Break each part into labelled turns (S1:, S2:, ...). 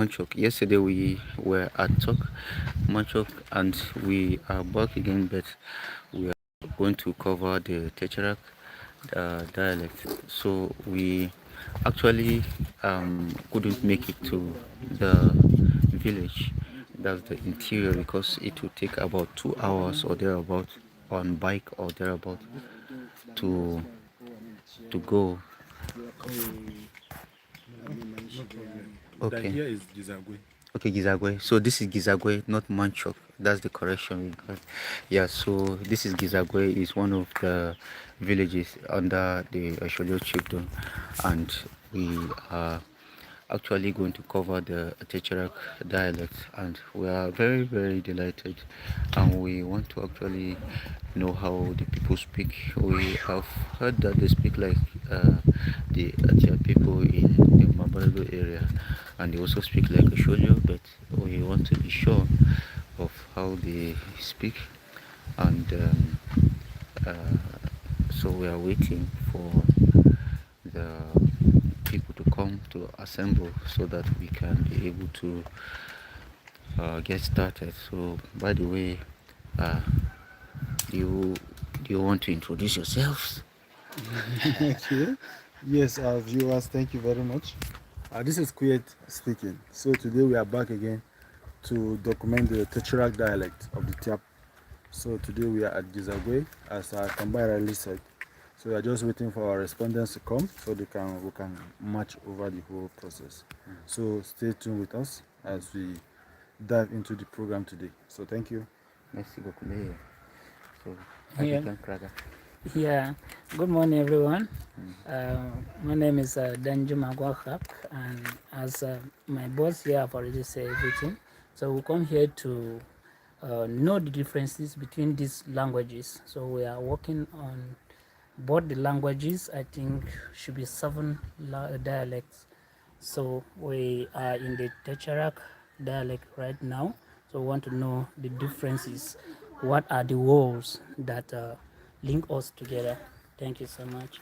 S1: Manchok. Yesterday we were at Manchok, and we are back again, but we are going to cover the Atyecarak dialect. So we actually couldn't make it to the village, that's the interior, because it would take about 2 hours or thereabout on bike or thereabout to go. Okay.
S2: Here is Gizagwai.
S1: Okay, Gizagwai. So this is Gizagwai, not Manchok. That's the correction we got. Yeah, so this is Gizagwai, is one of the villages under the Asholyio Chiefdom, and we are actually going to cover the Atyecarak dialect, and we are very, very delighted, and we want to actually know how the people speak. We have heard that they speak like the Atyecarak people in the Mabaldo area, and they also speak like Asholyio, but we want to be sure of how they speak, and so we are waiting for the people to come to assemble so that we can be able to get started. So, by the way, do you want to introduce yourselves?
S2: Okay. Yes, our viewers, thank you very much. This is Kuyet speaking. So today we are back again to document the Atyecarak dialect of the Tyap. So today we are at Gizagwai, as Kambai said. So we are just waiting for our respondents to come so we can march over the whole process. So stay tuned with us as we dive into the program today. So thank you.
S1: Merci beaucoup. So,
S3: Yeah, good morning everyone. My name is Danjuma Gwakak, and as my boss here have already said everything, so we come here to know the differences between these languages. So we are working on both the languages. I think should be 7 dialects. So we are in the Atyecarak dialect right now. So we want to know the differences. What are the words that link us together? Thank you so much.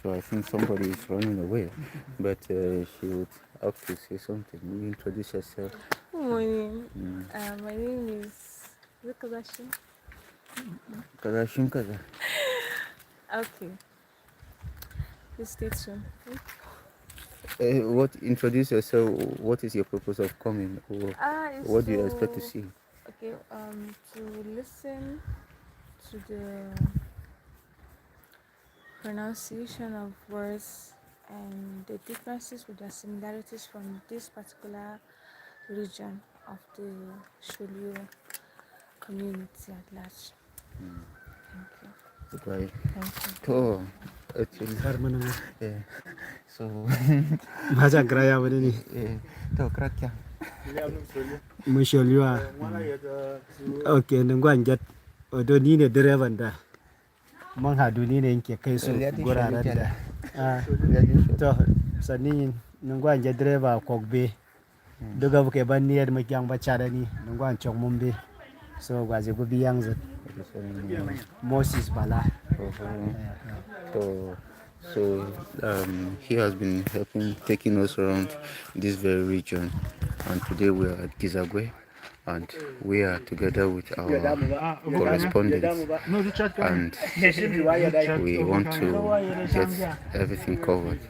S1: So I think somebody is running away, but she would have to say something. You introduce yourself.
S4: Good morning. My name is Kadashin.
S1: Kadashin Kaza.
S4: Okay. Please stay tuned.
S1: Introduce yourself. What is your purpose of coming? Or what do you expect to see?
S4: Okay, to listen to the pronunciation of words and the differences with the similarities from this particular region of the Asholyio community at large. Thank you.
S1: Goodbye.
S4: Thank you.
S1: Oh, actually, yeah. So,
S2: Maja graya wani
S1: to crack ya.
S2: Asholyio. Okay, nungwan jet. Odo ni ne direban da. Mun hadu ni ne yake kai su guraren da. To sannin nungwan jet direba kokbe. Duga buke ban niyar makyang bachada ni nungwan chong mumbe. So gwaze gubi yangzat. Moses Bala.
S1: So he has been taking us around this very region, and today we are at Gizagwai, and we are together with our correspondents, and we want to get everything covered.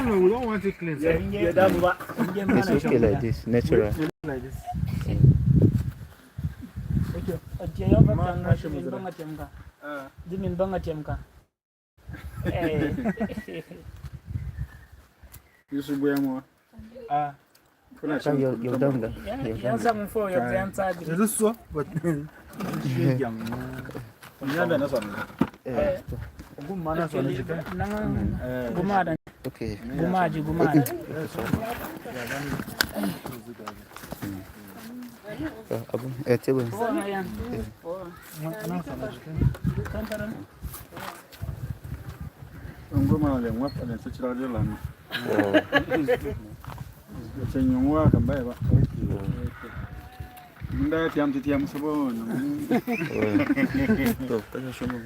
S2: No, we don't want it clean.
S1: It's okay like this, natural.
S2: Like this. Yusuf Boyamo.
S1: You've done that.
S3: Yeah, something for your grandchild.
S2: Is this so? But young.
S1: Okay.
S3: Gumaji.
S2: Ngoma le ngwa pa se tsira le lana. Se nyongwa ka mba ba. Nda tiam se bo.
S1: To pasa shomo.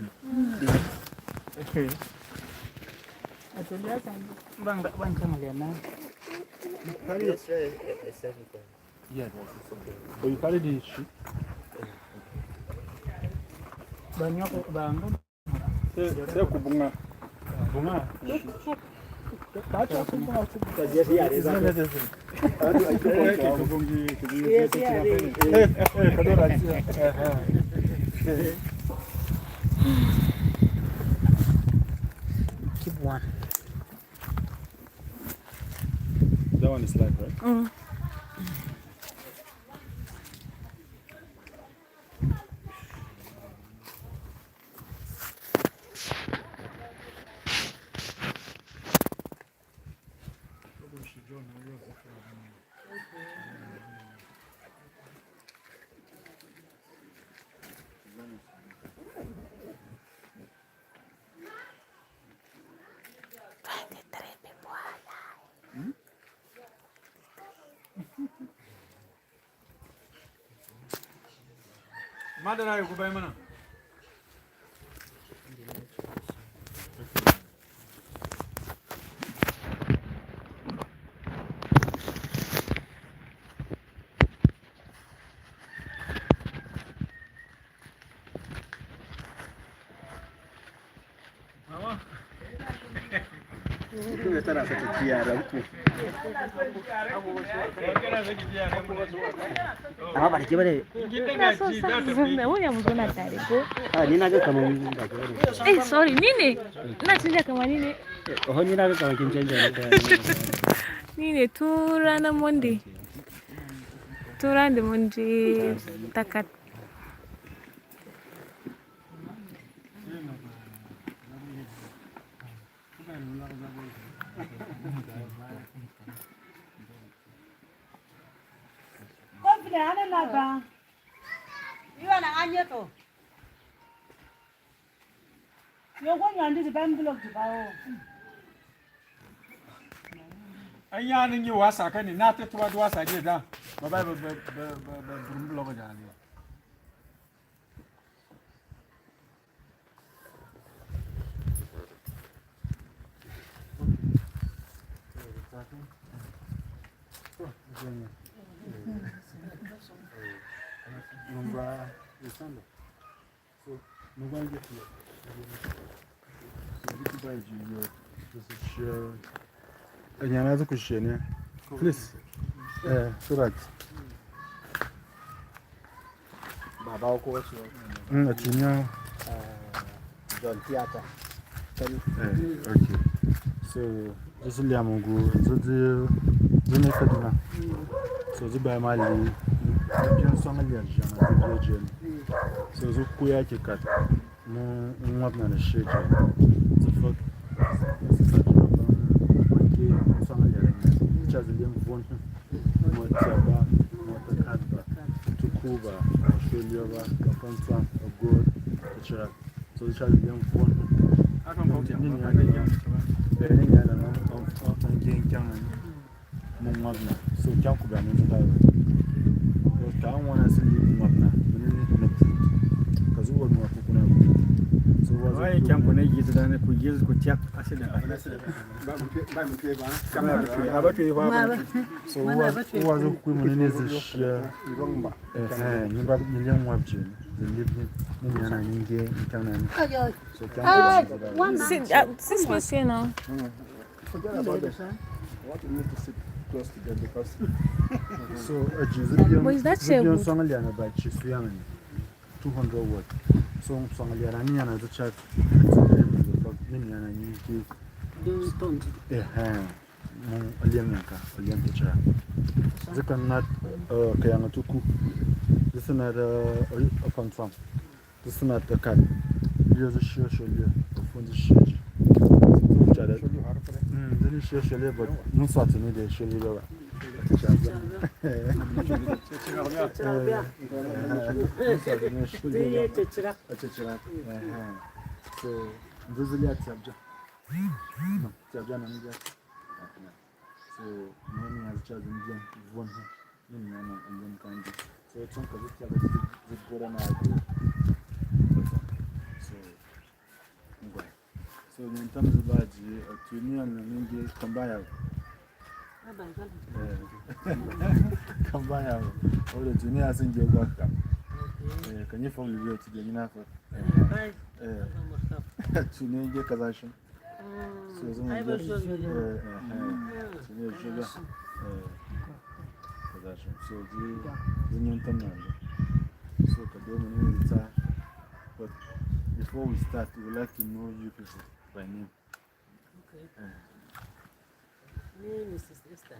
S3: Bang kang lian na.
S2: Yes, yeah. So you carry the sheet? Saya kubunga. Bunga.
S3: Keep one.
S2: That one is live, right? Madara yuko bai mana. Mama. Kita tara satu tiara itu.
S5: Amma ba ke bane.
S4: Ina so sa zan wani mu zo na tare ko?
S5: Ah ni na ga kaman ba ke bane.
S4: Sorry, ni ne. Ina canja kamar ni ne.
S5: Oh ni na ga kaman kin canja ne.
S4: Ni ne tun ranar Monday. Tun ranar da mun je takat.
S2: An yanin yi wasa kan ne na ta tuwa wasa ne da ba ba burin blog da ne. Anyana za ku shene. Please. Surat.
S5: Baba ko wasu.
S2: A cinya.
S5: John theater.
S2: Okay. So, this is Liamungu. This is Kaduna. So, this is by Mali. Bien sans allergie, on a des jeunes. So, this is Atyecarak. Mon wap na shade. The fuck. Chazilian Von, Tyap, Atyecarak, Tukuba, Asholyio, Kapantan, Lunggut, Acacrak. So the Chazilian Von. I don't know. So can ku ba mun da ba ka an wana sun yi magna mun ne ka zuwa mu ku kuna so wai kan ku ne gizo da ne ku gizo ku tiap asali ba mu ke ba kamar ba ke ba so wa zo ku mun ne zai ngomba ni ba ni yan wabje the living ni yana ni ge kana ni so can
S4: Since we're here now.
S2: forget about that. I want to make to sit close together because so a Gizagwai.
S4: But is that so good?
S2: Songaliana by Chiefdom 200 watt. So Songaliana ni ana chat. Ni ana ni ki. Mon alianka, alian teacher. Zaka not kayanga tuku. This is not a confirm. This is not a card. Here's a share from the share. Then share share but no sort of need share lower. So this is the subject. No, subject and so many has chosen one and then kind of so it's something that is good and so in terms of that, to me and Ninja combine. Combine all the juniors in Geographic. Can you follow me to the United? To name your Kazashan. So, I will show you. So, the Union Command. So, Kaduna, but before we start, we would like to know you people by name.
S6: Okay. Name is Esther.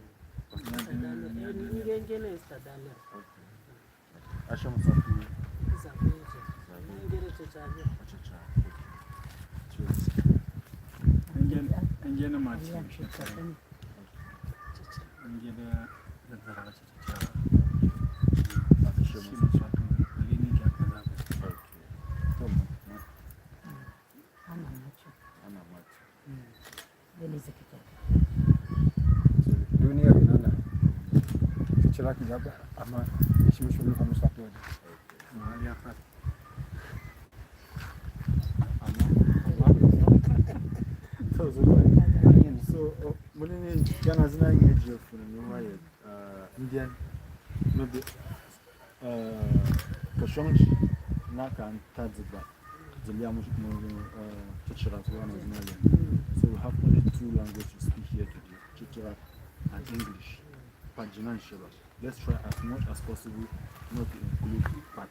S5: Dunia inana Acacrak jaga ama işimi şunu konuşmak lazım. Yakat.
S2: So, when you can as an age of Indian, maybe Kashonch, Naka, and Tadziba, the Liamush, Chicharak, one of Malian. So, we have only two languages to speak here today, Chicharak and English. Let's try as much as possible not to include part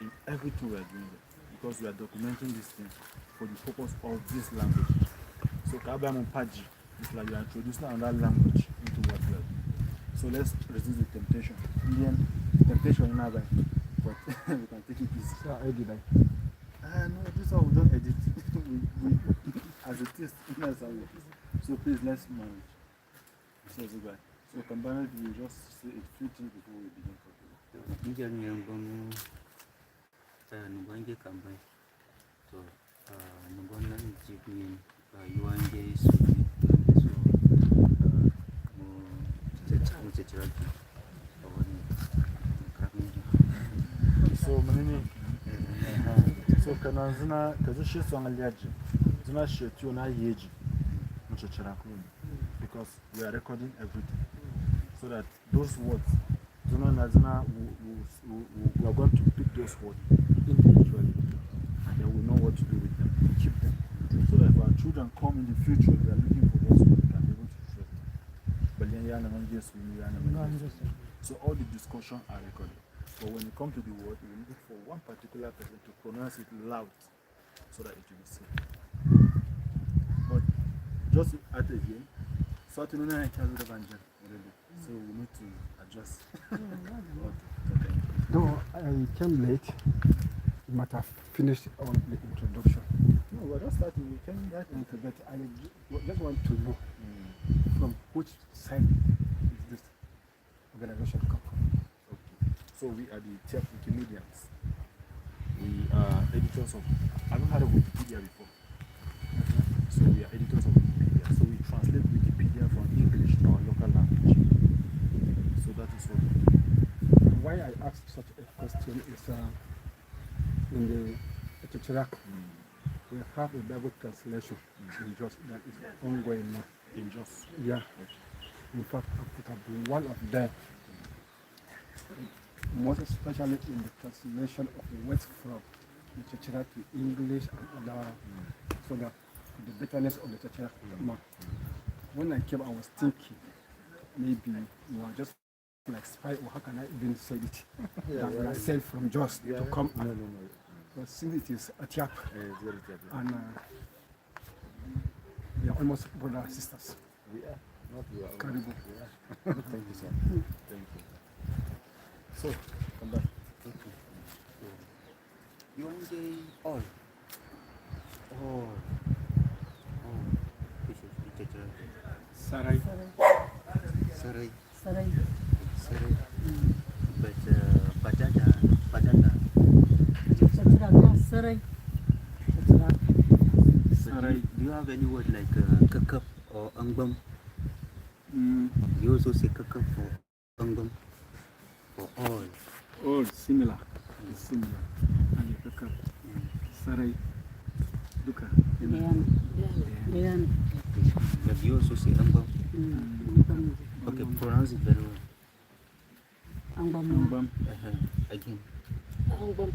S2: in everything we are doing it, because we are documenting this thing for the purpose of this language. So Kabam Paji is like you are introducing another language into what we are doing. So let's resist the temptation. Indian temptation in other, but we can take it easy.
S5: So I did like.
S2: No, this one we don't edit. we as it is, so please let's manage. So combined, we just say a few things before we begin talking.
S1: Indian young Nubanje combine. So Nubana Jibin UNJ
S2: so many so Kanazana Kazushi Songalyaji Zuna Shetuna Yeji because we are recording everything so that those words Zuna Nazana we are going to pick those words individually and then we know what to do with them, keep them. So that if our children come in the future, they are looking for those words, they can be able to trace them. But then so all the discussions are recorded. But when it comes to the word, we look for one particular person to pronounce it loud so that it will be seen. But just at again, so we need to adjust.
S5: Though I came late, you might have finished on the introduction.
S2: No, we're just starting. We came right into
S5: But I just want to know from which side is this organization come from.
S2: Okay. So we are the Tyap Wikimedians. We are editors of. I haven't heard of Wikipedia before. So we are editors of Wikipedia. So we translate Wikipedia from English to our local language. So that is what we do.
S5: Why I asked such a question is in the Atyecarak, we have a Bible translation in just that is ongoing now.
S2: In just.
S5: Yeah. In fact, I put up one of them, most especially in the translation of the words from the Atyecarak to English and other, so that the bitterness of the Atyecarak come out. When I came, I was thinking maybe you are just like spy, or how can I even say it? That I said from just to come.
S2: No.
S5: But since it is Tyap,
S2: It's very Tyap.
S5: and we are almost brothers and sisters.
S2: We are. Not we are.
S5: Karibu.
S2: We are. Thank you, sir. Thank you. So, come back.
S1: UNJ all. This is
S5: Sarai.
S1: Sarai.
S3: Sarai.
S1: Sarai. But Badada.
S3: Sarai.
S1: Sarai. Do you have any word like kakap or angbam? You also say kakap for angbam for all.
S5: All similar. It's similar. And you pick up Sarai. Duka.
S3: Leon.
S1: But you also say angbam. Okay, pronounce it very well.
S7: Angbam.
S1: Again.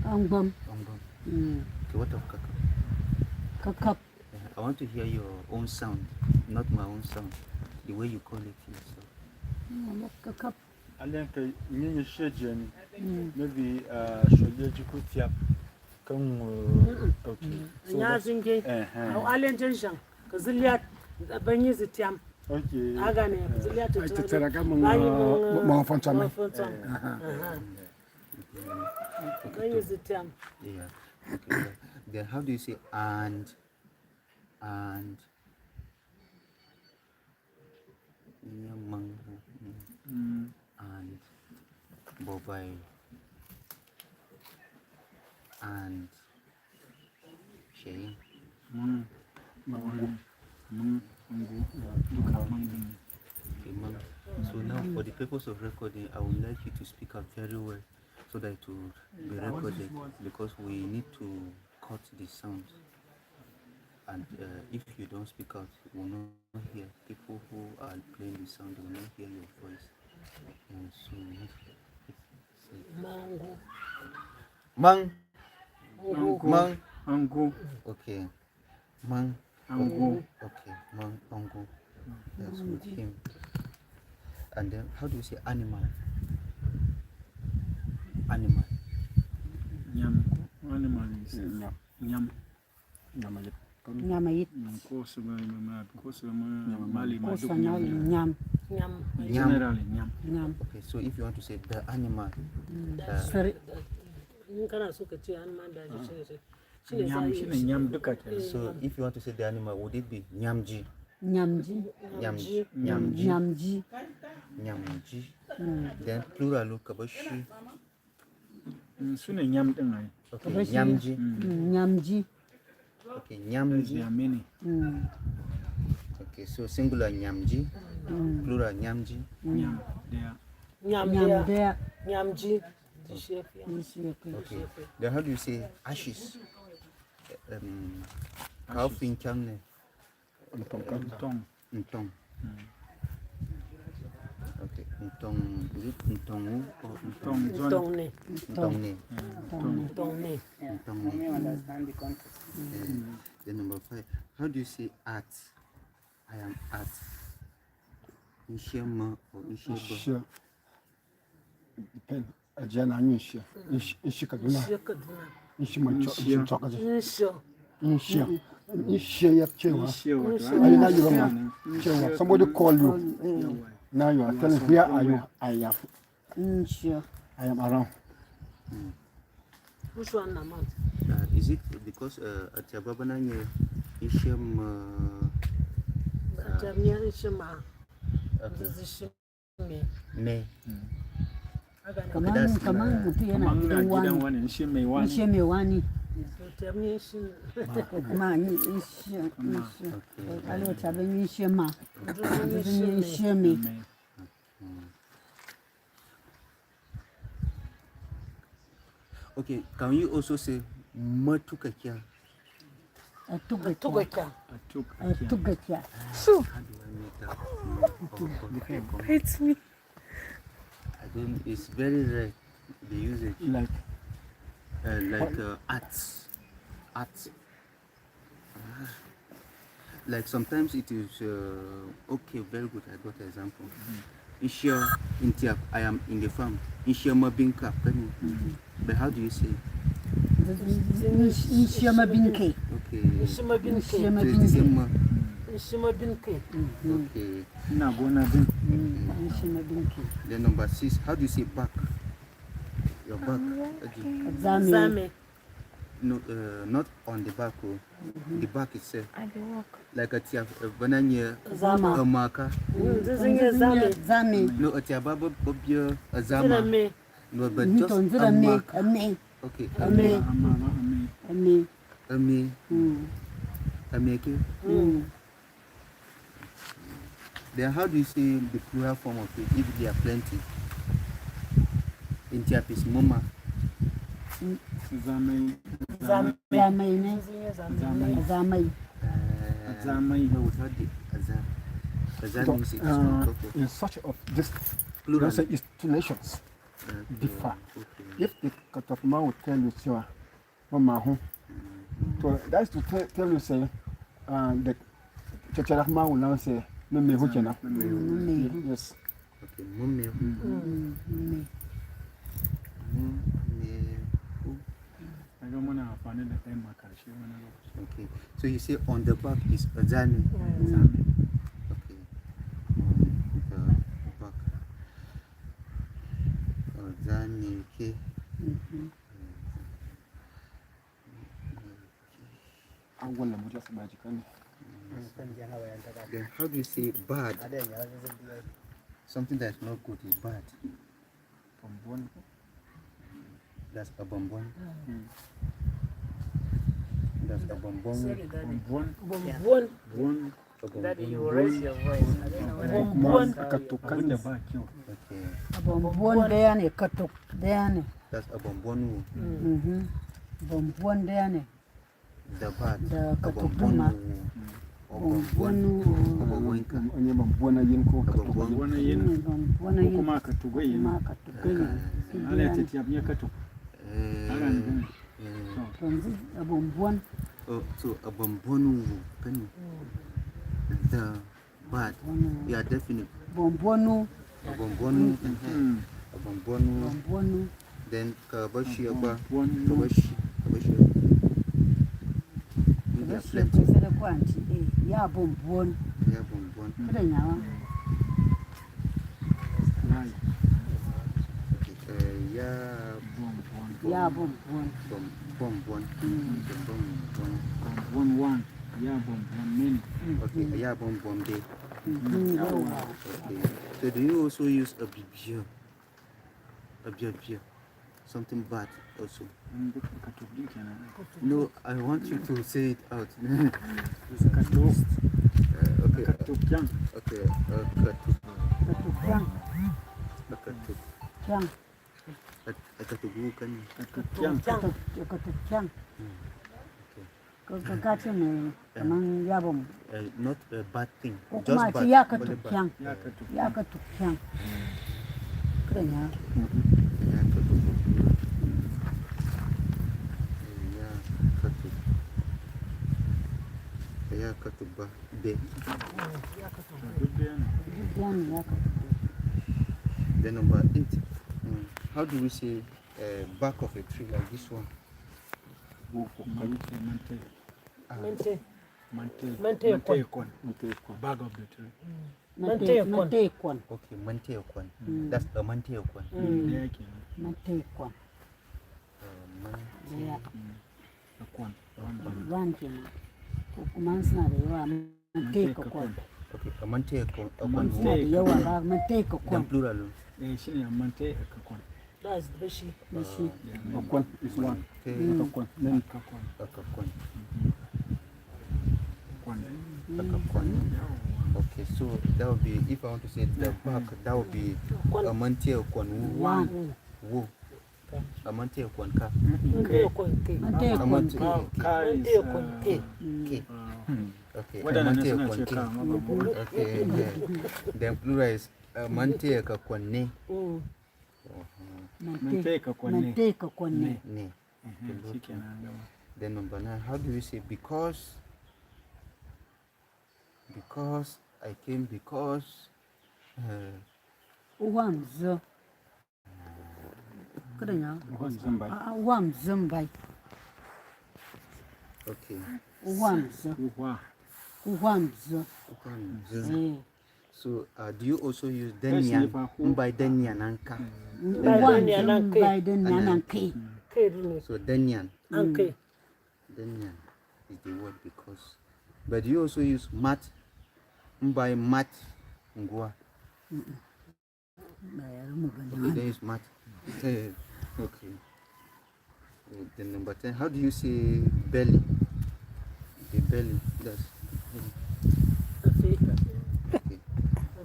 S7: Angbam.
S1: Okay, what of kakap?
S7: Kakap.
S1: I want to hear your own sound, not my own sound. The way you call it yourself.
S7: Kakap.
S2: Alen ka yin shejen maybe Asholyio jiku Tyap kan okay.
S8: Ya zinge au alen jenshan ka ziliyat banyi zitiyam
S2: Okay.
S8: aga ne ziliyat
S5: Atyecarak ma fontsame.
S8: banyi zitiyam
S1: Yeah. Okay. Then how do you say and nyamang and bobai and shayin? Okay, ma'am. So now for the purpose of recording, I would like you to speak up very well so that it will be recorded, because we need to cut the sound. And if you don't speak out, we will not hear people who are playing the sound. They will not hear your voice. And so mang. Okay, mang. Okay, mang angu. That's with him. And then how do you say animal? Animal.
S2: Nyam. Animal is nyam.
S7: Nyamayit. Nyam.
S2: Generally nyam.
S1: Okay, so if you want to say the animal,
S7: Sari.
S8: in kana so ka ce an man da shi
S2: Nyam shine nyam duka kenan.
S1: so if you want to say the animal, would it be nyamji?
S7: Nyamji. Nyamji.
S1: Nyamji. Then plural kabashi.
S2: Sune nyam din ai.
S1: Okay, nyamji.
S7: Nyamji.
S1: Okay, nyamji.
S2: There are many.
S1: Okay, so singular nyamji, plural nyamji.
S2: Nyam. There.
S7: Nyamdea.
S8: nyamji di chef ya
S1: Okay. Then how do you say ashes? How finchang
S2: Tong.
S1: Ntong. Okay, ntong. Is it ntongu or ntong?
S8: tonne
S1: Ntongne.
S8: tonne
S1: Ntongne.
S3: Understand the context.
S1: Then number 5. How do you say at? I am at. Ishema or Isheba?
S5: Sure. Depend. Ajana nyisha. Ishi Kaduna.
S8: Kaduna
S5: Ishi manchoka.
S8: insho
S5: Ishi ya chewa. Now you are chewa. Somebody call you. Now you are telling where are you? I am around.
S8: which one na month
S1: Is it because at Yababananye Ishem
S8: jamia ishima
S1: okay.
S8: zishi
S1: Me?
S7: Kaman mutu yana gidan wani. Ishe mai wani.
S8: jamia ishi
S7: Ma ni ishe. Alo taben ishe ma. Ishe mai.
S1: Okay, can you also say Matukakia?
S7: Tugakia.
S1: How do I make that? Oh,
S4: It's me.
S1: I don't, it's very rare, the usage.
S5: Like
S1: Arts. Like sometimes it is, okay, very good, I got an example. Insure in Tyap, I am in the farm. Insure Mabinka, but how do you say it?
S7: Ishema binke.
S1: Okay.
S8: ishima bin
S1: So it's the same ma.
S8: ishima bin ke
S1: Okay.
S7: Ishema binke.
S1: Then number 6, how do you say back? Your back.
S7: Zame.
S8: zame
S1: No, not on the back. Oh. The back itself.
S4: I dey walk.
S1: Like a Tyap, banana,
S7: Zama.
S1: a marker.
S8: zizinge zame
S7: Zame.
S1: No, a Tyap, Bobia, a
S8: zira
S1: zama.
S8: me
S1: No, but just
S7: Ntonzira
S1: a
S7: me.
S1: mark.
S7: Ame.
S1: Okay,
S7: Ame. Ame.
S1: Ame. Ameke. Then how do you say the plural form of it if there are plenty? In Tyap is Mama.
S8: zame
S7: Zame ne.
S8: zizinge zame
S7: Zame.
S1: No, without the Azar. That means it's okay.
S5: In such of this,
S1: Plural.
S5: say it's two nations differ.
S1: Okay.
S5: If the Katapma will tell you, sir, Mama, so that's to tell you, say, the Chacharahma will now say, no, me, who can yes.
S1: Okay, Mumme.
S7: I don't want to find the M.
S1: Okay, so you say on the back is Azani. Okay, on the back. Azani, okay.
S5: I want to just magical.
S1: Then how do you say bad? Something that's not good is bad. That's a bonbon. That's a bonbon.
S3: Sorry, Daddy.
S7: One.
S3: Daddy, you raise your voice. I don't know whether
S7: The back, you.
S1: Okay,
S6: Bombon there ne katuk there.
S1: that's a bonbon.
S6: Bombon there.
S1: The bad.
S6: The
S1: A
S6: katupuma.
S1: bonbon.
S5: Onye bambona yinko
S7: One in.
S6: Bombon yin.
S7: Kumaka to go in.
S6: Maka tukenya.
S7: I let it have your cut.
S6: Tonzi bombon.
S1: Oh, so a bonbon. The bad. Yeah, definitely.
S6: Bombonu.
S1: A bonbon. A bonbon.
S6: Bombonu.
S1: Then kabashi aba.
S7: One.
S1: Kabashi.
S6: Sele kwanti. Ya bombon.
S1: Yeah, bonbon.
S6: Kada nyawa.
S1: Yeah,
S6: Ya bombon.
S1: bonbon.
S7: One. Yeah, one many.
S1: Okay, yeah, bonbon day.
S6: Yawa.
S1: Okay. So do you also use a bibia? A bibia? Something bad also. No, I want you to say it out. Okay. Okay.
S6: Katukang.
S1: Akatuk.
S6: Kang.
S1: Akatugukan.
S6: Katukang. Kagati ne kaman yabom.
S1: Not a bad thing. Just
S6: Kuma
S1: bad.
S6: ci ya katukang. Ya katukang. Kenya.
S1: Yeah, katuba. Be. Then number 8. How do we say back of a tree like this one?
S7: Mante. Bag of the tree.
S6: Mantekwan.
S1: Okay, manteokwan. That's a manteokwan.
S6: Mantekwan. Ya. Wanti na. Kumansna da yawa manteka kwan.
S1: Okay, a manteokwan.
S6: Kumansna da yawa ba manteka
S1: Then
S6: kwan.
S1: plural.
S7: She is Mante.
S3: That's Bishi.
S6: Bishi.
S5: Akwan is one.
S1: Okay.
S5: Akwan. Then
S1: Akakwan. Okay, so that would be, if I want to say the back, that would be a manteokwan.
S6: One.
S1: Wo. A manteokwan ka.
S6: Mantekwan.
S7: Car is
S1: Okay,
S7: what an
S1: manteokwan ka. Okay, then plural is manteokwan ne.
S6: Manteka kwan ne.
S1: Ne. Then number 9, how do we say because I came because
S6: Uwamzo. Kenya. Uwamzumbai.
S1: okay.
S6: Uwamzo. Uwamzo.
S1: So do you also use denyan by denyan anka?
S6: Uwamzumbai denyananke.
S1: So denyan.
S3: Okay.
S1: Denyan is the word because. But you also use mat by mat ngwa. Okay, then use mat. Okay. Then number 10, how do you say belly? The belly, that's okay.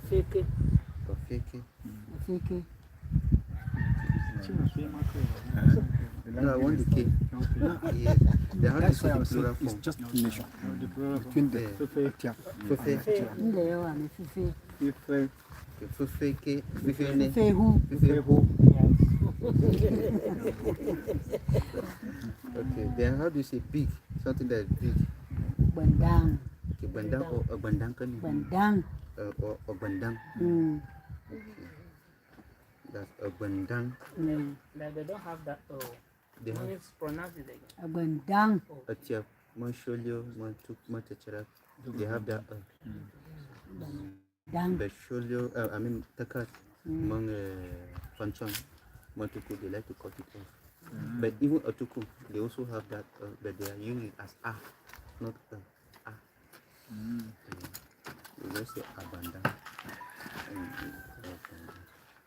S3: Afeke.
S1: Afeke.
S6: Afeke.
S1: No, I want the K.
S5: Okay.
S1: Yes. Then how do you
S5: That's
S1: say
S5: why I
S1: the
S5: was saying
S1: plural
S5: it's
S1: form?
S5: just nation
S7: The
S5: between the
S1: Yeah.
S5: Tiap.
S1: Fefe.
S6: Inda yawa ne fife.
S7: Fife.
S1: Fefe K. Fefe ne.
S6: Fife hu.
S1: Fefe who?
S3: Yes.
S1: Okay. Then how do you say big? Something that is big.
S6: Bandang.
S1: Okay. Bandang or bandang kan?
S6: Bandang.
S1: Or bandang. That's a bandang.
S3: Like they don't have that. Oh,
S1: They have
S3: let's pronounce it again.
S6: Bandang.
S1: Tyap, Asholyio, Atyecarak. They have that.
S6: Dang.
S1: The Asholyio, I mean Takat, among Fanchon, Matuku, they like to cut it off. But even Atuku, they also have that, but they are using it as A, not A. We just say abandon.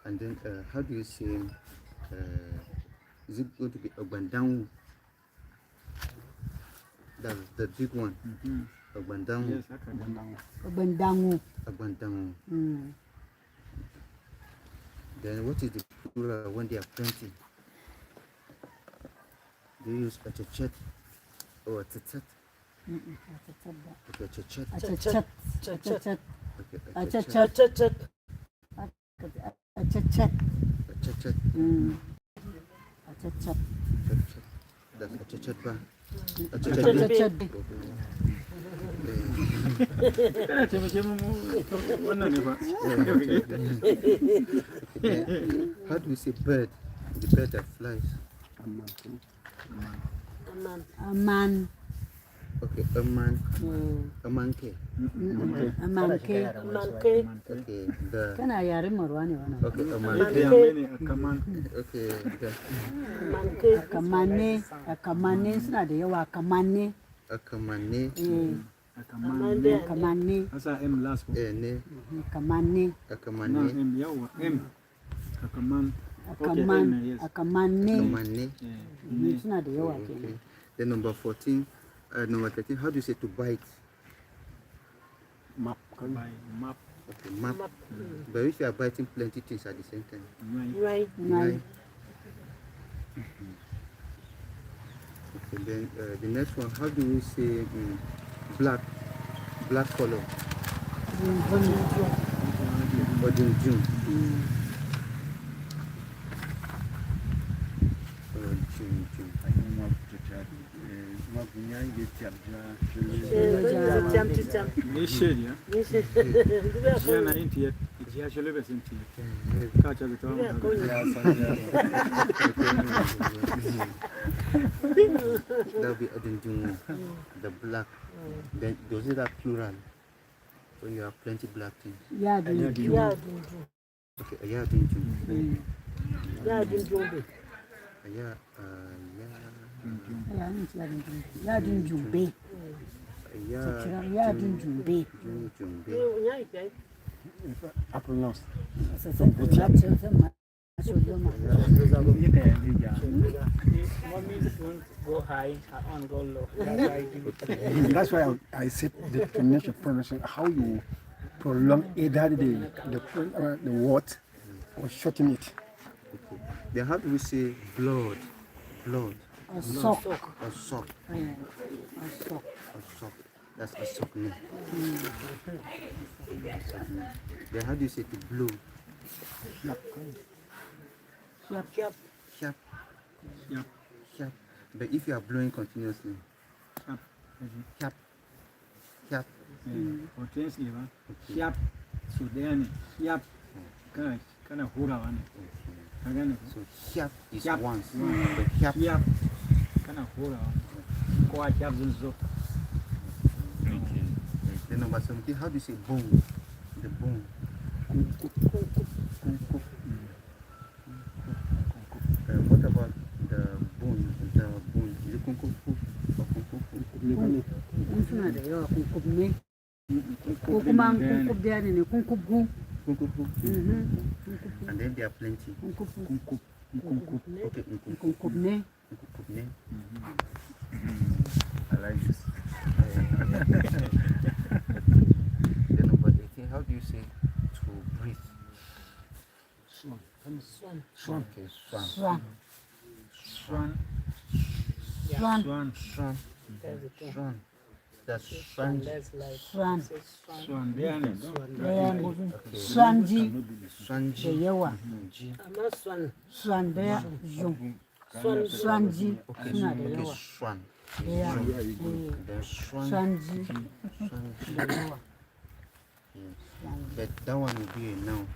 S1: And then how do you say, is it going to be abandon? That's the big one. Abandon.
S7: Yes, Akacrak.
S6: Bandangu.
S1: Abandon. Then what is the plural when they are plenty? Do you use Acacrak or Atyecarak? Okay, Acacrak.
S6: Acachat. Acachat.
S1: Okay,
S6: Acachat.
S8: Chat.
S6: Acachat.
S1: Acacrak.
S6: Acachat.
S1: That's Acacrak ba?
S6: Acachat.
S7: Kana taimake mu wannan ne fa.
S1: How do we say bird? The bird that flies.
S6: A man.
S1: Okay, a man. A monkey.
S6: A monkey.
S1: Okay, the.
S6: Kana yaren Morwa ne wannan.
S1: Okay, a
S7: Da
S1: monkey.
S7: yamma ne a kaman.
S1: Okay, the.
S6: Akamanne. Akamanne suna da yawa. Akamanne.
S1: A kamane.
S7: A kaman.
S6: Akamanne.
S7: Asa M last one.
S1: Ne.
S6: Akamanne.
S1: A
S7: Na
S1: kamane.
S7: M yawa M. A kaman.
S6: Akaman.
S7: yes.
S6: Akamanne.
S1: Kamane.
S6: Suna da yawa
S1: Okay.
S6: kenan.
S1: Then number 14, number 13, how do you say to bite?
S5: Map.
S7: By map.
S1: Okay, map. But if you are biting plenty things at the same time.
S7: Right.
S6: Nai.
S1: Okay, then the next one, how do we say black color? Or June.
S7: Ni shade ya. Jiya na yin tiyar. Jiya shi lobe sun tiyar. Ka ce ta mu.
S1: That will be Adunjun, the black. Then those are that plural. When you have plenty black things.
S6: Ya dunju.
S1: Okay, yeah, Adunjun.
S8: Ya dunjumbe.
S1: Yeah,
S6: Ya dunjube. Ya dunjube.
S8: Ya ikai.
S5: I pronounce.
S3: Mommy won't go high, her own go low.
S5: That's why I said the pronunciation, how you prolong either the word or shorten it.
S1: Then how do we say blood? Blood.
S6: A sock.
S1: Or sock.
S6: A sock.
S1: A sock. That's a sock name. Then how do you say to blow?
S8: Cap.
S1: Sharp.
S7: Yep.
S1: Sharp. But if you are blowing continuously,
S7: Sharp.
S1: sharp. Sharp.
S7: Hotel ne ba. Yap. So daya ne. Yap. Kana hurawa ne. Ka gane ko?
S1: So sharp is
S7: Sharp.
S1: once. But sharp.
S7: Yap. Kana hurawa. Ko a yap zun zo.
S1: Then number 17, how do you say bone? The bone. What about the bone? The bone. Is it kunkufu or kunkufu?
S6: Suna da yawa kunkub ne. Ko kuma kunkub da ne kunkubgu.
S1: Kunkufu. And then there are plenty.
S6: Kunkub.
S1: Okay,
S6: Kunkub ne.
S1: Kunkupne. I like this. Then number 18, how do you say to breathe?
S8: Swan.
S1: Okay, swan.
S6: Swan.
S7: Swan.
S3: Yeah.
S6: Swan.
S1: Swan.
S3: That's the thing.
S1: Swan. That's
S3: Swan,
S1: swan.
S3: that's like
S6: Swan.
S3: say swan.
S7: Swan. There ne.
S6: Swanji
S1: Swanji.
S6: da yawa.
S8: Amma swan.
S6: Swan da yau.
S8: Swan.
S6: Swanji
S1: Okay,
S6: suna da
S1: okay,
S6: yawa.
S1: swan.
S6: Da yawa.
S1: Then swan.
S6: Swanji
S1: Swanji.
S6: da yawa.
S1: But that one will be a noun,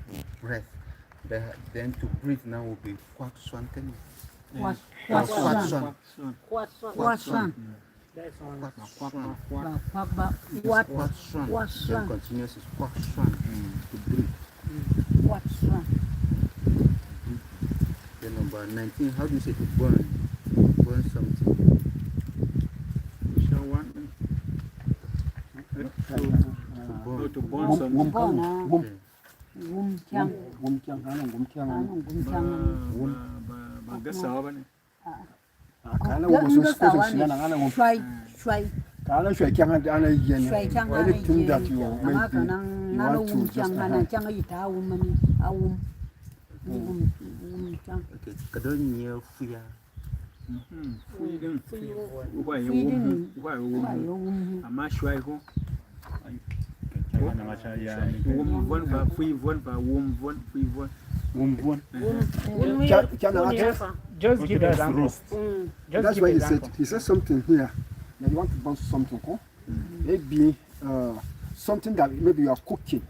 S1: breath. Then to breathe now will be quack swan.
S6: Quack
S1: Quack
S6: swan.
S1: swan.
S8: Quack swan.
S6: Quack swan.
S8: That's one.
S6: Ba
S1: Swan.
S6: quack ba. What?
S1: Quack swan.
S6: Quack
S1: Then
S6: swan.
S1: continuous is quack swan to breathe.
S6: Quack swan.
S1: Then number 19, how do you say to burn? Burn something.
S7: Shawan. To burn something.
S6: Bona.
S1: Okay.
S6: Gumkyang. Anong gumkyang?
S7: Ba gasawa ba ne?
S6: Kana wasu special shwai shwai
S5: Kana shwai kyang ana yen.
S6: shwai kyang ana
S5: Anything that you
S6: amma
S5: maybe
S6: kanan
S5: you
S6: nalo
S5: want to
S6: gumkyang
S5: just
S6: kana kyang yi ta mani awum. Gumkyang.
S1: Okay. Kadon fuya.
S7: Freedom. Why you
S6: Feeding.
S7: why
S6: Ayong
S7: amma shwai ko? Wom von ba free von ba wom von free von.
S3: Just give examples. Just
S5: That's
S3: give
S5: why
S3: example.
S5: he said something here that you want to burn something. Maybe something that maybe you are cooking.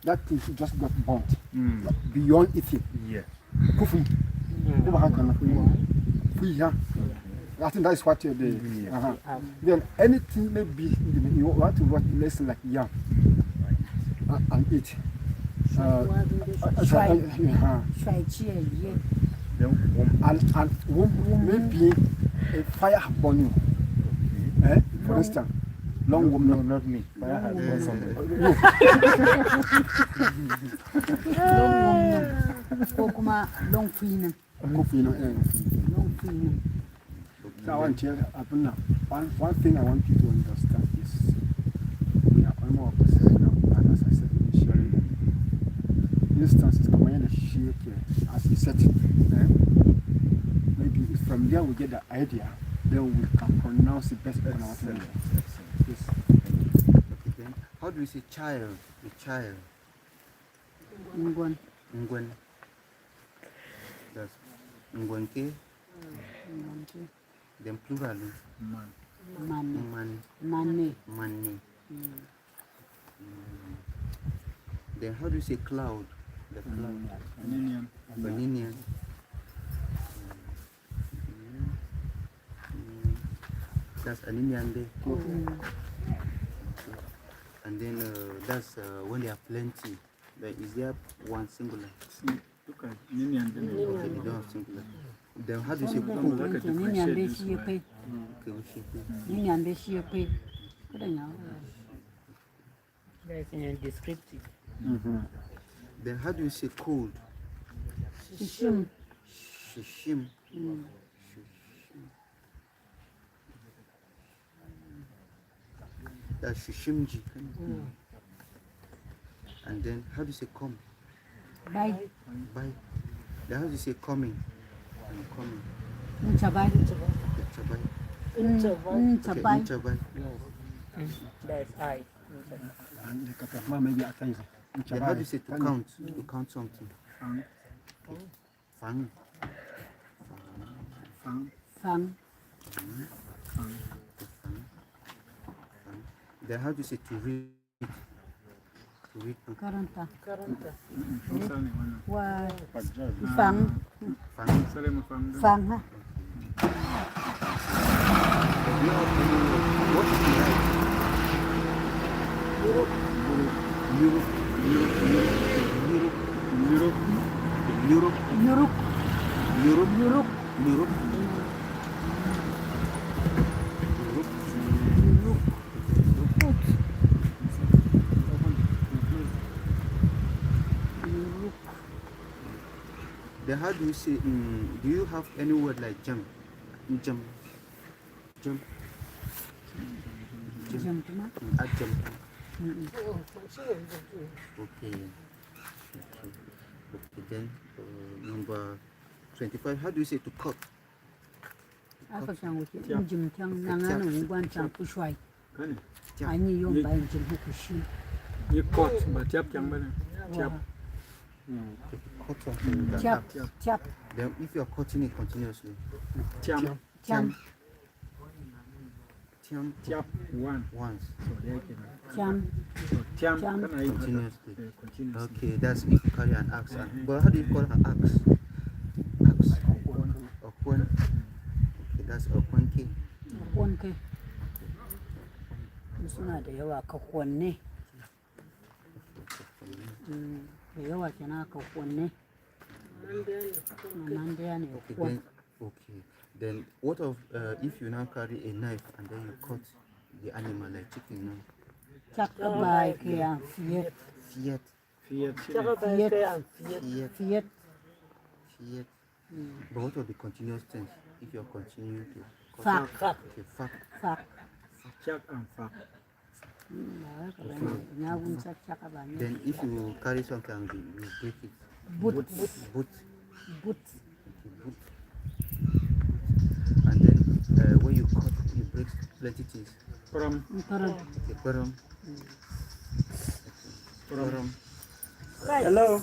S5: That thing just got burnt. Beyond eating.
S7: Yeah.
S5: Kufu. I think that's what you're doing. Then anything maybe you want to watch lesson like yam and eat.
S6: shwai ciye ye.
S5: And maybe a fire burn you. For instance, long woman. No, not me. Fire has burned somebody.
S6: Ko kuma long finin. Long finin.
S5: So I want to tell one thing I want you to understand is we are all more of the same now, and as I said initially, instances command the shape as he said. Maybe from there we get the idea, then we can pronounce it best on our level. Yes.
S1: Okay, then how do we say child? A child.
S6: Ngwan.
S1: Ngwen. That's ngwenke. Then plural.
S6: Mane.
S1: Man.
S6: Mane.
S1: Mani. Then how do you say cloud? The cloud. Baninian. That's an Indian day. And then that's when there are plenty. Like, is there one singular?
S7: Look at Ninian.
S1: Okay, they don't have singular. Then how do you say cook?
S6: Ni nyambe shi pe.
S1: Okay, we should.
S6: Ni nyambe shi pe. Kada nya.
S3: That's in descriptive.
S1: Then how do you say cold?
S6: Shishim.
S1: Shishim. That's shishimji. And then how do you say come?
S6: Bai.
S1: Bye. Then how do you say coming? I'm coming.
S6: Nchabai.
S1: Chabai.
S6: Nchabai.
S1: Chabai.
S3: That's I.
S5: And the Katafma maybe at times.
S1: Then how do you say to count? To count something. Fang.
S6: Fang.
S1: Then how do you say to read? To read book.
S6: Karanta.
S3: Karanta.
S6: Wa. Fang.
S1: Fang.
S6: Fang ha.
S1: What is the right? Europe. Then how do you say, do you have any word like jump? Jump. Add jump. Okay. Okay, then number 25, how do you say to cut?
S6: aka chang wuce injin can nanganin gwan can kushwai
S7: Kani.
S6: an yi yon bayan jin hukushi
S7: Ye kot ba tiap kyang ba ne. Tiap.
S1: Cut something with an
S6: chap
S1: axe.
S6: chap
S1: Then if you're cutting it continuously,
S7: Tiam.
S6: cham
S7: Tiap one.
S1: once,
S7: So there can.
S6: cham
S7: So tiam
S6: Tiam.
S7: kana yi
S1: continuously.
S7: continuously.
S1: Okay, that's if you carry an axe. But how do you call an axe? Axe. Okwen. Okay, that's okwenki.
S6: wanke suna da yawa kakwanne da yawa kenan kakwanne nan da ne
S1: Okay,
S6: kwan
S1: then, okay. Then what of if you now carry a knife and then you cut the animal like chicken now?
S6: chaka ba ke ya fiye
S1: Fiat.
S7: Fiat.
S8: Tsaka ba
S6: Fiat.
S8: kai an fiye.
S1: Fiat.
S6: fiye
S1: Fiat. But what of the continuous tense? If you're continuing to cut.
S6: fak
S1: Okay, fuck.
S6: fak
S7: Chak and fak.
S6: na wunsa chaka ba ne
S1: Then if you carry something and you break it.
S6: but
S1: Boot.
S6: but
S1: Okay, boot. And then when you cut, you break plenty things.
S7: From
S6: tara
S1: Okay, param. Param.
S8: Hello.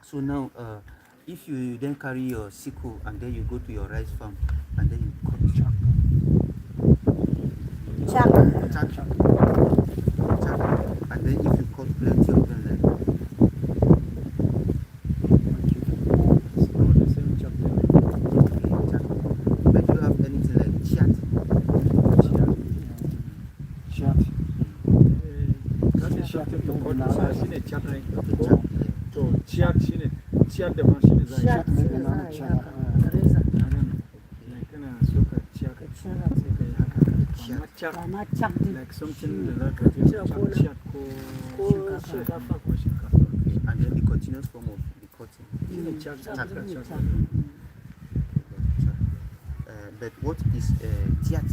S1: So now, if you then carry your sickle and then you go to your rice farm and then you cut chak,
S6: chak
S1: and then if you cut plenty of them, like
S7: all the same chap.
S1: okay, chak. But do you have anything like chat?
S7: Chat. Kasi chat to kot sa shine chat ai.
S1: Okay, chat.
S7: To chat shine chat da ma shine zai.
S6: chak reza
S7: Like kana so ka chat sai kai haka. Amma chat
S6: amma chak din
S7: like something da zaka je chat ko
S8: Ko shinkafa.
S7: ko shinkafa.
S1: And then the continuous form of the cutting.
S7: Shine chat
S1: Chak.
S7: chat.
S1: But what is tiat?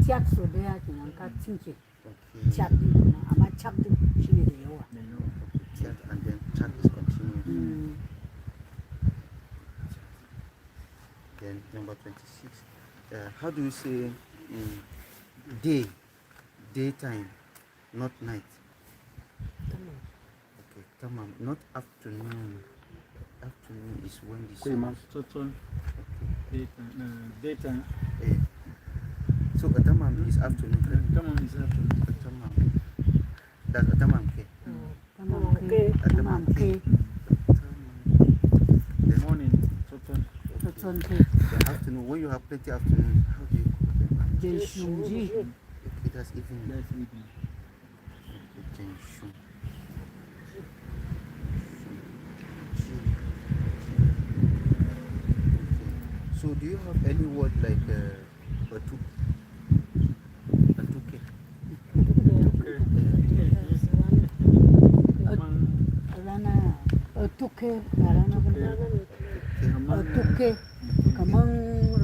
S6: chak so da ya kenan ka tinke
S1: Okay.
S6: chak din kenan amma chak din shine da yawa
S1: Tiat and then chat is continuous. Then number 26. How do you say daytime, not night? Okay, tamam, not afternoon. Afternoon is when the sun.
S7: Total data.
S1: Eh. So tamam is afternoon. Correct?
S7: Tamam is after.
S1: Tamam. That's tamam. Okay.
S6: tamam ke
S7: The morning. Total.
S6: totson ke
S1: The afternoon. When you have plenty afternoon, how do you call them?
S6: jin shunji
S1: Okay, that's evening.
S7: That's evening.
S1: Okay, shun. So do you have any word like batu? Batuke?
S6: rana tuke rana tuke kaman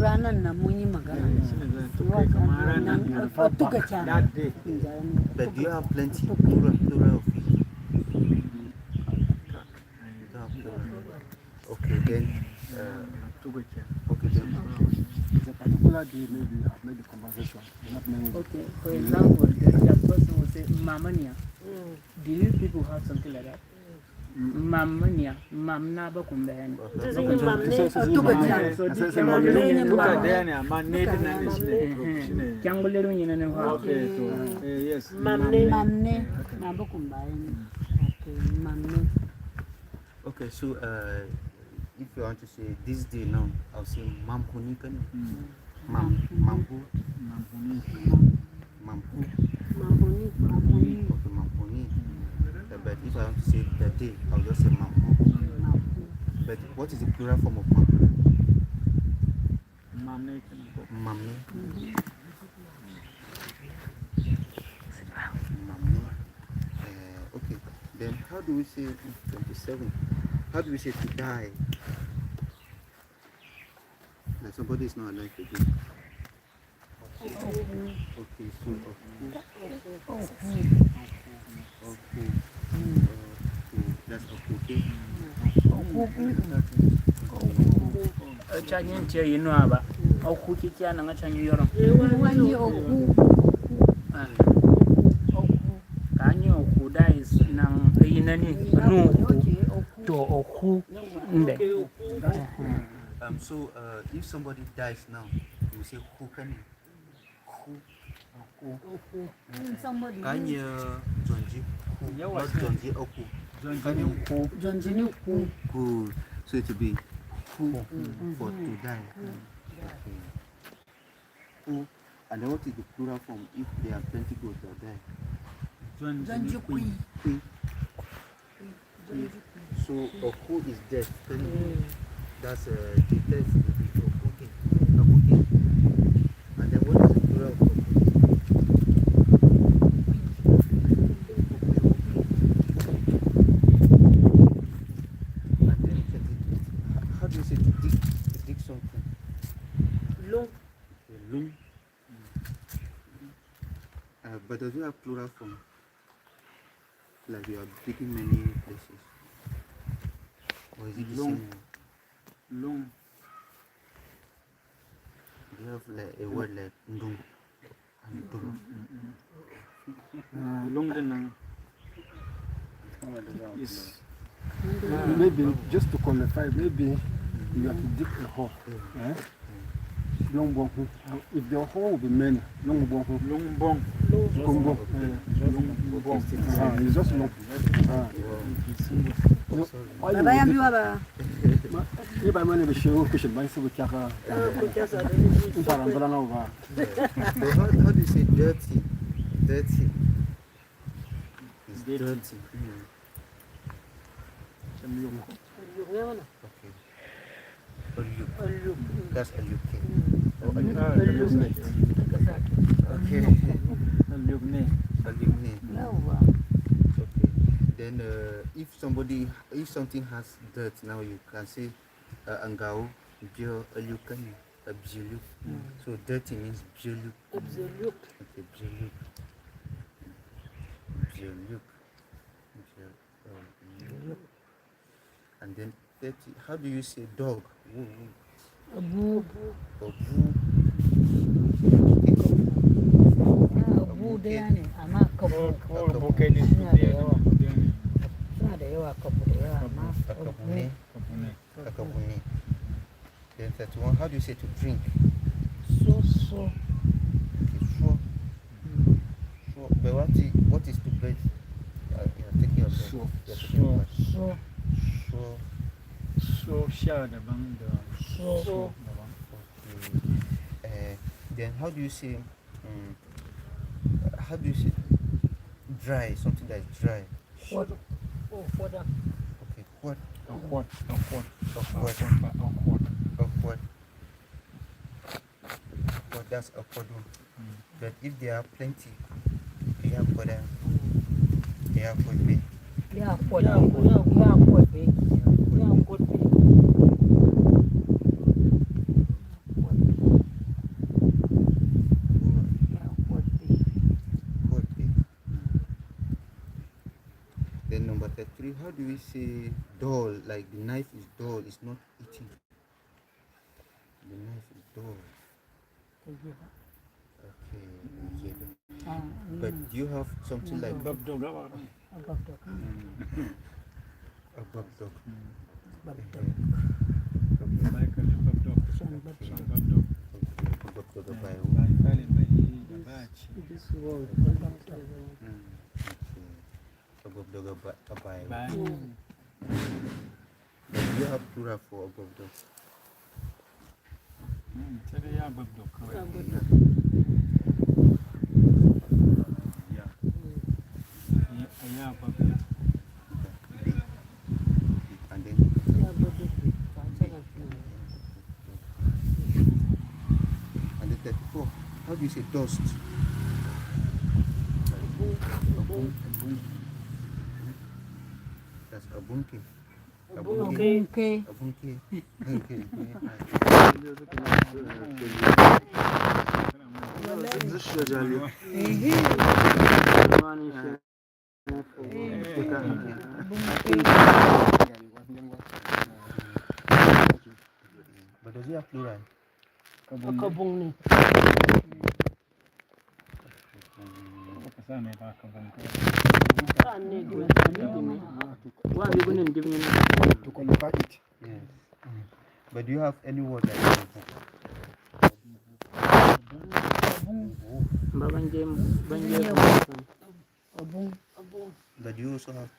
S6: ranan nan mun yi magana tuke can
S7: That day.
S1: But do you have plenty plural of it? You don't have plural. Okay, then okay then
S5: It's a particular day, maybe I've made the conversation. Not many.
S3: Okay, for example, the person will say mamania. Do you people have something like that? Mamania, mamna ba kumbayani.
S8: Sisi yi mamne.
S6: tuke can
S3: So this
S6: Mamne
S3: is
S7: Look at
S6: mamne.
S7: there, man. Man, native man is shine.
S3: Kyangulero nyina ne ho.
S7: Okay, so yes.
S8: Mamne.
S6: mamne na ba kumbayani okay mamne
S1: okay, so if you want to say this day now, I'll say mamhuni kan. Mamhu. Mamhu.
S8: Mahoni.
S1: Okay, mamhuni. But if I want to say the day, I'll just say mamhu. But what is the plural form of mamhu?
S7: Mamne.
S1: Mamne. Okay, then how do we say 27? How do we say to die? Like somebody is not alive again. Okay, so okay. That's okay.
S3: chanyin che yinu aba oku kikia na chanyu yoro
S6: Wani oku.
S3: kanyi oku da is nang yinani nu to oku nde.
S1: So if somebody dies now, you say who can
S6: Somebody.
S1: Kanye Jonji who not Jonji Oku. Kanye who. Good. So it will be who for to die. Okay. Who and then what is the plural form if there are plenty goats that die?
S6: Janjukui.
S1: Kui. So Oku is dead. That's the death will be Okuki. And then what is the plural of Okuki? And then how do you say to dig something?
S8: Long.
S1: Lung. But does it have plural form? Like you are digging many places? Or is it the same?
S7: Long.
S1: Do you have like a word like ndung and dum?
S7: Long
S5: Yes. Maybe just to qualify, maybe you have to dig a hole. Long bong. If the hole will be many, long bong.
S7: Long bong.
S5: It's just long.
S6: Baba yambiwa ba.
S5: If I manage to show question, I say we can't.
S1: So how do you say dirty? Dirty. It's dirty. Okay. Aluk. That's Aluk. Oh, Aluk. Okay. Aluk. Okay. Then if something has dirt now, you can say angao bio alukani abjuluk. So dirty means bjuluk.
S8: Absolute.
S1: Okay, bjuluk. Bjuluk. And then 30. How do you say dog?
S6: Abu. Abu da yani amma kabu. Suna da yawa kabu da yawa amma
S1: Kakabune. Then 31. How do you say to drink?
S6: so.
S1: Okay, sure. But what is to breathe? You're taking your breath.
S7: So sha daban da
S6: So.
S1: Okay. Then how do you say dry? Something that is dry.
S6: What?
S1: Okay. What?
S7: Awkward.
S1: Well, that's awkward. But if there are plenty, you have for them. You have for me.
S6: Yeah, what? Yeah, what?
S1: Then number 33, how do we say dull? Like the knife is dull, it's not eating. The knife is dull. Okay, yeah. But do you have something like above dog? Above dog. You have plural for above dog. And then and the 34. How do you say dust? That's abunke.
S6: Okay.
S1: Abunke. Yeah, plural.
S8: Kabung ni.
S5: To qualify it.
S1: Yes. But do you have any word like that? But you also have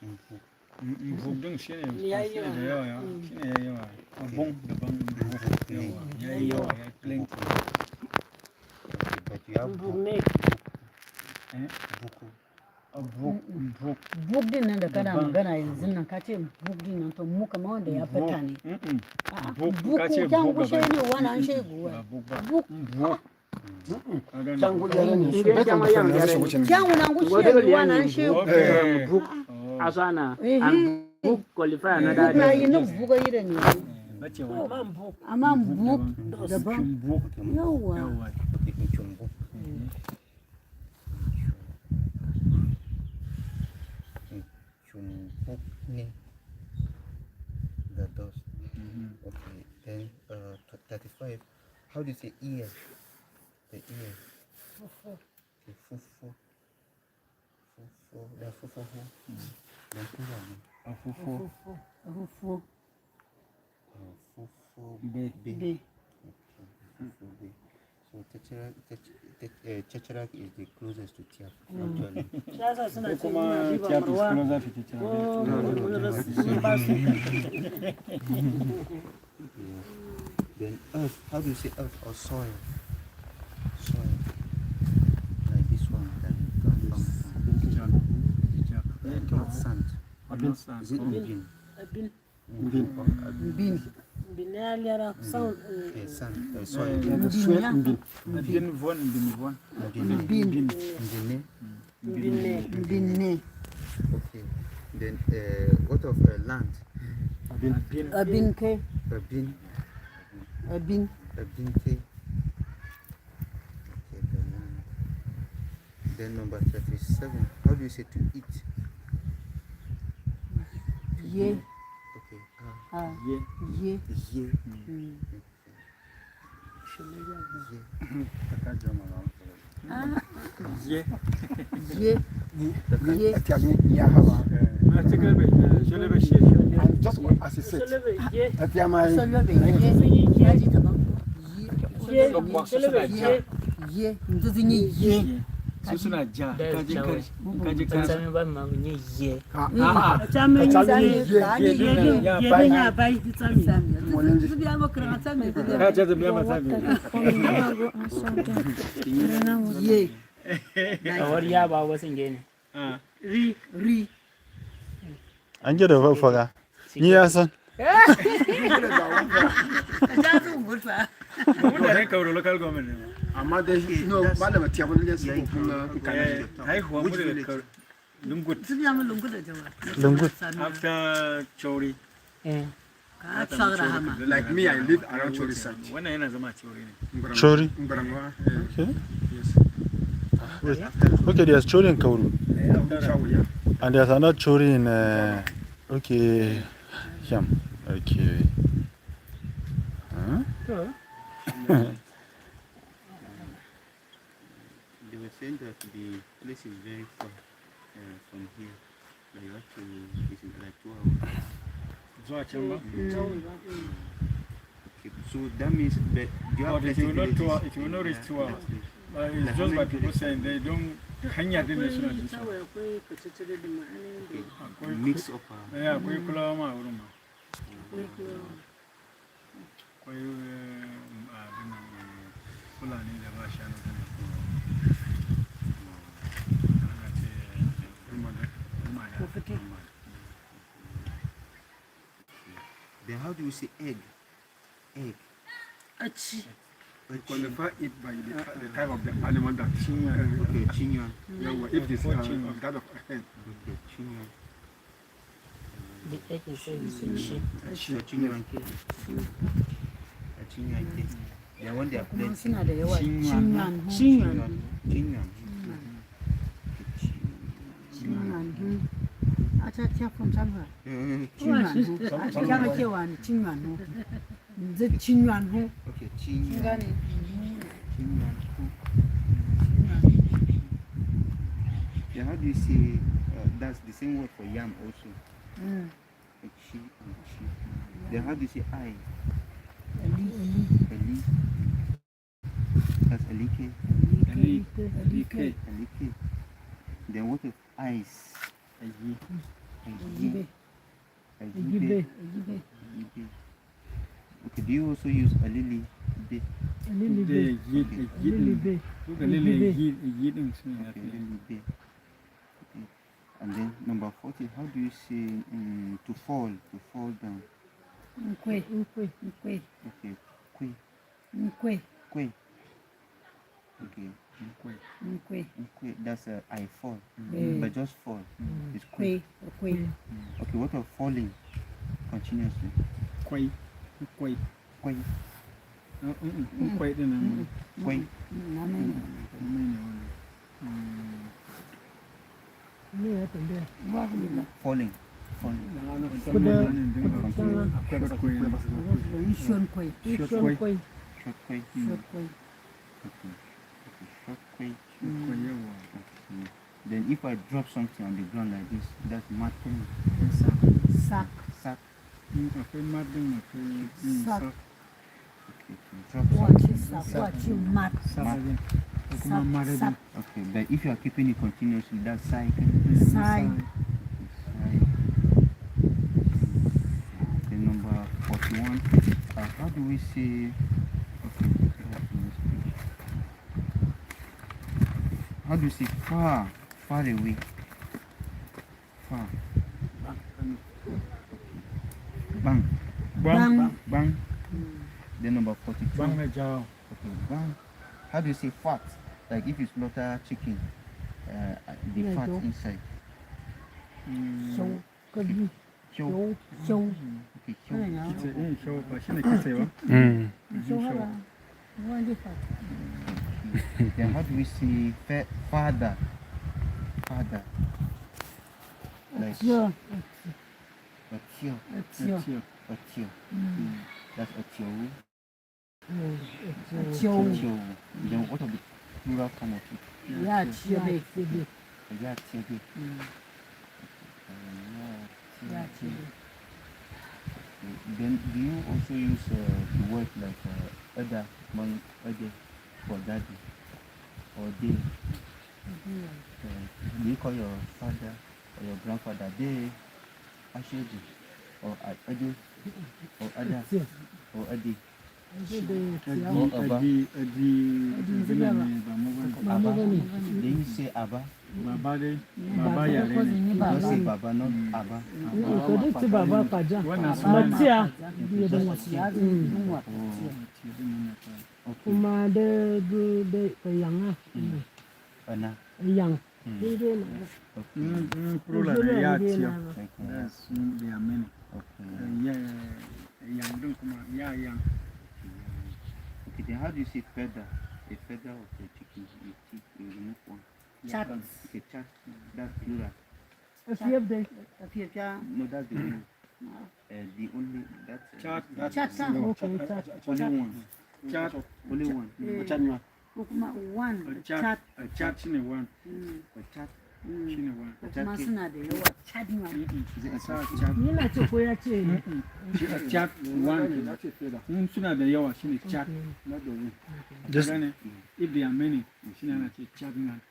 S1: but you have
S6: Book din nan da kana magana yanzu nan ka ce book din nan to mu kamar wanda ya fita ne. Book kan gushe ne wannan shegu wa. Book.
S8: Can
S6: wannan gushe wannan shegu.
S8: Book asana and book qualify another.
S6: Na yi nan buga irin ne. Amma book daban. Yawa.
S1: The dust. Okay, then 35. How do you say ear? The ear. Okay, fufu. The fufu. Then fufu. B. So Atyecarak is the closest to Tyap, actually.
S7: Tyap is closer to
S1: Then earth, how do you say earth or soil? Soil. Like this one. Not sand. Is it bin?
S6: Bin.
S1: Soil. Soil.
S6: Bin.
S1: Okay. Then what of land?
S6: Bin ke.
S1: Bin ke. Okay, the land. Then number 37. How do you say to eat?
S6: Ye.
S1: Okay.
S6: Ye.
S5: Just as he said.
S7: Susuna ja
S2: An ji da faga. Ni ya san.
S7: Kauru Local Government Area.
S5: Amma dai no malama Tyap ne sai kuma
S7: haihuwa mu da Lunggut.
S2: Lunggut.
S7: After Chori.
S5: like me, I live around Chori side.
S7: Wannan yana zama Chori ne.
S2: Chori? Okay. Yes. Okay, there's Chori in Kauru. And there's another Chori in okay. Yam. Okay. Huh?
S1: They were saying that the place is very far from here. Like you have to visit like 2 hours. Okay, so that means that you have
S7: if you not reach 2 hours, it's just by people saying they don't hanya din da suna jin
S1: mix up.
S7: Yeah, akwai kulawa ma wurin ma. Akwai Fulani da ba shanu da
S1: Then how do you say egg? Egg.
S5: We qualify it by the type of the animal that
S1: Okay, chinyan.
S5: if this of that of hen.
S1: Okay, chinyan.
S3: The egg is
S1: Chinyan. Chinyan. Yeah, when they are playing.
S6: Suna da yawa.
S1: Chinyan.
S6: Acha from somewhere. Chinyan. Acha kewa ni chinyan. The Chinwan who
S1: Okay, Chin. Yeah, how do you say that's the same word for yam also? A chi and chi. Then how do you say I? Ali. That's alike.
S7: Alike.
S1: Alike. Then what of ice? Ayi. Ayibe. Okay, do you also use a lily? Be.
S7: Lily Bay.
S1: And then number 40, how do you say to fall down?
S6: Nkwe.
S1: Okay, kwe. Kwe. Okay.
S6: Nkwe.
S1: That's I fall. But just fall. It's
S6: Kwe.
S1: Okay, what of falling continuously?
S7: Quay.
S1: Kwe.
S7: Quay then.
S1: Kwe. Falling.
S6: Short Kwe.
S1: Short kwe. Then if I drop something on the ground like this, that's matting.
S6: Sack.
S1: Sack.
S6: Sack.
S1: Okay, drop
S6: Watch
S1: something.
S6: Watch you mat. Sack.
S1: Okay, but if you are keeping it continuously, that's cycle.
S6: Side.
S1: Then number 41. How do we say? Okay, how do you say far away? Far. Bang. Then number 42. Okay, bang. How do you say fat? Like if you slaughter chicken, the fat inside.
S6: So good.
S1: Show. Okay, Then how do we say father? Like Atyo. That's Atyo. Then what of the plural form of it?
S6: Yeah,
S1: Then do you also use the word like other for daddy or they? Do you call your father or your grandfather they Asholyio or Adi or Ada or Adi? Then you say Abba.
S7: Baba
S1: Don't say Baba, not Abba. Anna.
S8: Young.
S1: Okay, then how do you say feather? A feather of the chicken, you remove one.
S6: Chat.
S1: Okay, chat. That's plural. No, that's the only. The only that's
S6: Chat.
S1: only one.
S7: Chat.
S1: Only one.
S6: One.
S7: Chat. Chat. One.
S1: A chat.
S6: Masuna da yawa chat ma.
S7: Chat one. Suna da yawa shine chat.
S9: Just
S7: if there are many, shine ana ce chat man.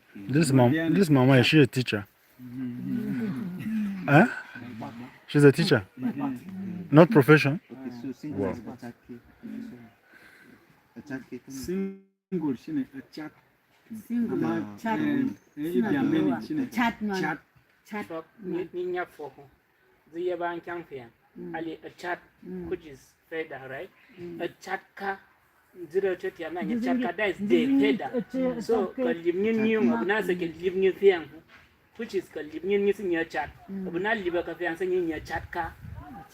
S9: this mama is she a teacher? Huh? She's a teacher. Not profession.
S1: Okay, so single
S9: Wow.
S1: is Atyecarak.
S7: Single shine a chat.
S6: Single chat.
S7: If there are many, shine
S6: Chat man.
S7: chat.
S6: Chat.
S3: Ninya for the Yaban Campion. Ali a chat, which is feather, right? A chatka. 030 amanya chatka that is the feather. So kalibnin new abnasa kalibnin thing, which is kalibnin using your chat. Abna liba ka fian saying your chatka.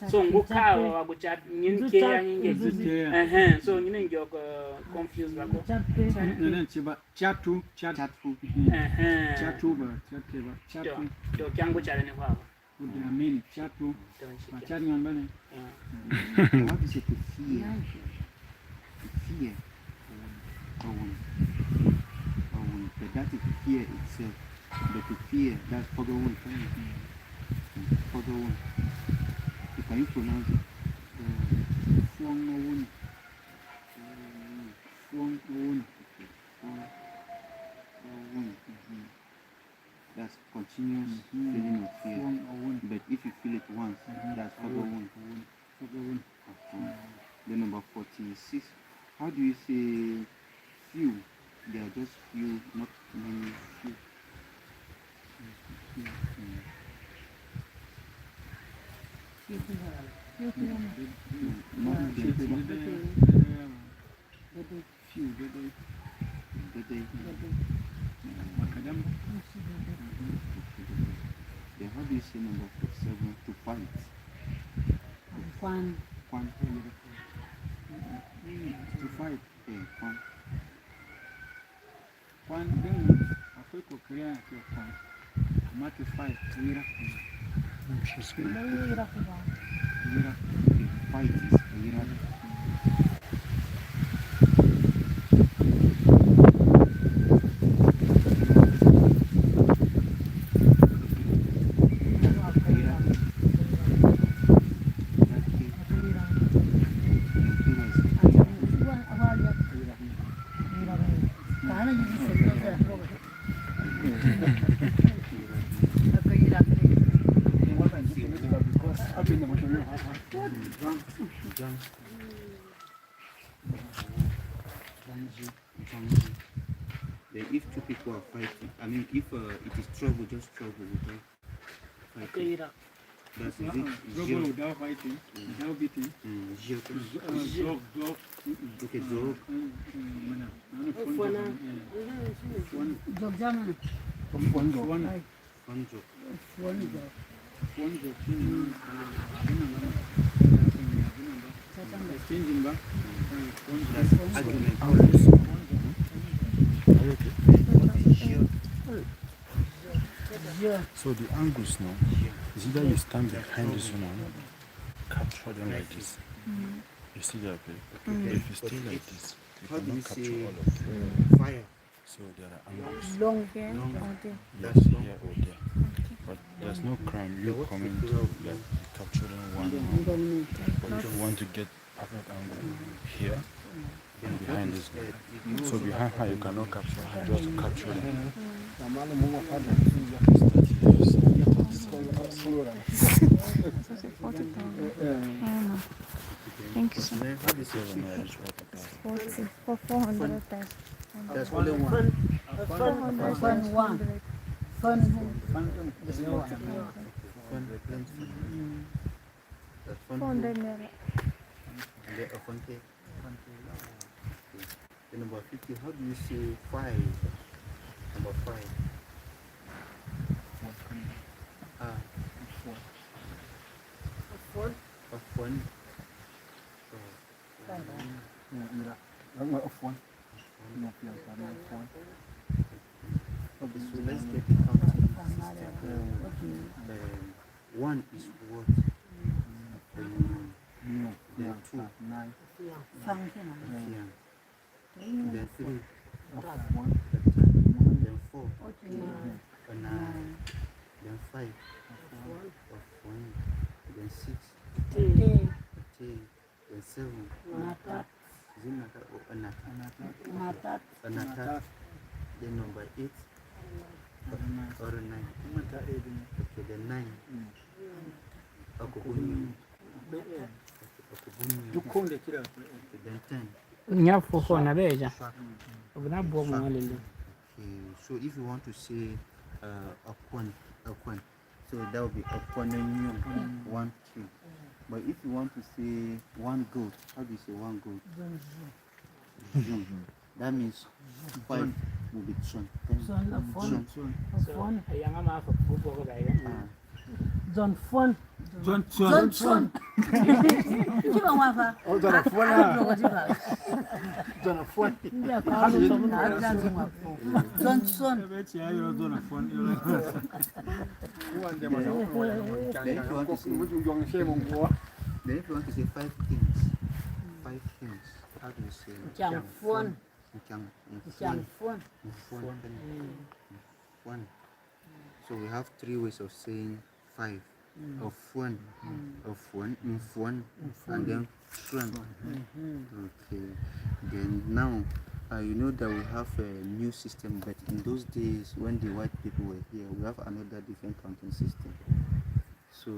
S3: So nguka wa go chat nin ke yang so nin yo confused ba ko.
S7: Chatu.
S3: To kyangu chat ni wa.
S7: There are many. Chatu. Macari on bane.
S1: How do you say to fear? To fear. But that is fear itself. But to fear, that's Pogawun. Pogawun. Can you pronounce it?
S7: Fuangawun.
S1: That's continuous feeling of fear. But if you feel it once, that's Pogawun. Then number 46. How do you say few? They are just few, not many few. Then how do you say number 47? To fight.
S6: Kwan.
S1: To fight. Kwan.
S7: Kwan din akwai kokari a ke kwan. Amma to fight wira.
S1: Fight is wira. Then if two people are fighting, I mean if it is trouble, just trouble without fighting. That's it.
S7: Trouble without fighting, without beating.
S1: Okay, Zog.
S9: So the angles now is either you stand behind this one, capture them like this. You see that, babe? If you stay like this, you cannot capture all of them.
S1: Fire.
S9: So there are angles.
S4: Long here or there?
S9: Yes, here or there. But there's no crime you coming to like capturing one. But if you want to get perfect angle here and behind this guy. So behind her you cannot capture her, just to capture them.
S4: Thank you, sir. 40 for 400 times.
S1: That's only one.
S6: Fun one. Fun.
S1: That's
S4: 400 naira.
S1: Then number 50, how do you say 5? Number 5. Okay, so let's get the counting system. 1 is what? Then 2. Then 3. Then 4. Then 5. Then 6. Then 7. Then number 8 or 9. Okay, then 9. Then 10.
S3: Nyafuko na beja. Obuna bomu walele.
S1: So if you want to say Akwan, so that will be Akwan 1 2. But if you want to say 1 goat, how do you say 1 goat? That means 5 will be Chon.
S6: John Fun.
S7: John.
S6: Kiba wafa.
S5: Oh, John of one. John of one.
S6: Ndia Kauru somu na ablanzi mwapo. Johnson.
S5: One day,
S1: Then if you want to say 5 kings, how do you say?
S6: Jangfon.
S1: So we have 3 ways of saying 5. Of one, and then front. Okay. Then now, you know that we have a new system, but in those days when the white people were here, we have another different counting system. So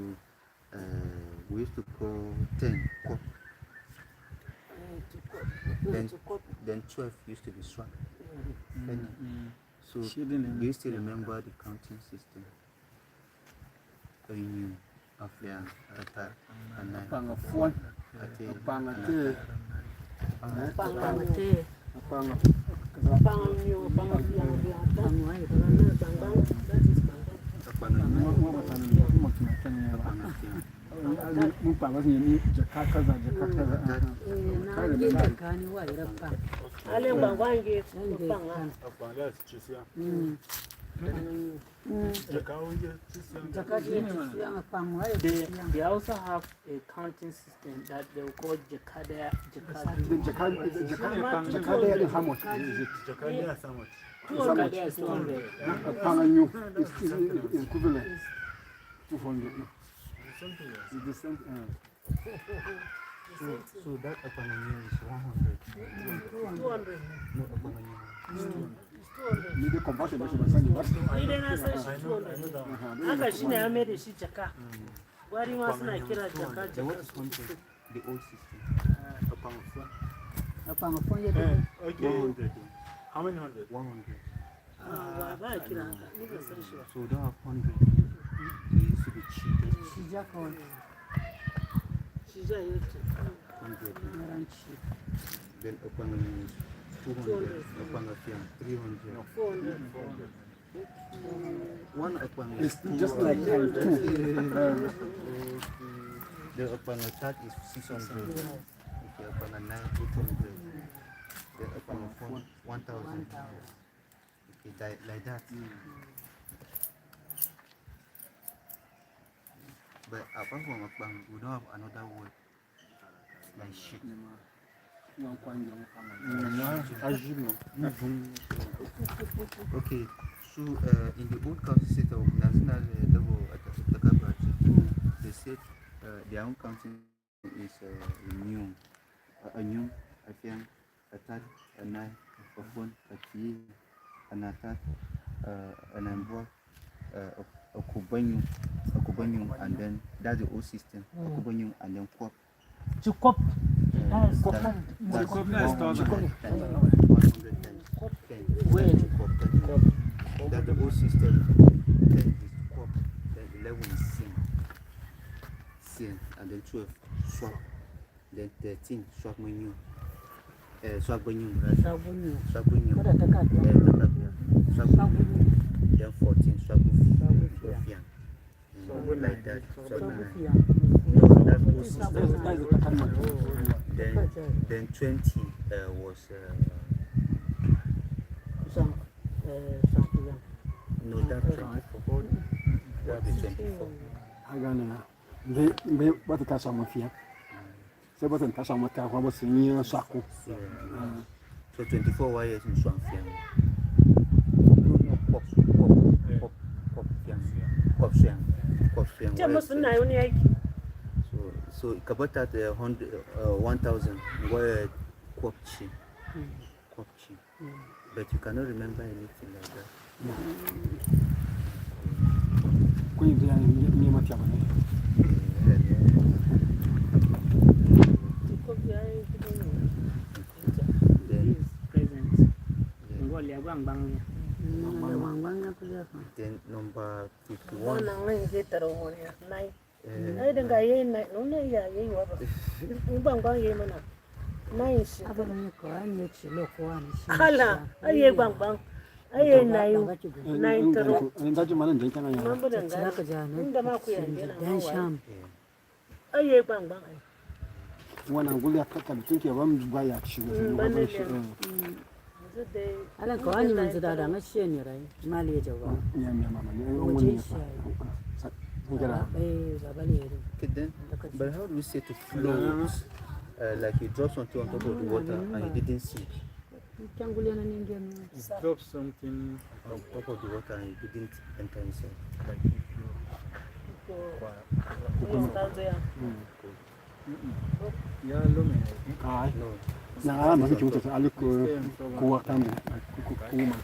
S1: we used to call 10 kwop. Then 12 used to be swap. So do you still remember the counting system? You Aflian, Atar, and
S5: Pang of one. Pang of two.
S3: They also have a counting system that they will call Jakada.
S5: Jakada is how much? Is it?
S3: Jakada is how much?
S5: 200.
S3: Is 200.
S5: Is equivalent. 200. It's the same.
S1: So that Apananya is 100.
S8: 200.
S1: No, Apananya is 200.
S5: Need to convert it to send it back.
S8: Ni dai na san shi 200. Haka shine ya mai da shi jaka. Gwari ma suna kira jaka.
S1: The what is 100? The old system.
S9: Okay. 100. How many hundred?
S1: 100.
S8: Ba kira haka. Ni ba san shi ba.
S1: So we don't have 100. It used to be cheated.
S8: Shija yake.
S1: 100. Then Apananya is 200. Apananya 300.
S8: 400.
S1: One Apananya
S5: It's just like 2.
S1: The Apananya is 600. Okay, Apananya 800. The Apananya 1,000. Okay, like that. But apart from Akbang, we don't have another word like shit. Okay, so in the old county system of national level Atyecarak, they said their own counting is a new, a fiang, a tat, a nine, a phone, a tea, an attack, an amboa, a kubanyu, and then that's the old system. A kubanyu and then kwop.
S3: Chukop.
S1: That's 110. That's the old system. 10 is kwop, then 11 is sin, and then 12 swap, then 13 swap menu. Swap menu, right? Swap menu. Then 14 swap fiang. Like that. No, that's old system. Then 20 was no, that's 24. That is 24.
S5: They what the Kasama Fia. So, what the Kasama Kawa was in Saku.
S1: So 24 wires in Swanfiang. So about that 1,000 were kwopchi. But you cannot remember anything like that. Then number 51.
S8: Hala, aye bang bang. Aye na yi na yi taro.
S5: Daji malam da yake nan ya.
S8: Mambu da
S6: Za ka ja nan.
S8: inda ma ku yanke na
S6: Dan sham.
S8: aye bang bang.
S5: Wannan guri ya kaka mutum ke ban ba ya ci.
S8: Bane
S5: shi.
S6: Alan ka wani man zida da mashi ne rai. Mali ya jawa.
S5: Ya mi mama ne.
S6: Waje shi.
S5: Ngara.
S6: Baba ne yaro.
S1: Then, but how do we say to float? Like you drop something on top of the water and you didn't see.
S6: Tangule na ninge no.
S7: Drop something
S1: On top of the water and you didn't enter inside.
S7: like ya lume.
S5: Ai.
S1: No.
S5: Na ala ma kike mutu aliko kuwa kambi. Kuma.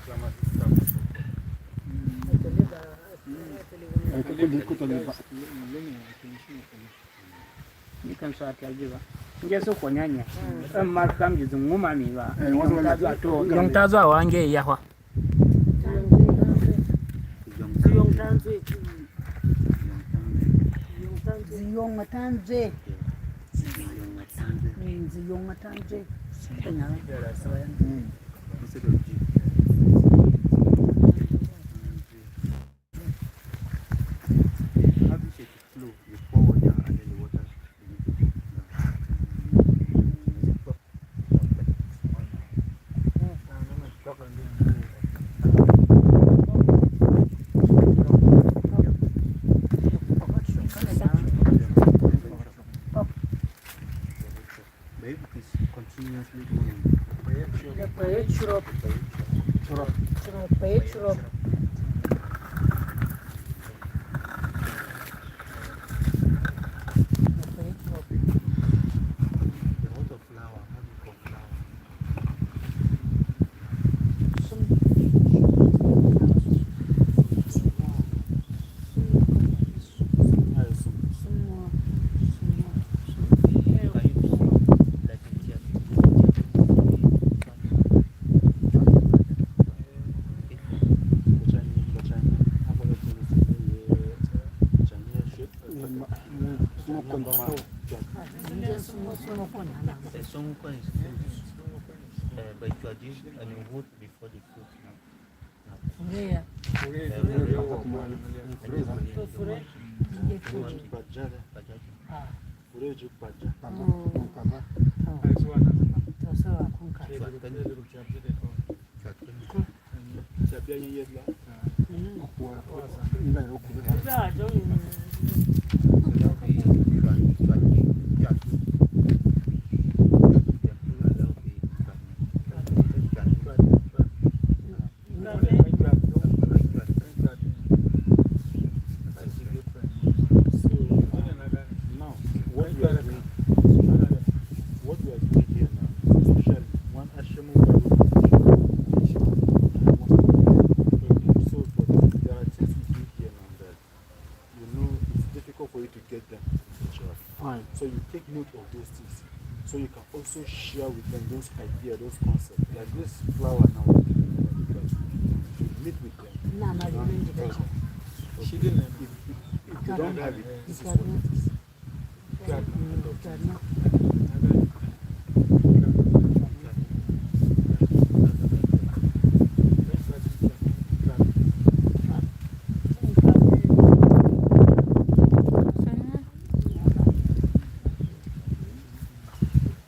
S5: Ai kike kuto le ba.
S3: Ni kan so ta ji ba. Nje so ko nyanya. An ma kam ji zun nguma mi ba.
S5: Wasu
S3: Ta zo to yon ta zo wa nge ya fa.
S8: Yung tanzwe.
S6: Ziyong matanze. Ziyong matanze. Ina.
S1: Instead of G. How do you say to flow? You pour water and then the water. Maybe it's continuously going.
S6: Paye churop. Paye churop.
S1: The water flower, how do you call flower? Some coins, but you are doing wood before the fruit now.
S6: Yeah.
S9: So you take note of those things. So you can also share with them those ideas, those concepts. Like this flower now, you meet with them.
S7: She didn't.
S9: If they don't have it, this is what it is.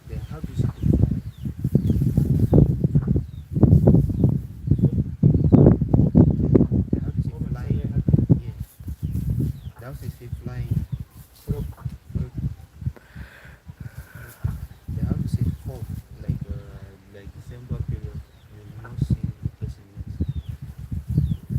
S1: Then how do you say to fly? Then how do you say flying? Yes. That was say flying. Then how do you say fall? Like December period, you will not see the person next.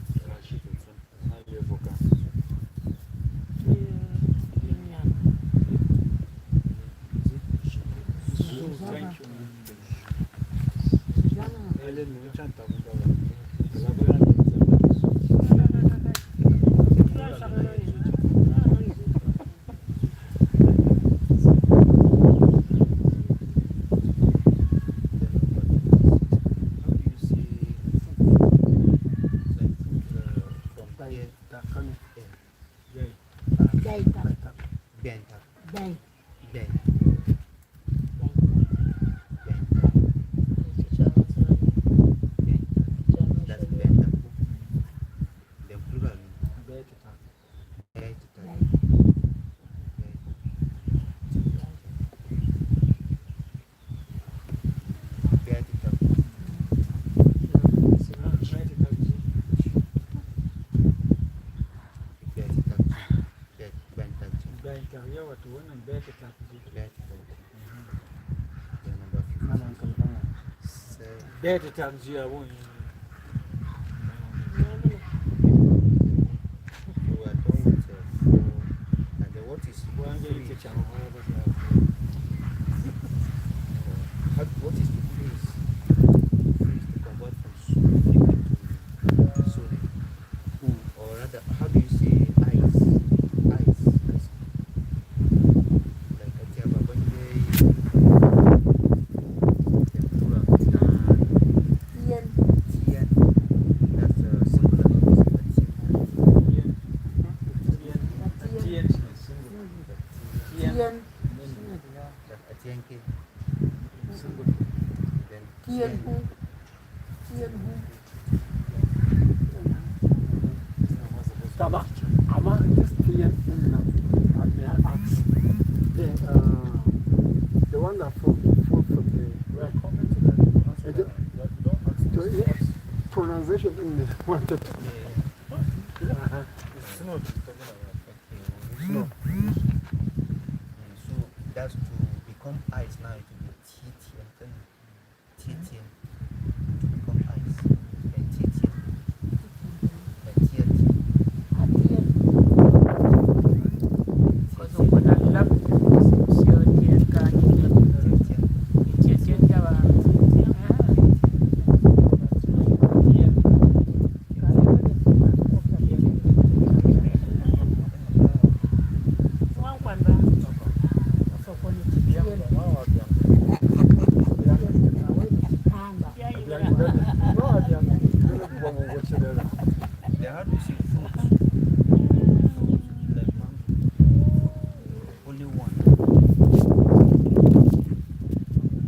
S1: That's Ben.
S7: Data tax you are one.
S1: What is
S7: One day to channel.
S1: what is the freeze? Freeze to convert from solid. Or rather, how do you say ice? Ice. Like Tyap, tempura, Tien. That's a singular. Atyenke. Then Tien.
S5: Tabak. Ama just clear. The one that from the pronunciation in the wanted.
S1: So that's to become ice now. It will be Tien. To become ice. And Tien. And Tien. They have to see fruits. Like mango. Only one.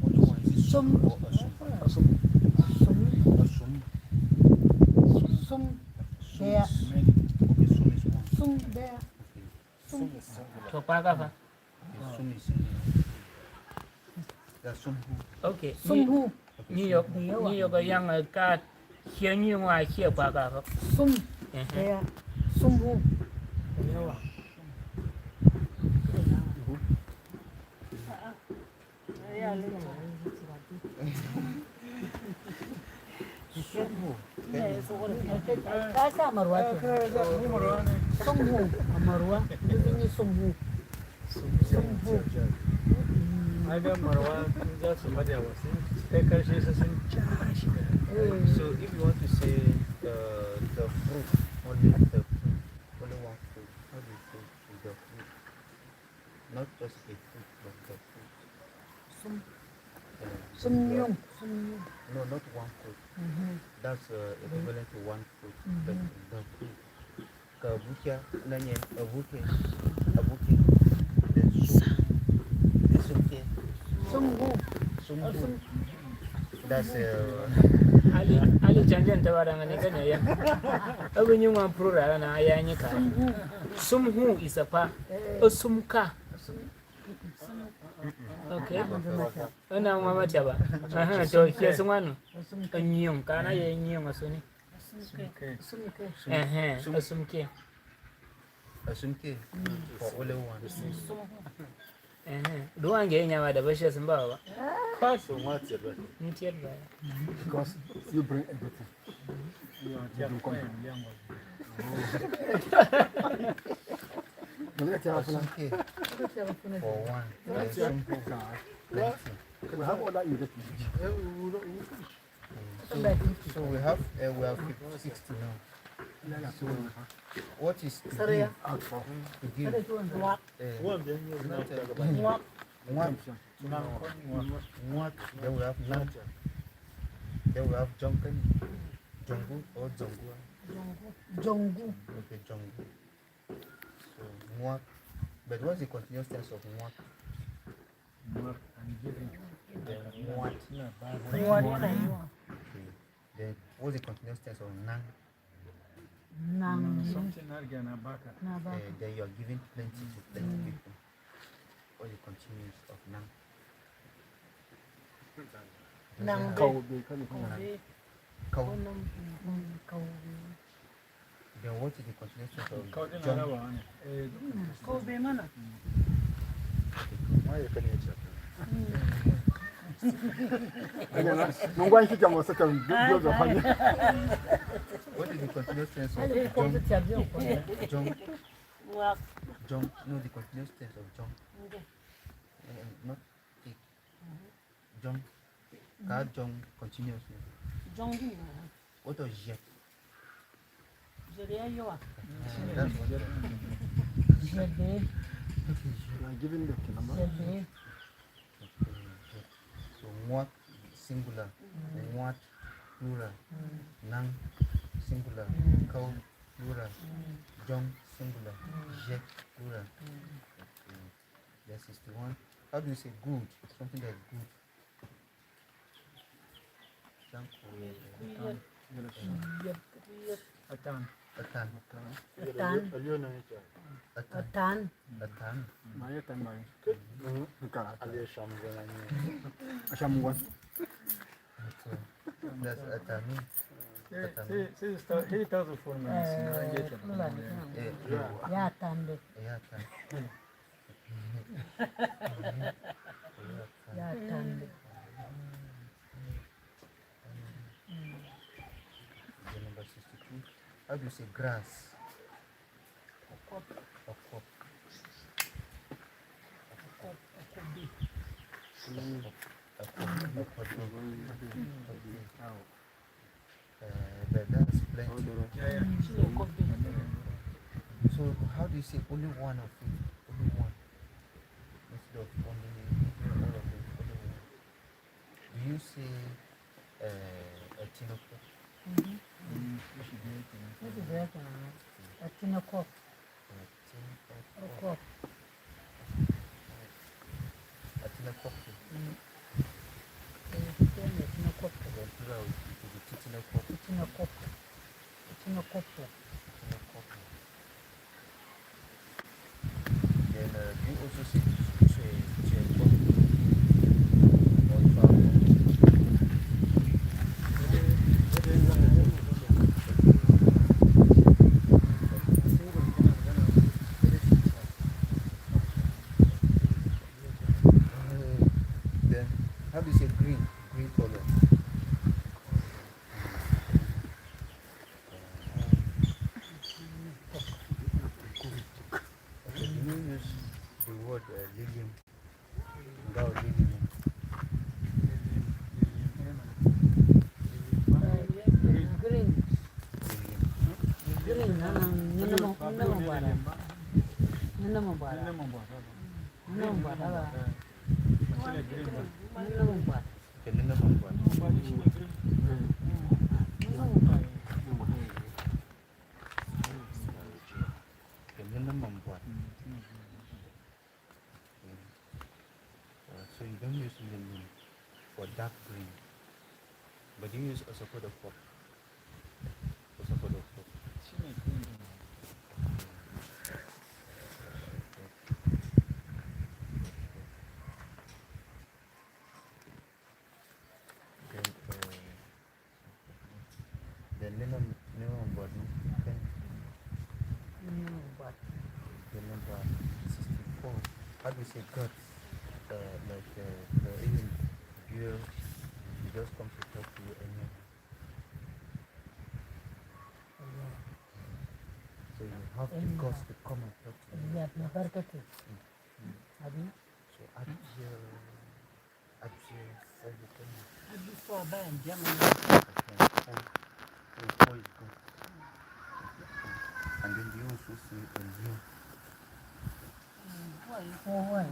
S1: Only one is
S6: Sum.
S1: or Asum.
S6: Sum there.
S1: Okay, Sum is one.
S6: Sum there. Sum.
S3: Topagafa.
S1: Okay, Sum is singular. That's Sum who.
S3: Okay.
S6: Sum who?
S3: New York yang ka here new wa here pagafa.
S6: Sum there. Sum who? Kasa Morwa. Sum who? Morwa. Ini sum who? Sum who?
S7: I got Morwa. That's somebody else. Take her. She's a sin.
S1: So if you want to say the fruit, only one fruit, how do you say the fruit? Not just a fruit, but the fruit.
S6: Sum yung.
S1: No, not one fruit. That's equivalent to one fruit. But the fruit. Kabukia, nanye, abuke, then
S6: Sum who?
S1: That's
S3: Ali janjan tawaranga ne kana ya. Abin yin wan prora na ya yi ka. Sum who is a pa. Sum ka. Okay. Ana mama chaba. Aha, to ke sun wanu. Anyong kana ya nyong asuni. Asumke.
S1: Asumke for only one.
S3: Duwan ga yanya da bashi sun ba ba.
S5: So what's your better?
S3: Nitiyar ba.
S5: Because you bring everything.
S1: Asumke for one.
S5: We have all that you get.
S1: So we have 60 now. So what is to give? To give. Then we have lamb. Then we have jungle or jongua.
S6: Jongu.
S1: Okay, jongu. So mwak. But what's the continuous tense of mwak? Then mwat. Okay. Then what's the continuous tense of nang?
S7: Something again, Abaka.
S1: Then you are giving plenty to plenty people. What's the continuous of nang?
S6: Nang.
S1: Cow. Then what is the continuous tense of John?
S6: Kobe mana.
S1: Okay,
S5: Nungwan shi kama saka biyo da hanya.
S1: What is the continuous tense
S6: Ai,
S1: of
S6: ko
S1: jump?
S6: ta biyo ko.
S1: Jump.
S8: Walk.
S1: Jump. No, the continuous tense of jump. Not take. Jump. Can't jump continuously.
S8: Jump.
S1: What does jet?
S8: Jere yawa.
S1: That's what jet.
S6: Jebe,
S5: Giving the kinama.
S6: jebe.
S1: So what singular, what plural, nang singular, cow plural, jump singular, jet plural. That's 61. How do you say good? Something that's good. Jump.
S7: Atan.
S1: Atan.
S6: Atan, atan.
S1: Atan.
S5: Maya tan mai. Ka ale Ashamwan.
S1: That's atami.
S7: He tells the full
S6: Ya tande,
S1: Yeah, atan.
S6: ya tande.
S1: Number 62. How do you say grass? Okop. Okop. That's plenty. So how do you say only one of it? Only one. Instead of only all of it, only one. Do you say a tinoko?
S6: This is very a tinoko, okop.
S1: A tinoko.
S6: Tinoko, tinoko, tinoko.
S1: Then do you also say cheko or travel? Then how do you say green? Green color. Okay, do you use the word lilium? Without lilium.
S6: Green,
S1: Lilium.
S6: green, nana mabara. Nana mabara. Nana mabara. Nana mabara.
S1: Okay, lilium and what? Okay, lilium and what? So you don't use lilium for dark green, but you use also for the pop. Also for the pop. Then lilium and what?
S6: Nana mabara.
S1: The number 64. How do you say guts? Even girl, you just come to talk to you and so you have the guts to come and talk to you.
S6: Ya nabarkatu. Abi,
S1: So everything.
S6: abi for bayan jama'a.
S1: Before you go. And then you also say a new.
S6: Kowa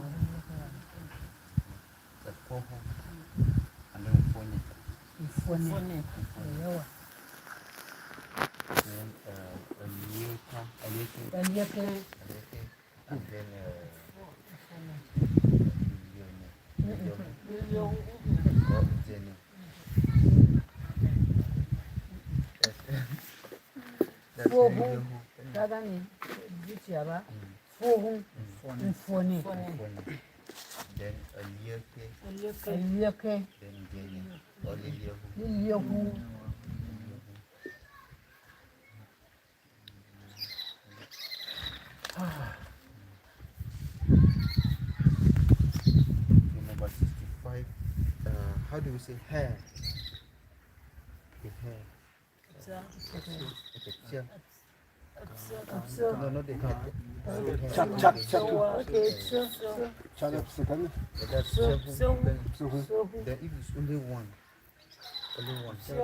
S1: The poho. And then phone.
S6: ifone yawa.
S1: Then a new come.
S6: Aliyake
S1: And then Jenny. That's
S6: Fohu, kaga ne zuciya ba. Fohu, ifone.
S1: Then Aliyake.
S6: Aliyake
S1: Then Jenny. Or Liliahu.
S6: liyahu.
S1: how do we say hair? The hair. No, not the head.
S5: Chap.
S6: Okay,
S5: Chap second.
S1: That's then if it's only one.
S6: Chat.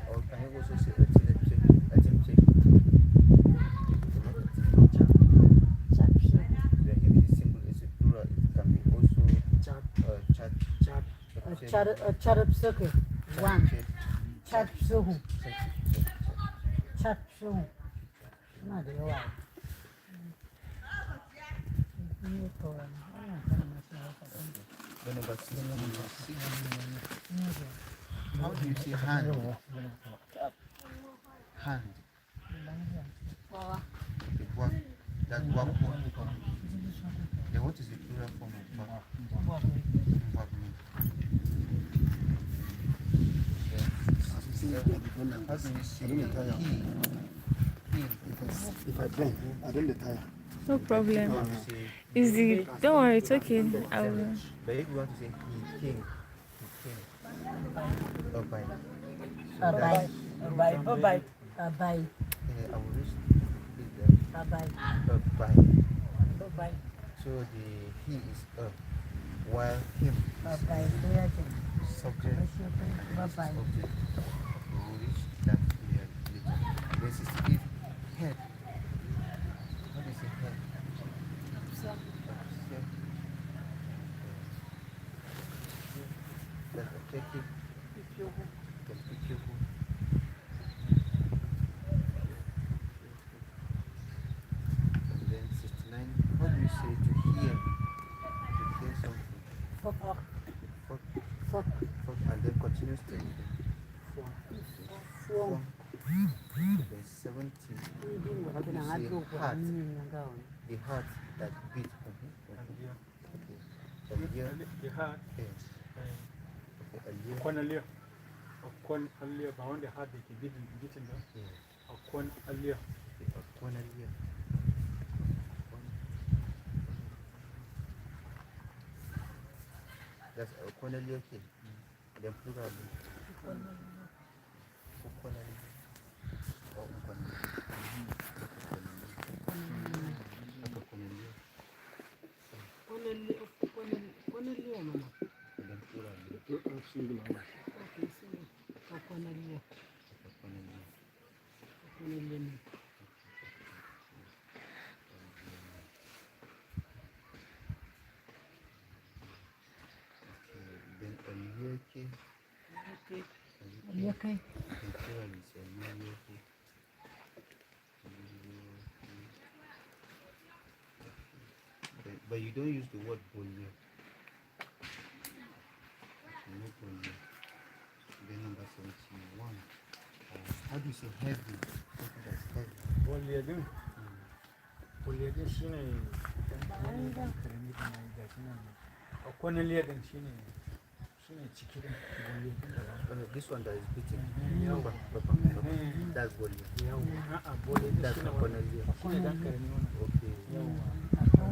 S1: Or can you also say then if it's single, it's a plural, it can be also chat.
S6: One. Chat suhu. Not the one.
S1: Then number 6. How do you say hand? Hand. The work. That work. Then what is the plural form of work? How do you say he?
S5: If I bend, I don't retire.
S4: No problem.
S1: How do you say
S4: Easy. Don't worry, it's okay. I will.
S1: but if you want to say he came. Oh, bye.
S6: Bye.
S1: I will reach bye. So the he is while him is subject.
S6: Bye.
S1: We will reach that later. This is if head. How do you say head? That's objective. And then 69. How do you say to hear? To hear something. Fuck. And then continuous tension. Then 70. How do you say heart? The heart that beats. Okay.
S7: The heart.
S1: Yes.
S7: Upon a layer. Upon a layer, but on the heart they can beaten them. Upon a layer.
S1: That's a cornelia. Then plural.
S6: Okay.
S1: But you don't use the word bolio. No bolio. Then number 71. How do you say heavy? Something that's heavy.
S7: Boliyadin. Boliyadin shine upon a layer than shine chicken.
S1: This one that is beating. That's bolio. That's upon a layer. Okay.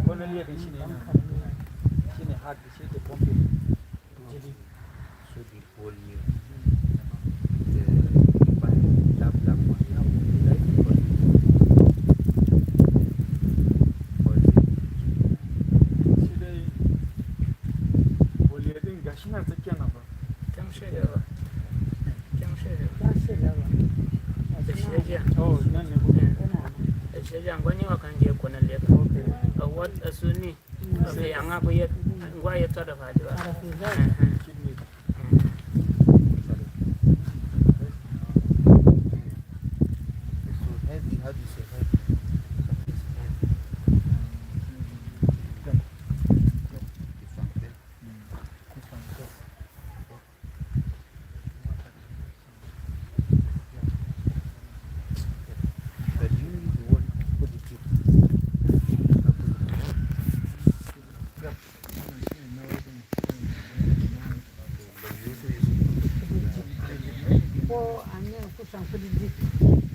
S7: Upon a layer than shine hard to see the pumping.
S1: So the bolio. That black one.
S3: What a sunni of the young up yet, and why you thought of it.
S1: So heavy, how do you say heavy? It's heavy. But you use the word positive.
S6: ko anya kusan kudi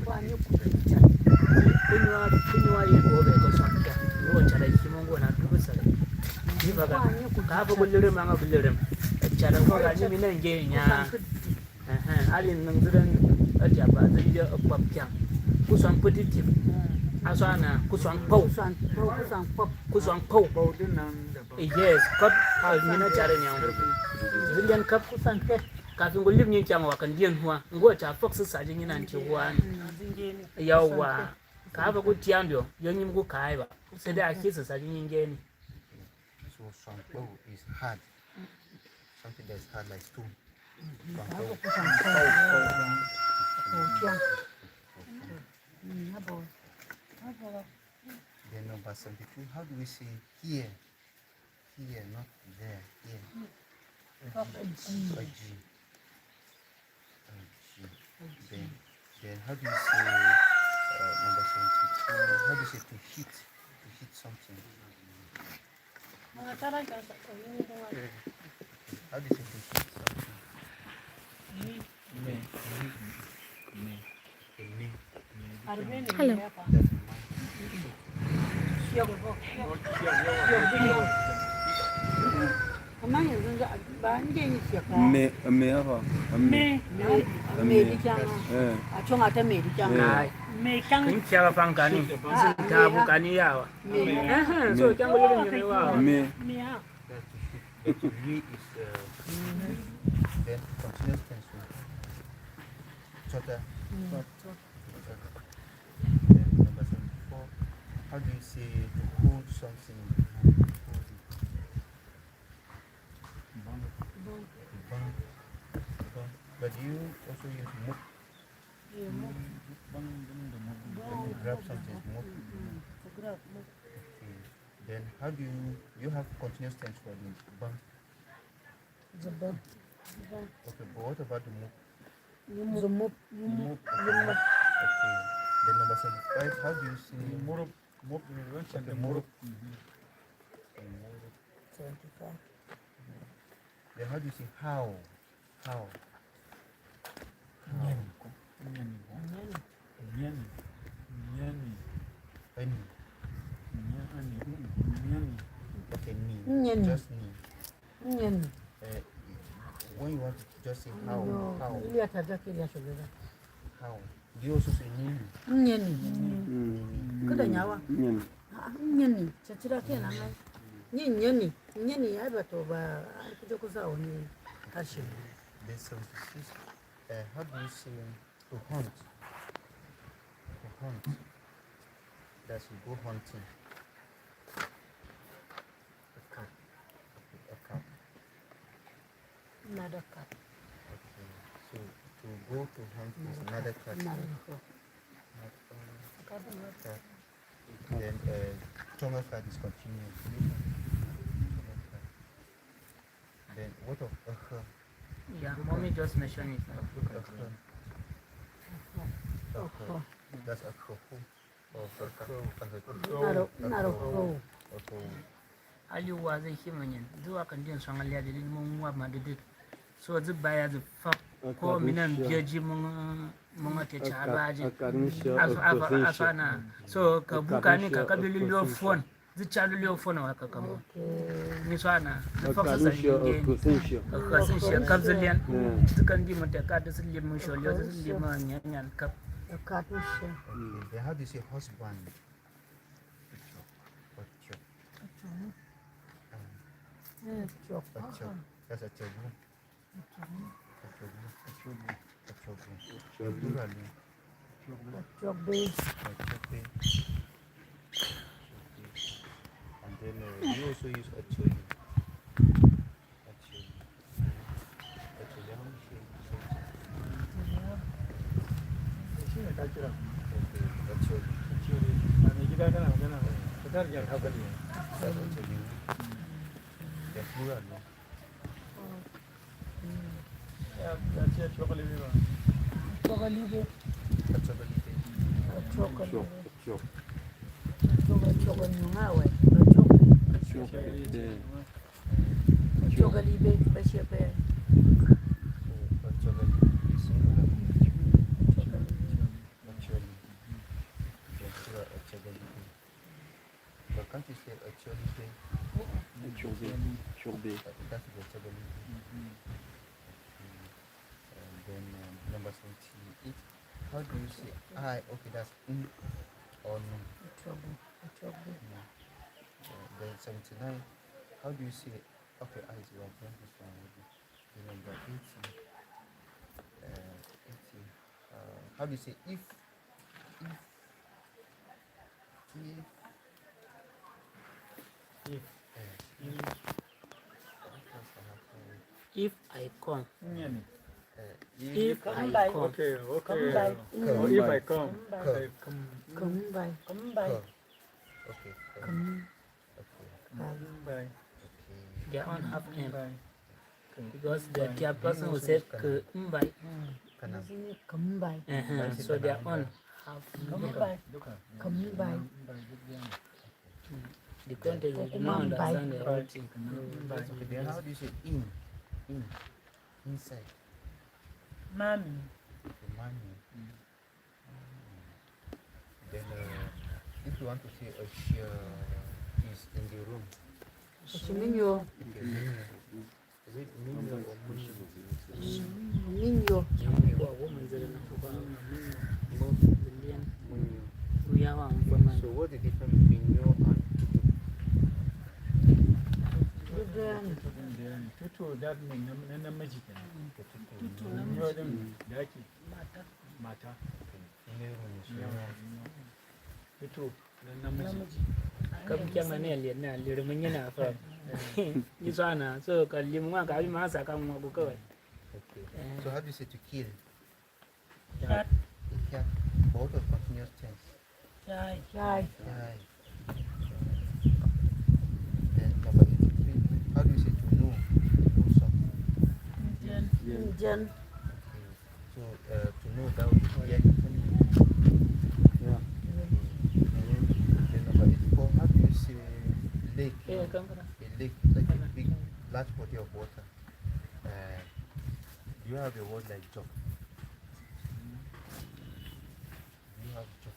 S6: ko anya kudi
S3: kunywa yego be ko sakka wo chara kimongo na dubu sare ni baga ka ba gullure ma ga gullure chara ko ga ni minan ge nya alin nan zuran aja ba zai da kwapkyan kusan petitive asana kusan pau kusan pau din nan yes kap ni na chara nya zilyan kap kusan pet kafin gullum yin kyan wa kan diyan huwa ngo ta fox sajin yana ce huwa yawa ka ba ku tiando yonyim ku kai ba sai da ake sajin yin geni
S1: So Shantou is hard. Something that's hard like stone. Then number 72, how do we say here? Here, not there, here. A G. Then how do you say number 72? How do you say to hit? To hit something. How do you say to hit something?
S4: Hello.
S3: kin kya fan kani ta bu kani yawa so kyan gullum ne wa
S1: To read is then continuous tense. Chota. Then number 74. How do you say to hold something? Hold it. Bang. But you also use muk. When you grab something, muk. Okay. Then how do you have continuous tense for the bang? Okay, but what about the muk? Okay. Then number 75, how do you say muruk? Okay, muruk.
S6: 75.
S1: Then how do you say how? How? Any. Okay, ni. Just ni. When you want to just say how? How? Do you also say ni?
S6: Kada nyawa. Nyeni. Chachira kena ngai. Nyeni aiba to ba kuja kusawo ni harshe.
S1: Then 76. How do you say to hunt? To hunt. That's to go hunting. A cat. Okay, a cat.
S6: Another cat.
S1: Okay. So to go to hunt is another cat. Cat. Then Tonga cat is continuous. Then what of
S3: yeah mommy just mentioned it
S1: that's a crow.
S3: aliwa zai himanyin zuwa kan din son aliya da mun wa ma dide so zu baya zu fa ko minan jeji mun ta cha baji afana so ka buka ni ka kabili lo phone zu cha lo phone wa ka kamo ni so ana da fa sa ni ka sin shi ka zaliyan dukan di mata ka da sun limin sholiyo da sun limin nyanyan ka
S6: Cat is
S1: Then how do you say husband? That's a chogu. And then you also use Atyecarak. That's vegetable. And then number 78. How do you say I? Okay, that's or no. Then 79. How do you say? Okay, I is one. This one already. Then number 80. 80. How do you say if?
S3: If I come.
S1: If
S3: I come.
S7: Okay.
S6: Come by.
S7: Oh, if I come.
S6: Come by.
S1: Okay.
S6: Come
S7: By.
S3: They all have M. Because the Tyap person who said Kumbai.
S6: Come by.
S3: So they all have
S6: Come by. Come by.
S3: the context you do not understand everything.
S1: Okay, then how do you say in? Inside.
S6: Mommy.
S1: Okay, mommy. Then if you want to say she is in the room.
S6: Shiminyo.
S1: Okay, is it Minyo or Munyo?
S6: Minyo.
S1: So what's the difference between you and
S7: Tutu that means na magic. Tutu na daki mata. Tutu na magic.
S3: Kam kama ne lian na lian na fa. Ni sana so kalimwa ka bi masa kan mu kawai.
S1: Okay. So how do you say to kill?
S6: Cat.
S1: Cat. Both of continuous tense.
S6: Chai.
S1: Then number 83. How do you say to know? Know something.
S6: Indian.
S1: Okay. So to know that would be yen.
S2: Yeah.
S1: Then number 84. How do you say lake?
S3: Eh,
S1: A lake, like a big, large body of water. Do you have a word like jog? Do you have jog?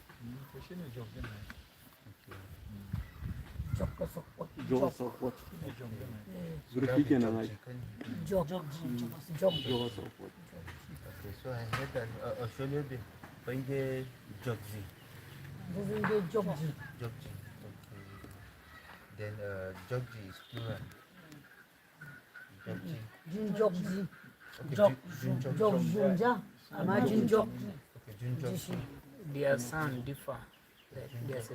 S1: Okay, so I heard that Asholyio be benge jogzi. Jogji. Okay. Then jogji is plural. Jogji. Okay, Junjok.
S3: Their sound differ. Like there's a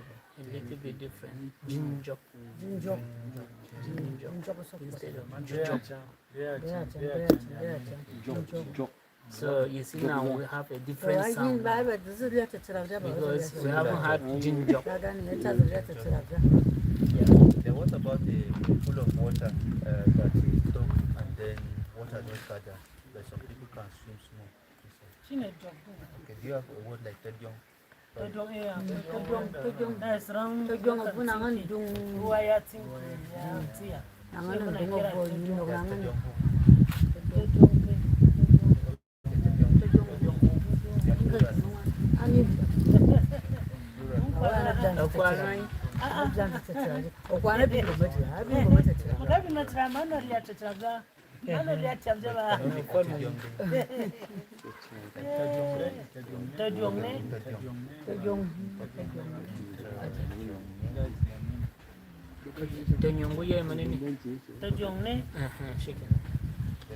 S3: little bit different. Jinjok. Instead of Jok. So you see now we have a different sound because we haven't had Jinjok.
S1: Then what about the pool of water that is dark and then water don't gather? Like some people can swim small. Okay, do you have a word like Tedyong? The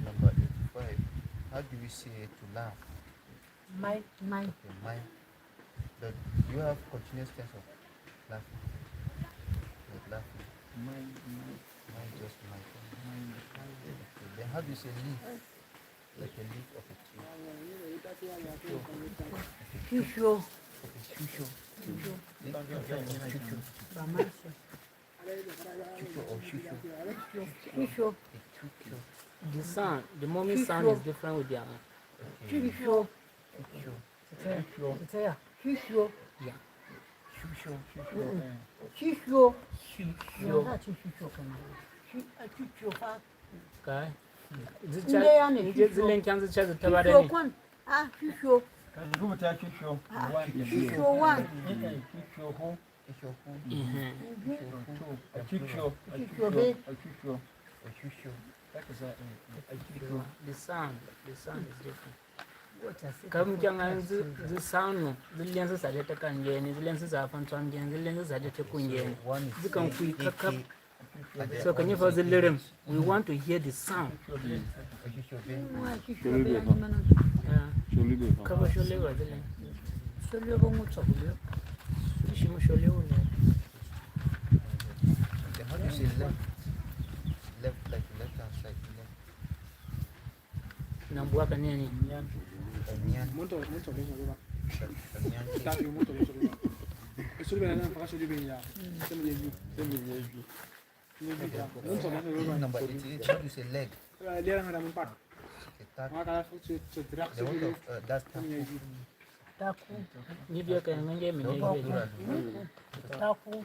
S1: number 85. How do we say to laugh?
S6: My.
S1: Okay, my. Do you have continuous tense of laughing? Like laughing. Mine just my. Okay, then how do you say leaf? Like a leaf of a tree.
S6: Shusho.
S1: Okay, shusho. Shusho or shusho.
S6: Shusho.
S3: The sound, the moment sound is different with their
S6: Shusho. Shusho.
S3: yeah.
S6: Shusho.
S3: Okay.
S6: Shusho kwan. Shusho.
S7: Rubuta kisho.
S6: Shusho one.
S7: Kisho ho.
S3: The sound is different. Come jangan the sound the lenses are the kangen, the lenses are from Changen, the lenses are the Kungen. You can quick up. So can you first the we want to hear the sound. Cover your liver. So you go much of you. She must show you.
S1: How do you say left? Left like left hand side.
S3: Nambuaka nini?
S5: Monto Tapi monto
S1: Number 88, how do you say leg? That's
S3: Taku. Nibia can menge menge. Taku.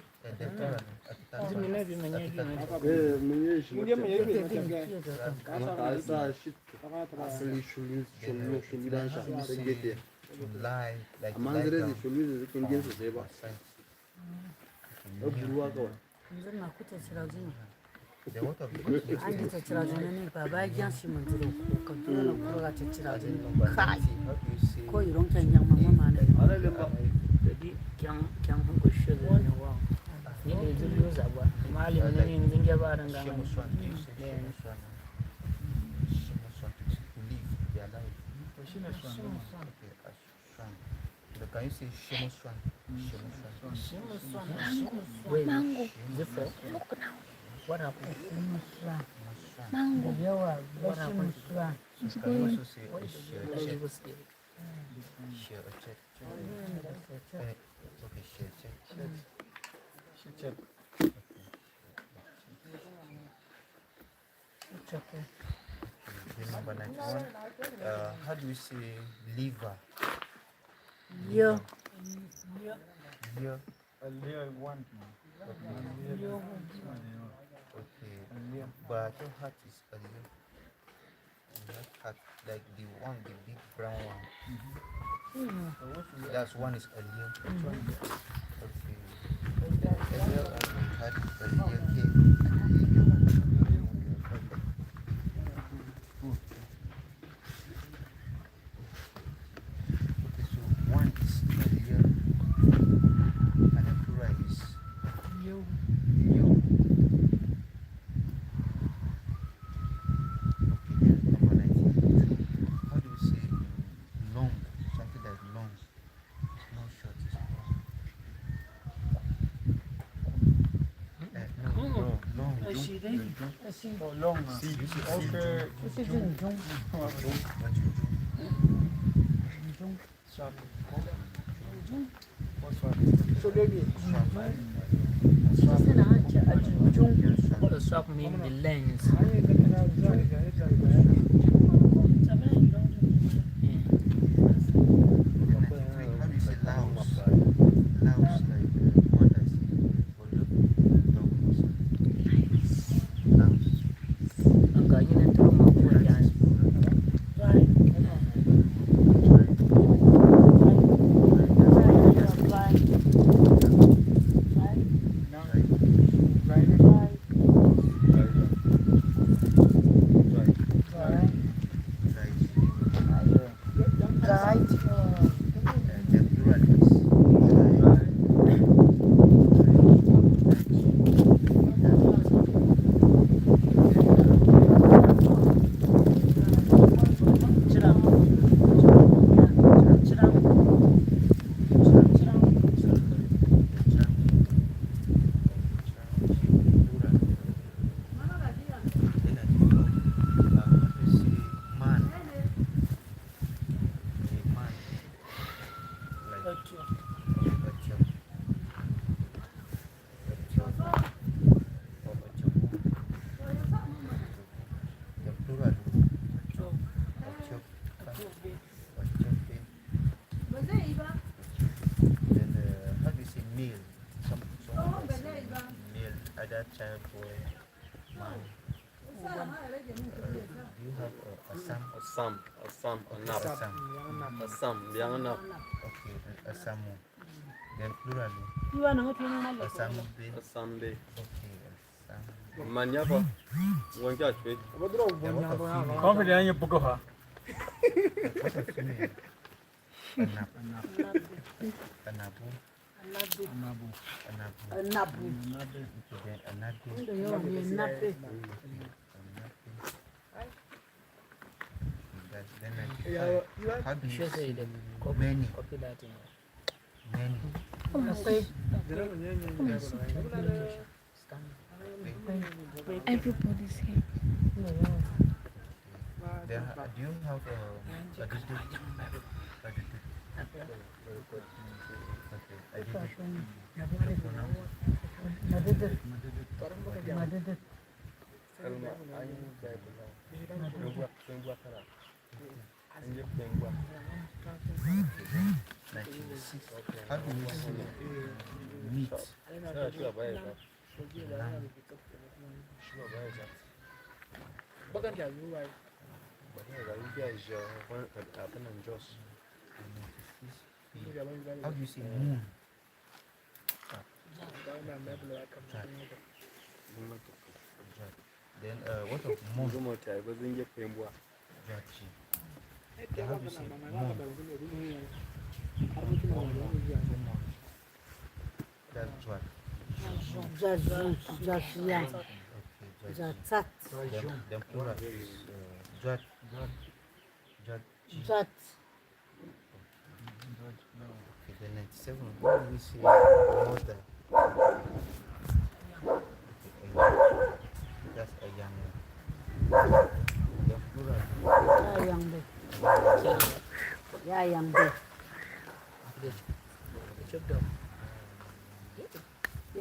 S3: Jadi yang hukum syurga ni wow. Ini dulu sahaja. Malam ni tinggal barang dengan.
S1: Can you say Shimoswan?
S3: Wait, different. What happened? Mango. What happened?
S1: Can you also say Number 91. How do you say liver?
S6: Yo.
S1: Okay. But your heart is a little. Heart, like the one, the big brown one. That's one is a little. Okay. Every other heart is a little.
S3: The sock means the lens. Child boy, man. Do you have a Assam? Okay, a Samu.
S1: Then plural.
S6: You are not going to
S1: Asambe. Okay.
S10: Manyapa. Won't catch it.
S7: Confident you book her.
S1: Anabu. How do you say them? Many.
S3: Copy that in.
S1: Many.
S4: Everybody's here.
S1: Do you have how do you say meat? How do you say moon? Then what of moon? How do you say moon? That's what. Then plural is jat. Okay, then 97. What do we say? Mother. That's a young. Then plural.
S3: Chiefdom.
S1: Do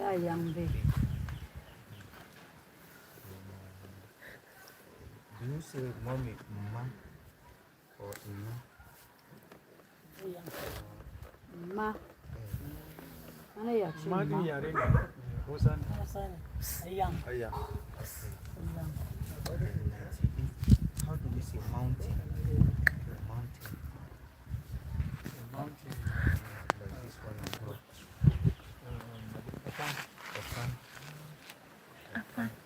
S1: you say mommy, mama, or ima?
S7: Madu yare ne. Hosan.
S1: How do we say mountain? Mountain. Like this one.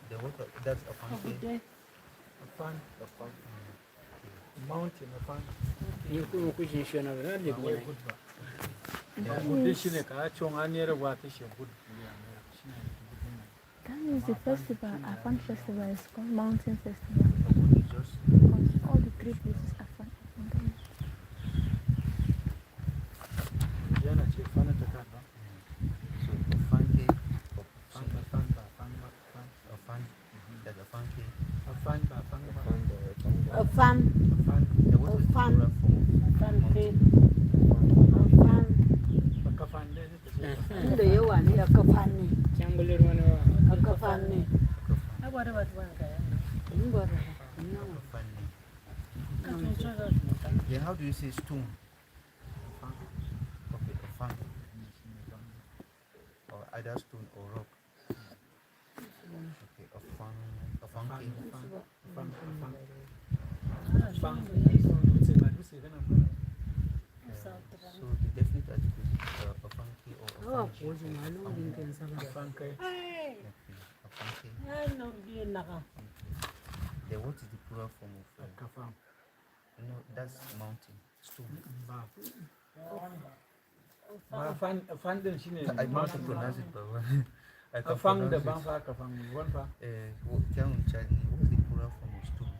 S1: The water, that's a fountain.
S7: Mountain, a fan.
S3: You could push on a very good.
S4: That is the festival. Afan festival is called Mountain Festival.
S1: Just
S4: All the 3 places Afan.
S1: Then how do you say stone? Okay, a fan. Or either stone or rock. Okay, a fan. So the definite article is a funky or a funky. Then what is the plural form of no, that's mountain. Stone. I want to pronounce it, but I can pronounce it. What's the plural form of stone?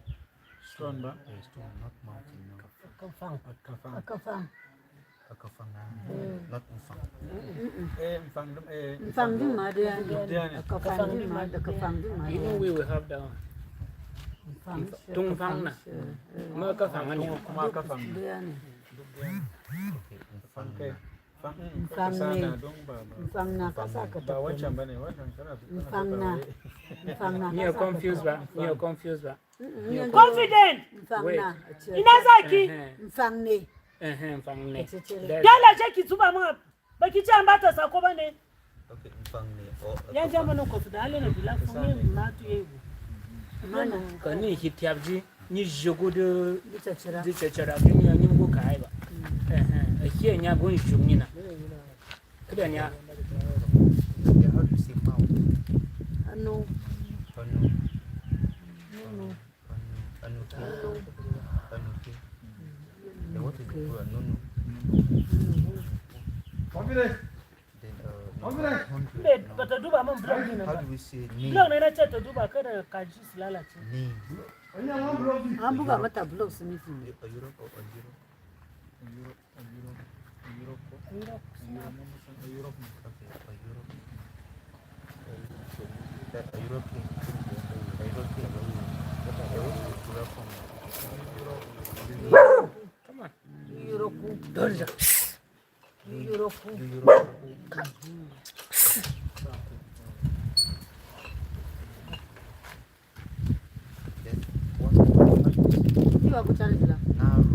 S7: Stone,
S1: Stone, not mountain. No. Not
S3: Even we will have that one. Tung Fang na. Maka Fang. You're confused, ba?
S6: Confident. Inazaki.
S3: Mfangne.
S6: Dala cheki tuba mga. Bakicha mbata sakoba ne.
S1: okay, mfangne or
S6: Ya jambo no confident. Ale na bila fune matu yebu.
S3: Mana kani Tyap ni jogo de Atyecarak ni mko kai ba. Here nya go shungina. Kadanya.
S1: How do you say mouth?
S6: No.
S1: Then what is the plural? No.
S5: Confidence.
S1: Then
S8: But the Duba Mom
S1: how do we say name?
S8: Blog and I chat to Duba Kajis Lalachi.
S1: Name.
S6: I'm going to blow some.
S1: A Europe or a Europe?
S8: Come on.
S6: You are good at it.
S1: Narrow.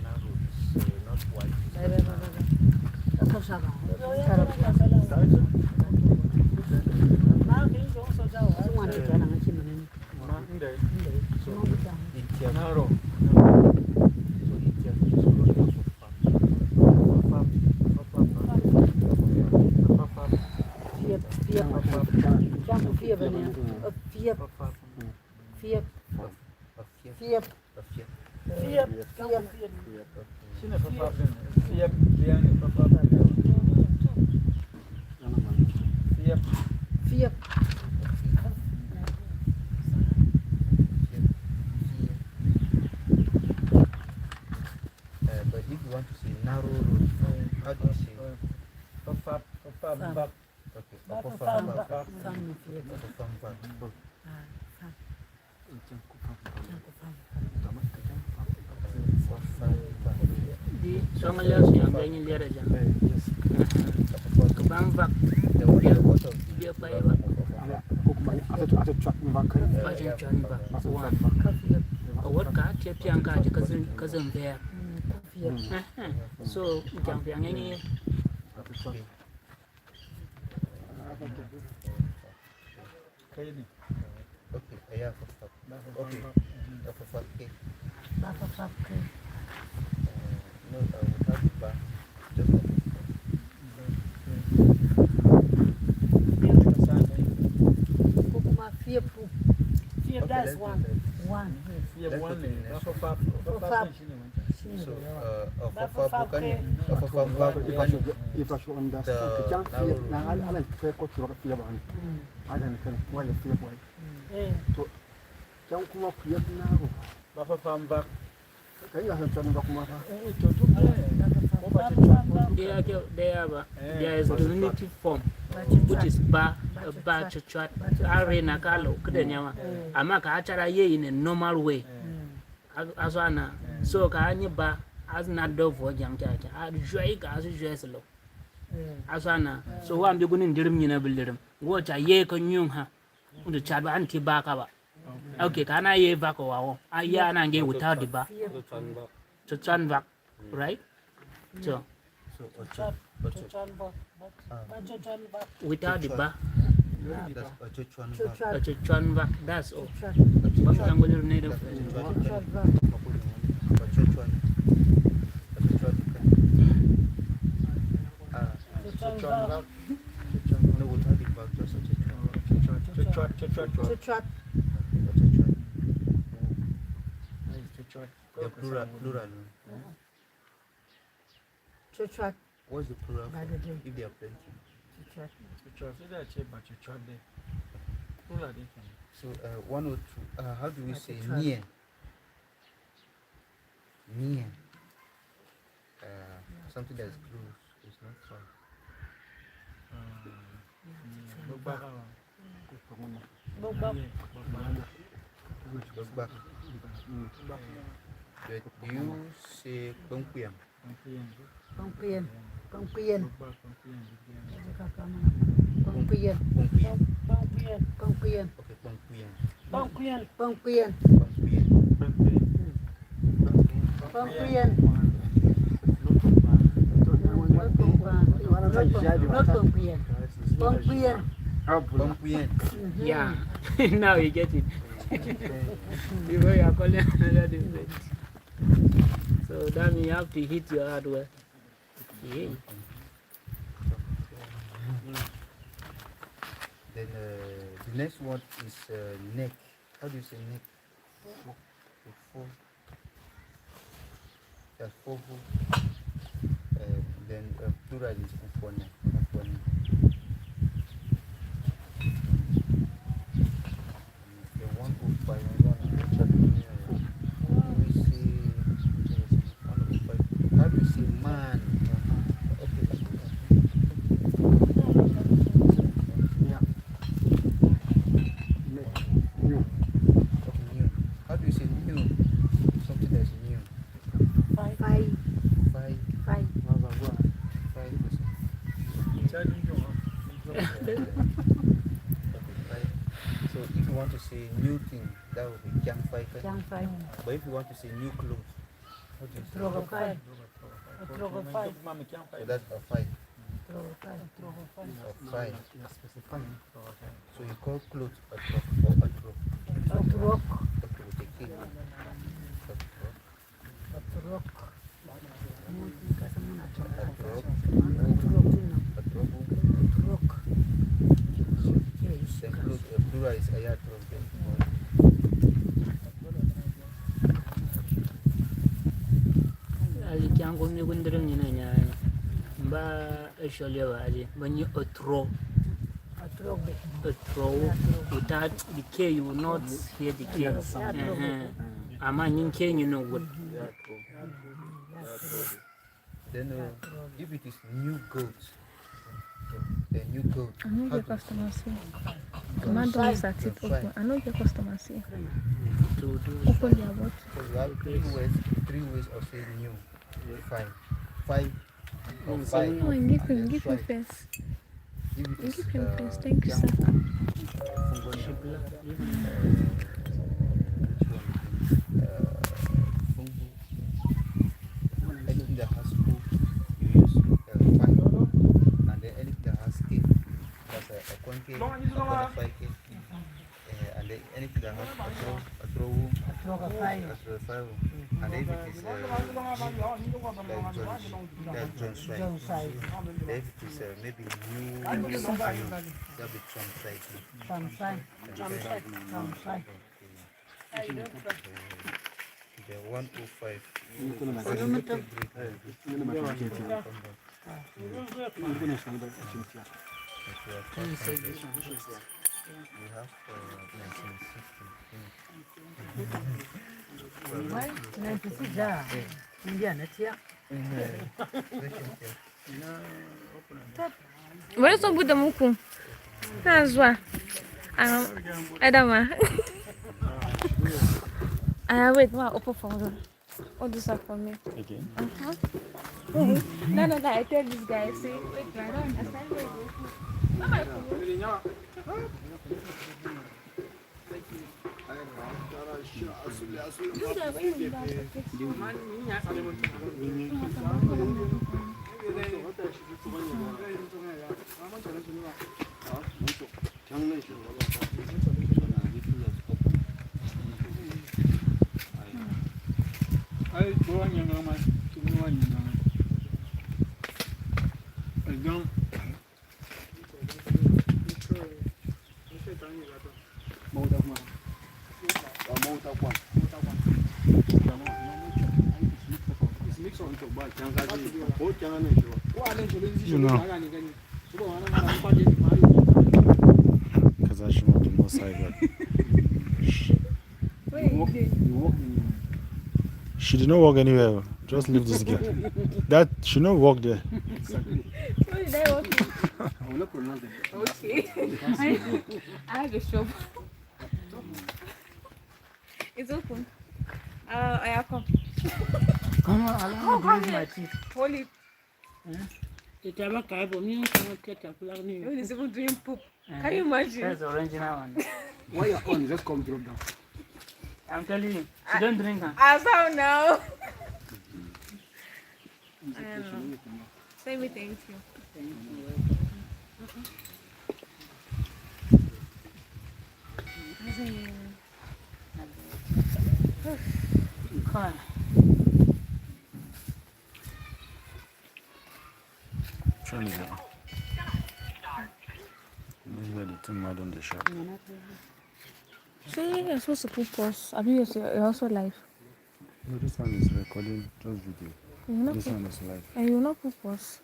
S1: Narrow is not wide.
S7: Narrow.
S1: But if you want to say narrow road, how do you say?
S3: Di Somalia yang banyak lihat aja. Kebang bak. Dia apa ya? Macam John bak. Awak kat tiap yang kat cousin bear. So macam yang ini.
S1: Okay, yeah, okay, okay. No, without the bar, just
S8: That's one.
S5: If I should understand, the jump fear, now I like to go to a fear one. I don't know why the fear one. So, don't come up here now. Buffer farm back. Okay, I have done back more.
S3: There is a diminutive form, which is ba chachat arena kalo kedenyawa. Amaka achara ye in a normal way. Aswana so ka anyi ba as na do for jam chacha. Joy ka as joyous lo. Aswana so wa mbi gunin dirim nyina bildirim. Wo cha ye ko nyum ha. Undu chadwa anti ba ka ba. Okay, kana ye ba ko wawo. Aya na nge without the ba. To turn back, right? So without the ba. That's all. What I'm going to need of
S1: the plural. What's the plural if they are plenty? So 102. How do we say near? Near. Something that's close. It's not far. Look back. Do you say Pongpian?
S6: Pongpian.
S1: Okay, Pongpian.
S3: yeah. Now you get it. Before you are calling another different. So that means you have to hit your hardware. Yeah.
S1: Then the next one is neck. How do you say neck? Four. That's four. Then plural is ufone. The 105. We see 105. How do you say man?
S5: New.
S1: New. How do you say new? Something that's new.
S6: Five.
S1: So if you want to say new thing, that would be jang five. But if you want to say new clothes, how do you say? So that's a five. A five. So you call clothes a truck or a truck. With a K. Then clothes, plural is a yard truck.
S3: Ali kyangu ni kundirim ni nya ba Asholyio ali when you a throw without the K you will not hear the K. Ama nyin K you know what.
S1: Then if it is new goat, the new goat.
S4: I know your customers here. Command on at it open. I know your customers here. Open their what?
S1: So you have three ways of saying new. Five or five.
S4: Oh, and give him first.
S1: If it is,
S4: Give him first. Thank you, sir.
S1: Anything that has food, you use five. And then anything that has K, that's a 1K, a 5K. And then anything that has a throw, that's a 5. And if it is like John Strike. If it is maybe new, that'll be Trump Strike. The 105. We have 1960.
S4: Where's the Buddha Muku? That's why. Adama. Wait, open for me. Oh, this is for me.
S9: Again?
S4: No, I tell this guy, say, wait, I don't understand where you go.
S2: You know, because I should not do no side. She did not walk anywhere. Just leave this girl. That she not walk there.
S4: Where did I walk in?
S5: I will not pronounce it.
S4: Okay. I have a shop. It's open. I have come.
S3: Come on, I'll use my teeth.
S4: Hold it.
S3: It's a look at me.
S4: When it's even doing poop. Can you imagine?
S3: That's the original one.
S5: While you're on, just come drop down.
S3: I'm telling you, she don't drink her.
S4: As how now? I don't know. Say me thank you.
S3: Thank you. Come on.
S9: one is there. Here the thing mad on the shop.
S4: See, you're supposed to put pause. I mean, you're also live.
S9: No, this one is recording just video. This one is live.
S4: And you will not put pause.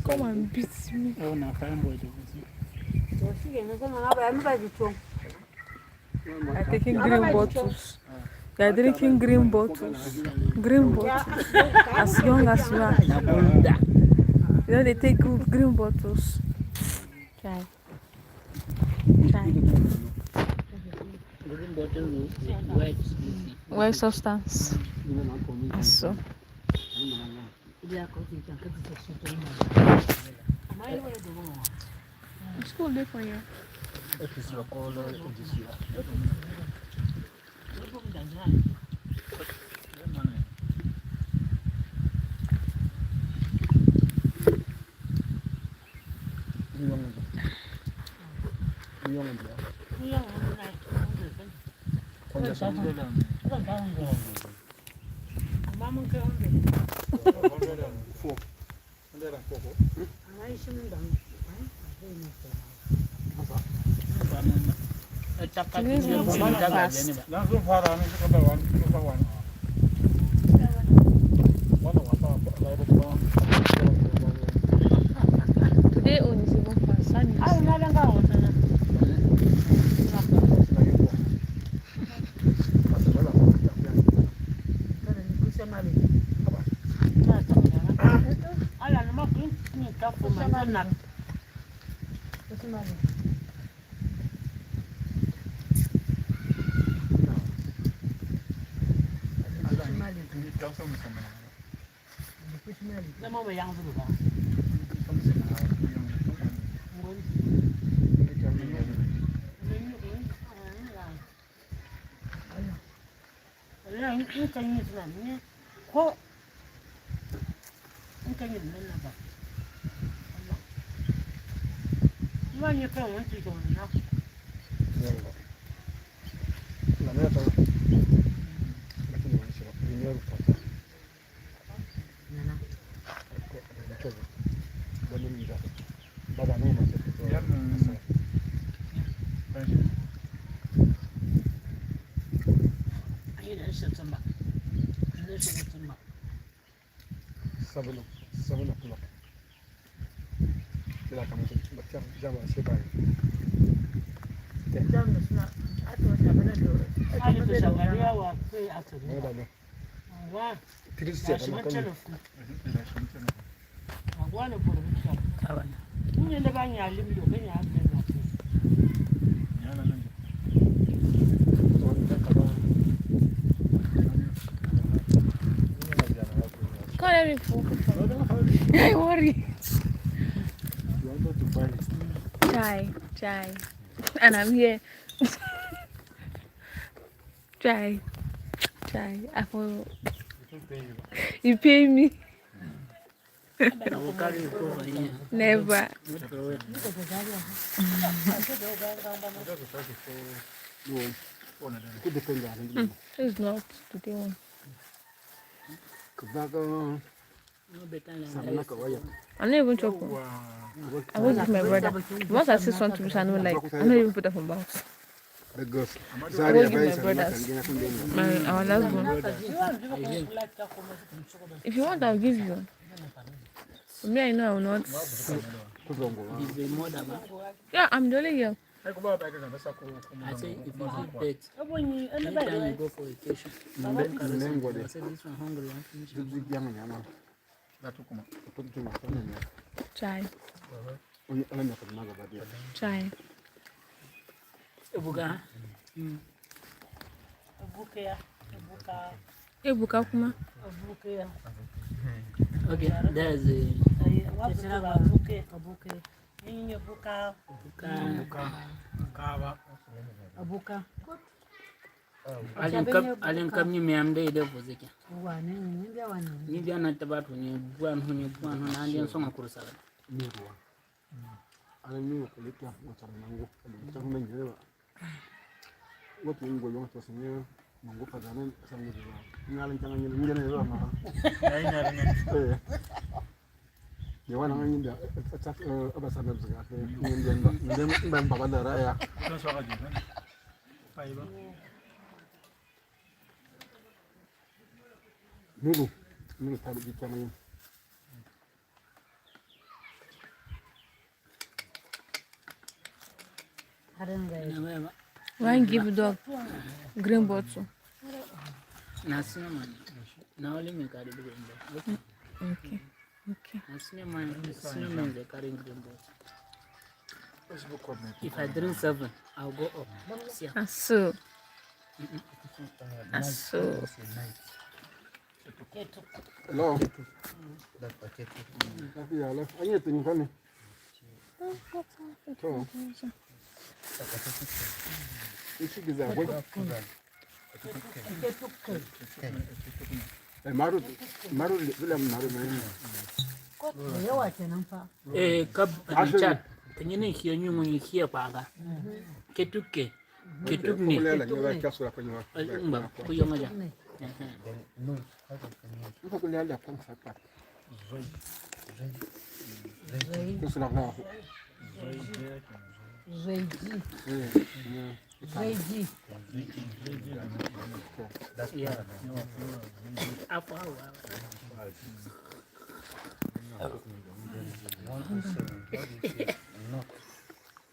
S4: Come and beat me.
S3: Oh, no, I'm
S4: You're taking green bottles. You're drinking green bottles. Green bottles. As young as you are. You know they take green bottles. Try. Try.
S3: green bottle with
S4: White substance. So. School day for you. Today only is even fast. I worry. Try. And I'm here. Try. I follow. You pay me. Never. It's not today one. I'm not even choking. I will give my brother. Once I see something which I don't like, I'm not even put up on box. I will give my brothers. Our last one. If you want, I'll give you. For me, I know I will not. Yeah, I'm the only here.
S3: I say if you have pets, anytime you go for vacation, I say this one hungry,
S4: Try. Ebuka kuma.
S3: Okay, there's a Alin kam ni me am dai da ko zake
S6: Wane ne biya wane ne?
S3: ni biya na tabatu ni buan hu na andin songa kursa
S5: Morwa. Ana ni ko leka wata mango. Ta kuma ne ba. Wato in go yon to sanya mango fa zanen san ne ba. Ni alin kan ne ne ba ma.
S7: Ai na ran.
S5: Ya wana ngin da ta aba sanar zuga kai ne ban baba da raya.
S7: Don so ga ji. Pai ba.
S5: Nuru ta bi kan
S4: Why give dog green bottle?
S3: na sinema na wale me kare bi inda
S4: Okay. Okay.
S3: na sinema they carry green bottle. If I drink 7 I'll go up. See.
S4: Aso. Aso.
S5: Hello.
S1: That's Atyecarak.
S5: Ya la. Anya tin kan ne. To. Ishi Gizagwai. Maru bilam maru ne.
S6: Yawa kenan fa.
S3: Kab chat tanyine hiyo nyungu ni hiyo paga ketuke ketukne
S5: Kule la nyola kasura kwenye wa.
S3: mba kuyo ngoja
S5: Nko kule la kan sapa. Kusura na.
S6: Reji. Reji.
S1: That's
S3: yeah apo
S1: not.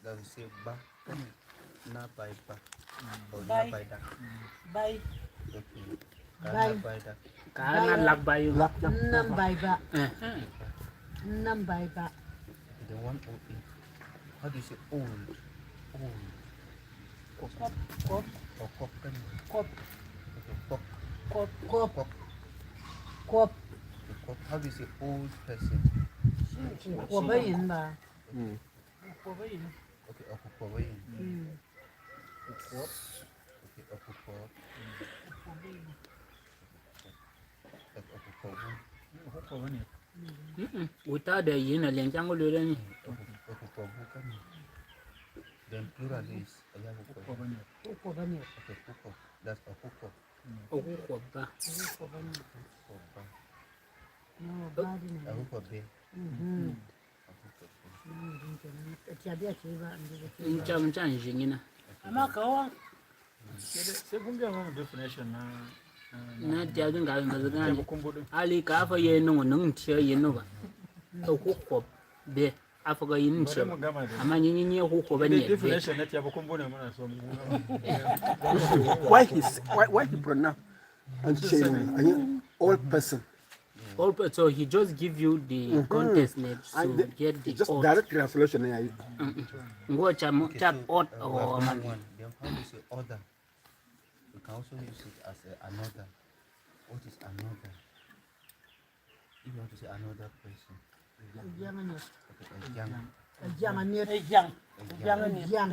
S1: That we say ba na by ba or na by da.
S6: Bye.
S1: Okay.
S6: Bye.
S1: Na by da.
S3: kana lagbayo
S6: Nam bai ba. Nam bai ba.
S1: The one open. How do you say old? Old.
S6: Kop. Kop.
S1: Or pop kan?
S6: Kop.
S1: Okay, pop.
S6: Kop. Kop.
S1: Pop.
S6: Kop.
S1: Okay, pop. How do you say old person?
S6: Ko bayin ba. Ko bayin.
S1: Okay, okupawain. Okay, okupop. Okupawain.
S3: uta da yina lenjango lele ni
S1: Okupawu kan. Then plural is ayakupawain.
S6: Ko bane.
S1: Okay, puko. That's okupo.
S3: okukoba
S6: Ko bane.
S1: Okupa.
S6: No badi ne.
S1: Akupabe.
S6: Tiabia chiba ndizo.
S3: mcha njingina
S6: Amakawa.
S7: Sai kun ga mu definition
S3: na tiaga nga ngazana ali ka fa ye no nung tie ye no ba okukob be afaga yin che amma nyi okukoba ne
S7: definition na tiya kun bone mana so mu.
S5: Why he pronounce and say all person.
S3: so he just give you the context name so get the
S5: just
S3: odd.
S5: direct translation ya.
S3: Ngo chap odd or man.
S1: Then how do you say other? You can also use it as another. What is another? If you want to say another person.
S6: Jamani.
S1: Okay, young.
S6: Jamani.
S1: Young.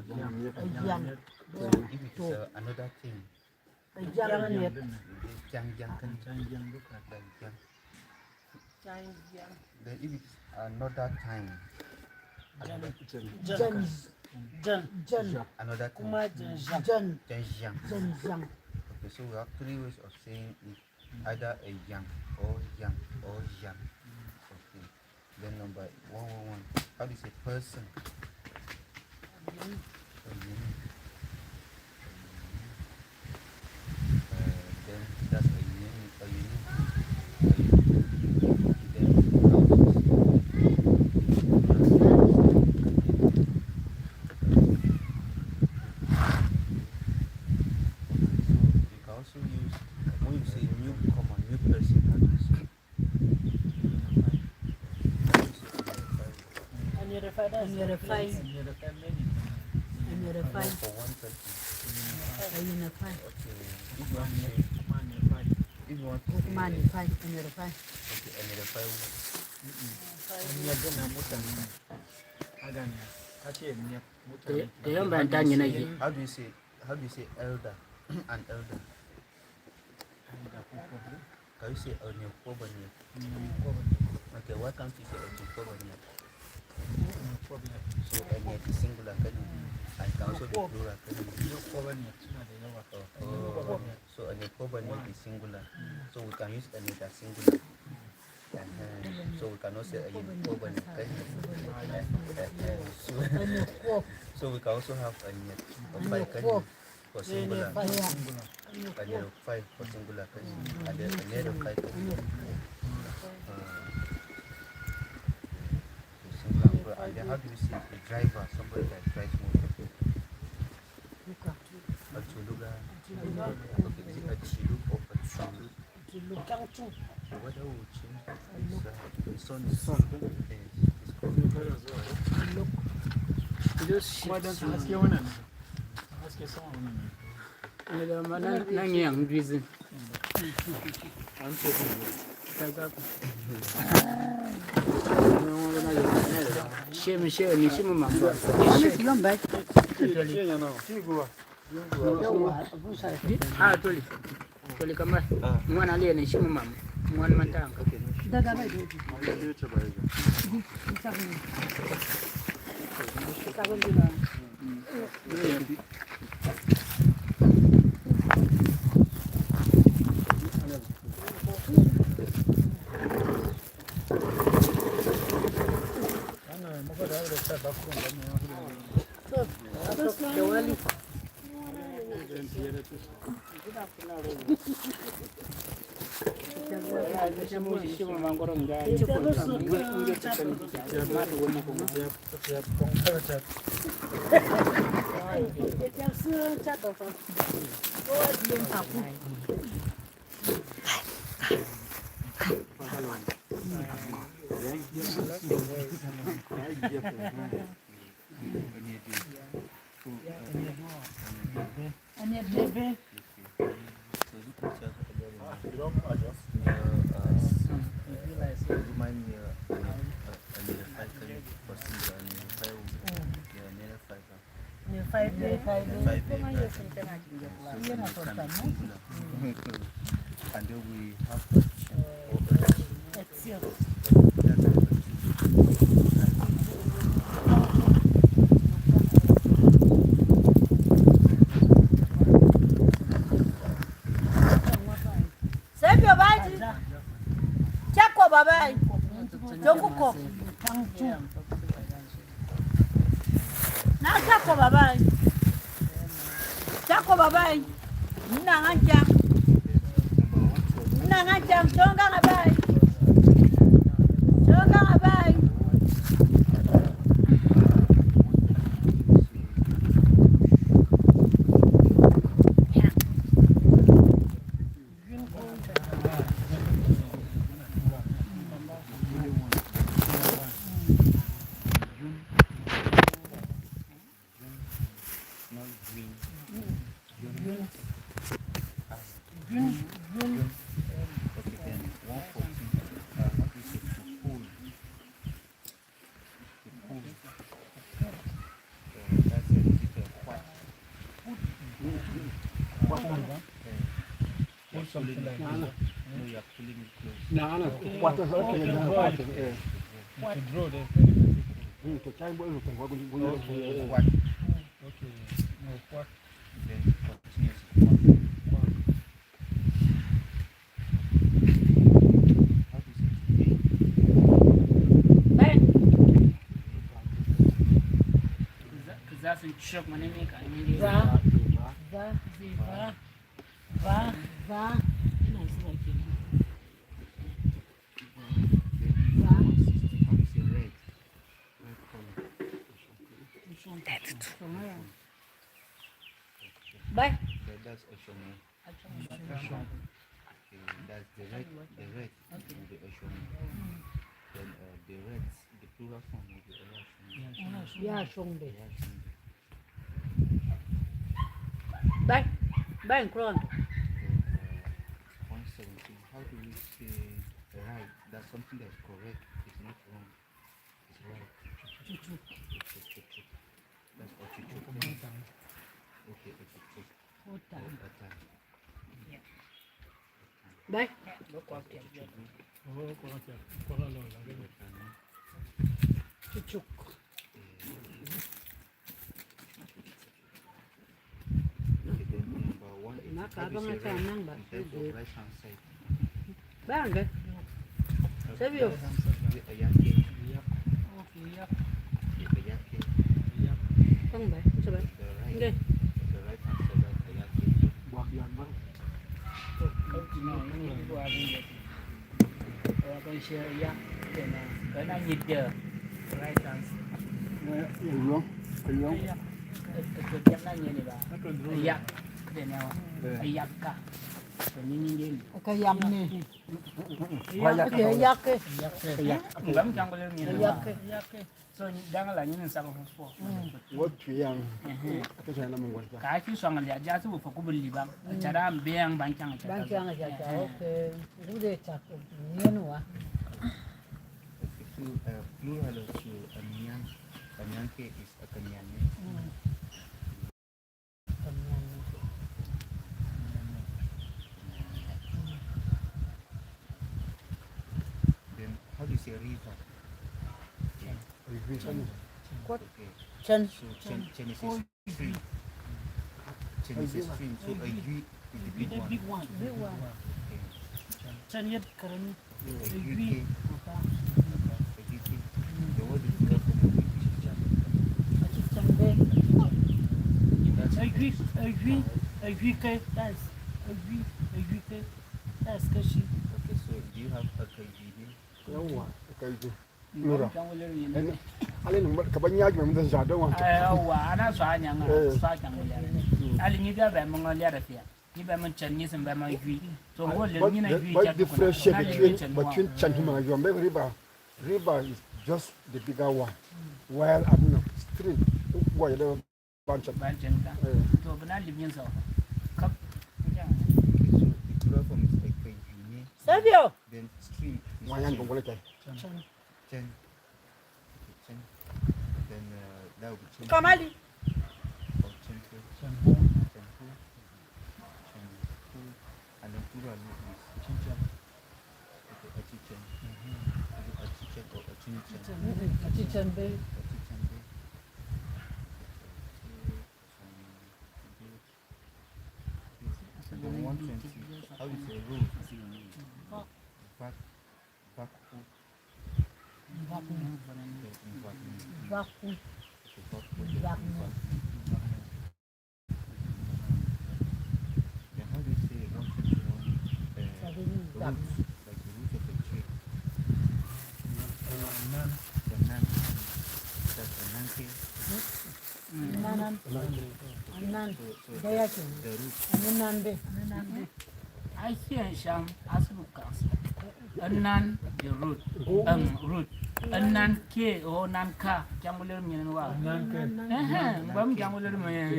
S6: Jamani.
S1: So if it is another thing.
S6: Jamani.
S1: Young kan. Then if it is another time. Another time. Young. Okay, so we have 3 ways of saying it. Either a young or young or young. Okay. Then number 111. How do you say person? Then that's a unique. Also use when you say newcomer, new person, how do you say?
S6: And you refine.
S1: For one person.
S6: Unify.
S1: Okay. If you want to say,
S6: Manify. And you refine.
S1: okay, and verify.
S3: Te yamba ntanye na ye.
S1: How do you say elder? An elder. Can you say Onyekwobanye? Okay, why can't you say Onyekwobanye? So Onyek is singular, can you? And can also be plural, can you? So Onyekwobanye is singular. So we can use Onyek as singular. So we cannot say Onyekwobanye, can you? So we can also have Onyek for singular. And then 5 for singular, can you? And then another 5 for singular. And then how do you say a driver, somebody that drives motor? Atyecarak. Okay, is it Atyecarak or Atyecarak? The weather will change. The sun is called
S3: Toli kama mwana aliye anaheshimu mama mwana matanga
S6: Daga bai
S1: and then we have
S6: Save your body. Chako babai. Jokuko. Na chako babai. Chako babai. Nanga chonga babai. Chonga babai.
S1: something like that. No, you are pulling it close.
S5: No, what is okay? To draw the to try what okay.
S1: What? Okay. No, what? Then continues. How to say
S3: Ben. That's in shock my name. Va. Bye.
S1: That's Asholyio. Okay, that's the red will be Asholyio. Then the reds, the plural form will be Asholyio.
S6: Yeah, Shonde.
S3: Bye. Bye, Kron.
S1: 117. How do we say right? That's something that's correct. It's not wrong. It's right. That's Atyecarak. Okay, Atyecarak.
S6: Đây. Cucuk. Nak abang macam nang ba? Bang ke? Serius? Không ba? Sao ba? Đây.
S3: Con share yak then cái này nhịp giờ right answer cái chém này như này bà yak then yak ka rồi nhìn
S6: Cái yam nè. Cái yak cái.
S3: yak bấm trong cái như này yak so đang là những sao không phô
S5: What yang? Cái này là mình quan trọng.
S3: cái chú sang là giá số phục vụ beli bang cara biang bancang
S6: Bancang aja. Okey. Sudah cakap. Ni nuah.
S1: Plural of Anyanke is Akanyane. Then how do you say river?
S6: What?
S1: Okay.
S6: Chen.
S1: So Chen is a stream. Chen is a stream. So a U is the big one.
S3: big one
S1: Okay.
S3: chân nhất keren
S1: A UK. The word is not from the British.
S3: agree ke that's agree ke that's kashi
S1: Okay, so do you have a KGB?
S5: Yawa, kai ji.
S3: nura kan wala ne
S5: Ale ni ka ban yaji mun zan jado wa.
S3: wa ana so anya nga so kan wala ali ni ga ba mun ya da fiya ni ba mun chan ni sun ba mun agree so wala ni na agree
S5: What differentiate between Chanhima and Yombe river is just the bigger one. While I'm not stream, why the bunch of
S3: bancin ka to bana libin sa kap
S1: So the plural form is like KGB.
S6: Sergio.
S1: Then stream is
S5: Wayan kung wala tayo.
S1: Chen. Okay, Chen. Then that would be Chen.
S6: Kamali.
S1: Or Chenfu. And then plural is Chinchan. Okay, Achichen. Is it Achichen or Achinchan?
S6: Chichen Bay.
S1: Achichen Bay. So then 120. How is the road? Back.
S6: Vacu.
S1: Then how do you say 121? Roots, like the roots of a tree. The nan. That's a nanke.
S6: Nanan. Anan.
S1: So
S6: Gaya tu.
S1: the roots.
S6: Anan be.
S3: I see sham asbukas annan the root root annan ke o nan ka jamuler mi wa bam jamuler mi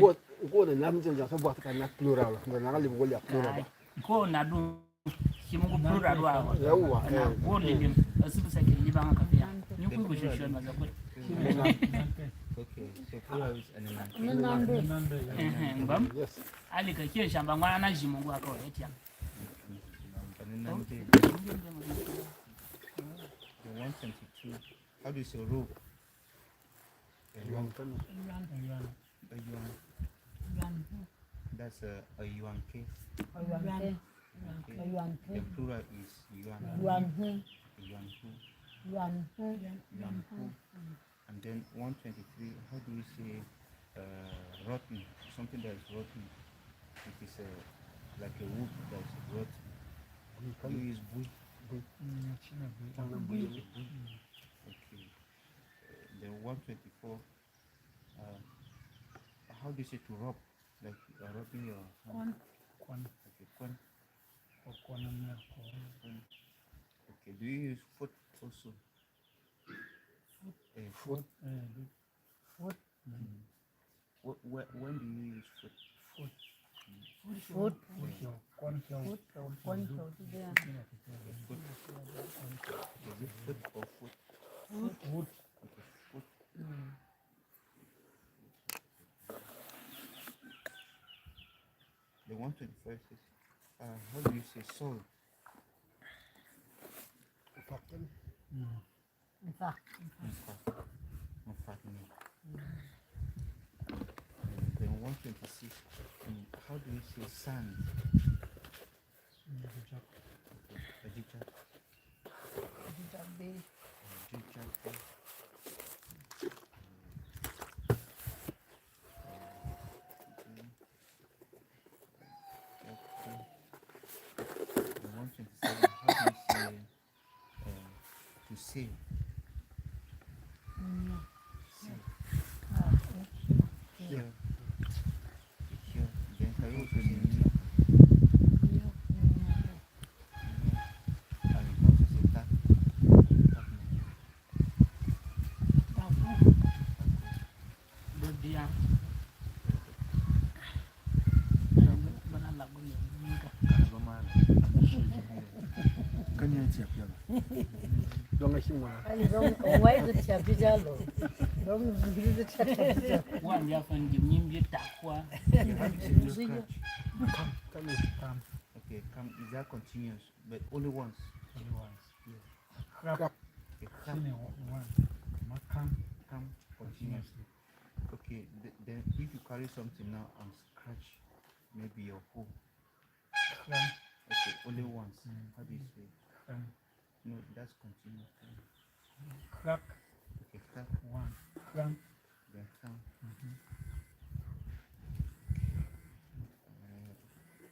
S5: Go the Namjan just about to plural. The Nali will plural.
S3: ko na du simu plural wa
S5: Yawa.
S3: go lim asibu sa ke libanga ka ya ni ku ku shosho ma za ko
S1: Okay, so plural is an nanke.
S6: Anan be.
S3: bam
S5: Yes.
S3: ali ka ke shamba ngwana na jimu wa ko etia
S1: And then nanke. The 122. How do you say rope? A yuan. That's a yuan case. Okay. The plural is yuan. Yuan hu. And then 123. How do you say rotten? Something that is rotten. It is like a wood that is rotten. You use bui. Okay. Then 124. How do you say to rub? Like you are rubbing your hand. Okay, kwan. Okay, do you use foot also? Foot. When do you use foot?
S6: Food.
S1: Is it foot or foot? Okay, foot. The 125 is how do you say soul?
S6: In fact.
S1: Then 126. How do you say sand? Ajijak. The 127. How do you say to say? Here. Then can you also say near? And you can also say tap.
S6: Why the Chapijalo?
S3: One year from Jimmy Takwa.
S1: Okay, come. Is that continuous? But only once.
S7: Crap.
S1: Okay, come continuously. Okay, then if you carry something now and scratch maybe your hole. Okay, only once. How do you say? No, that's continuous.
S7: Crack.
S1: Okay, crack.
S7: One. Cramp.
S1: Then come.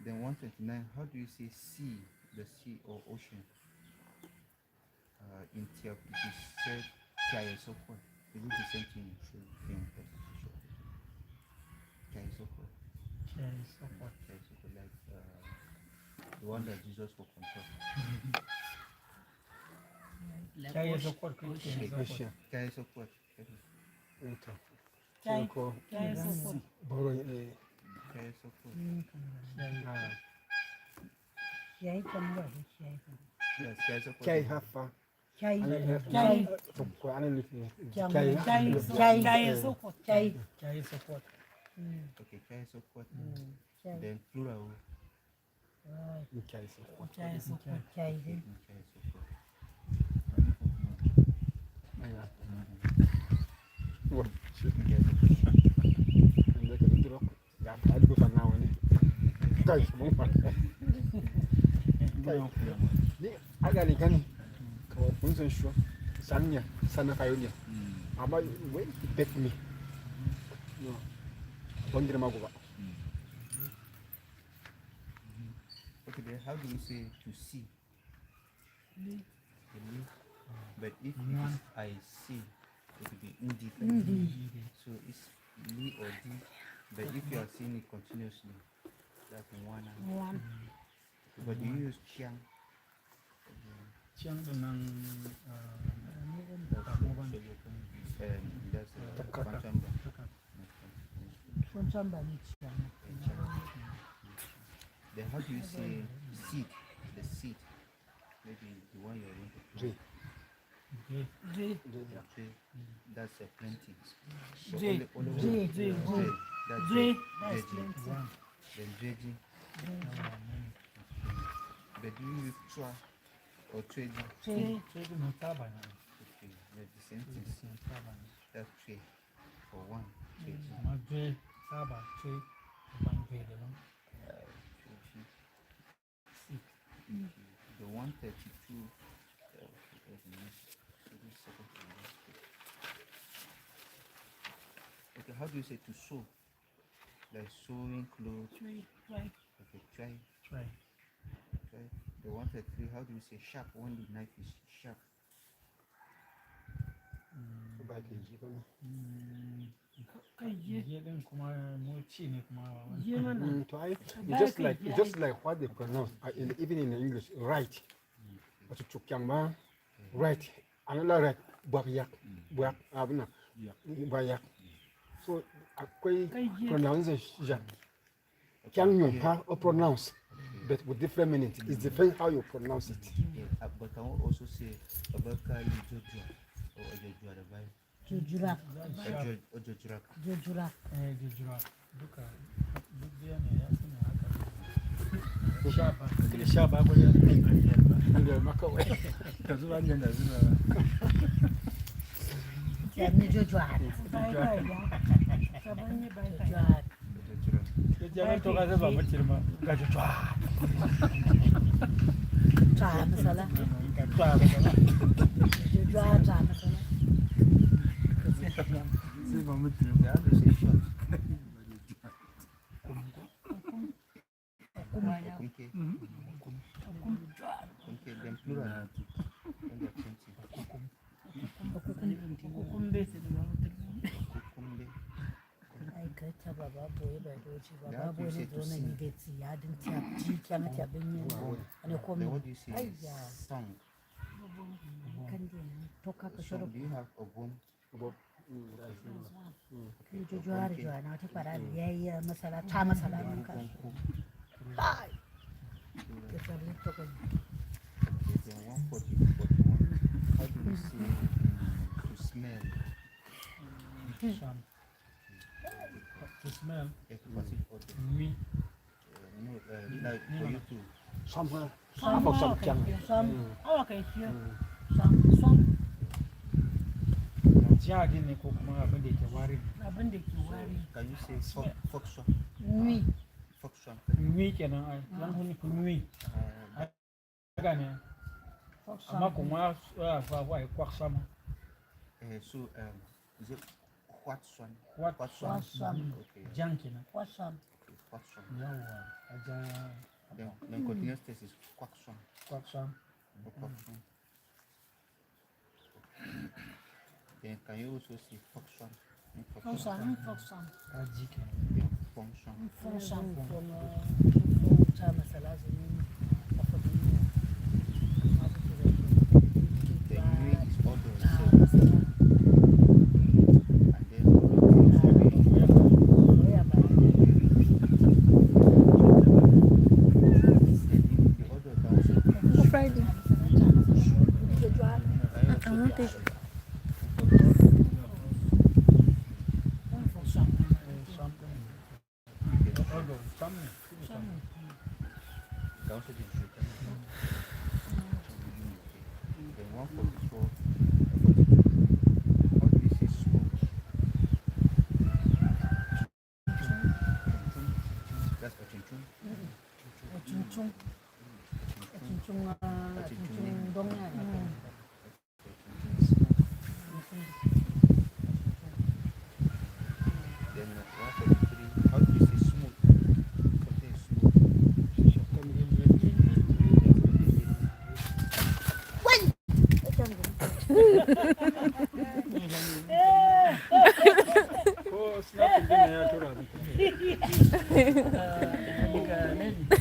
S1: Then 129. How do you say sea? The sea or ocean? In Tyap, it is said Atyecarak. Is it the same thing? Atyecarak. Like the one that Jesus will control. Okay, then plural. Okay, then how do you say to see? But if it is I see, it will be indifferent. So it's li or di. But if you are seeing it continuously, that's one. But you use chiang.
S7: Chiang nang
S1: that's then how do you say seed? The seed. Maybe the one you're going to plant. That's a planting. So that's planting. Then dredging. But do you use tra or trading? Okay, that's the same thing. That's trade for one. The 132. Okay, how do you say to sew? Like sewing clothes. Okay, try. The 133. How do you say sharp when the knife is sharp?
S5: Just like what they pronounce even in English, right? Right. Another right. So pronunciation pronounce, but with different meanings. It depends how you pronounce it.
S1: Yeah, but I will also say Abaka Jojo or Ojojuara.
S7: shaba ko ya ndio makawe kazuba nyanda zina
S6: ya ni jojwara bye bye sabanye bye bye
S7: ya to ga ba mutirma ga jojwara
S6: cha masala
S7: jojwara
S6: jojwara cha masala
S7: sai ba mutirma ya da shi to smell
S1: we like for you to
S6: some okay here some
S7: jadi ne ko kuma abin da yake wari
S1: can you say function
S6: oui
S1: function
S7: oui kenan ai lan huni ku oui haka ne amma kuma fa wa kwak sama
S1: so is it what son okay
S7: jan kenan
S1: what son
S7: yawa aja
S1: then continuous test is quack son then can you also say function function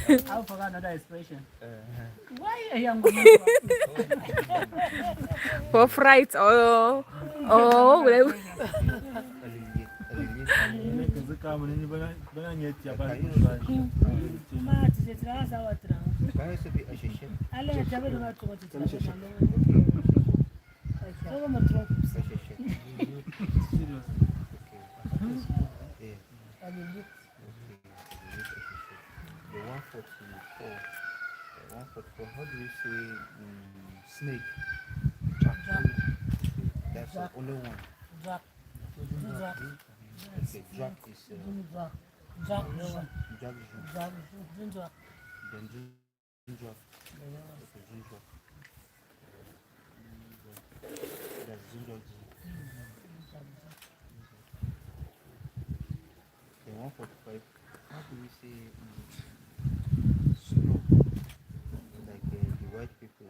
S3: I forgot another expression. Why are you
S11: for fright or whatever.
S1: How do you say snake? That's the only one.
S6: Drop.
S1: Okay, drop is
S6: Drop.
S1: Then drop. Okay, drop. That's drop. Then 145. How do we say snow? Like the white people,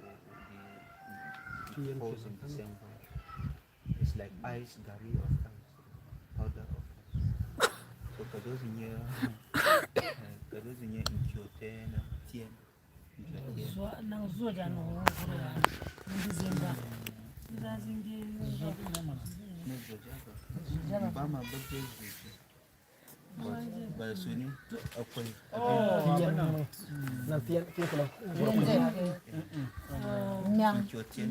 S1: the falls in December. It's like ice, gari of ice, powder of ice. So for those in here in Kyoto, Tien. By Suni, okay.
S6: Myang.
S1: Kyoto,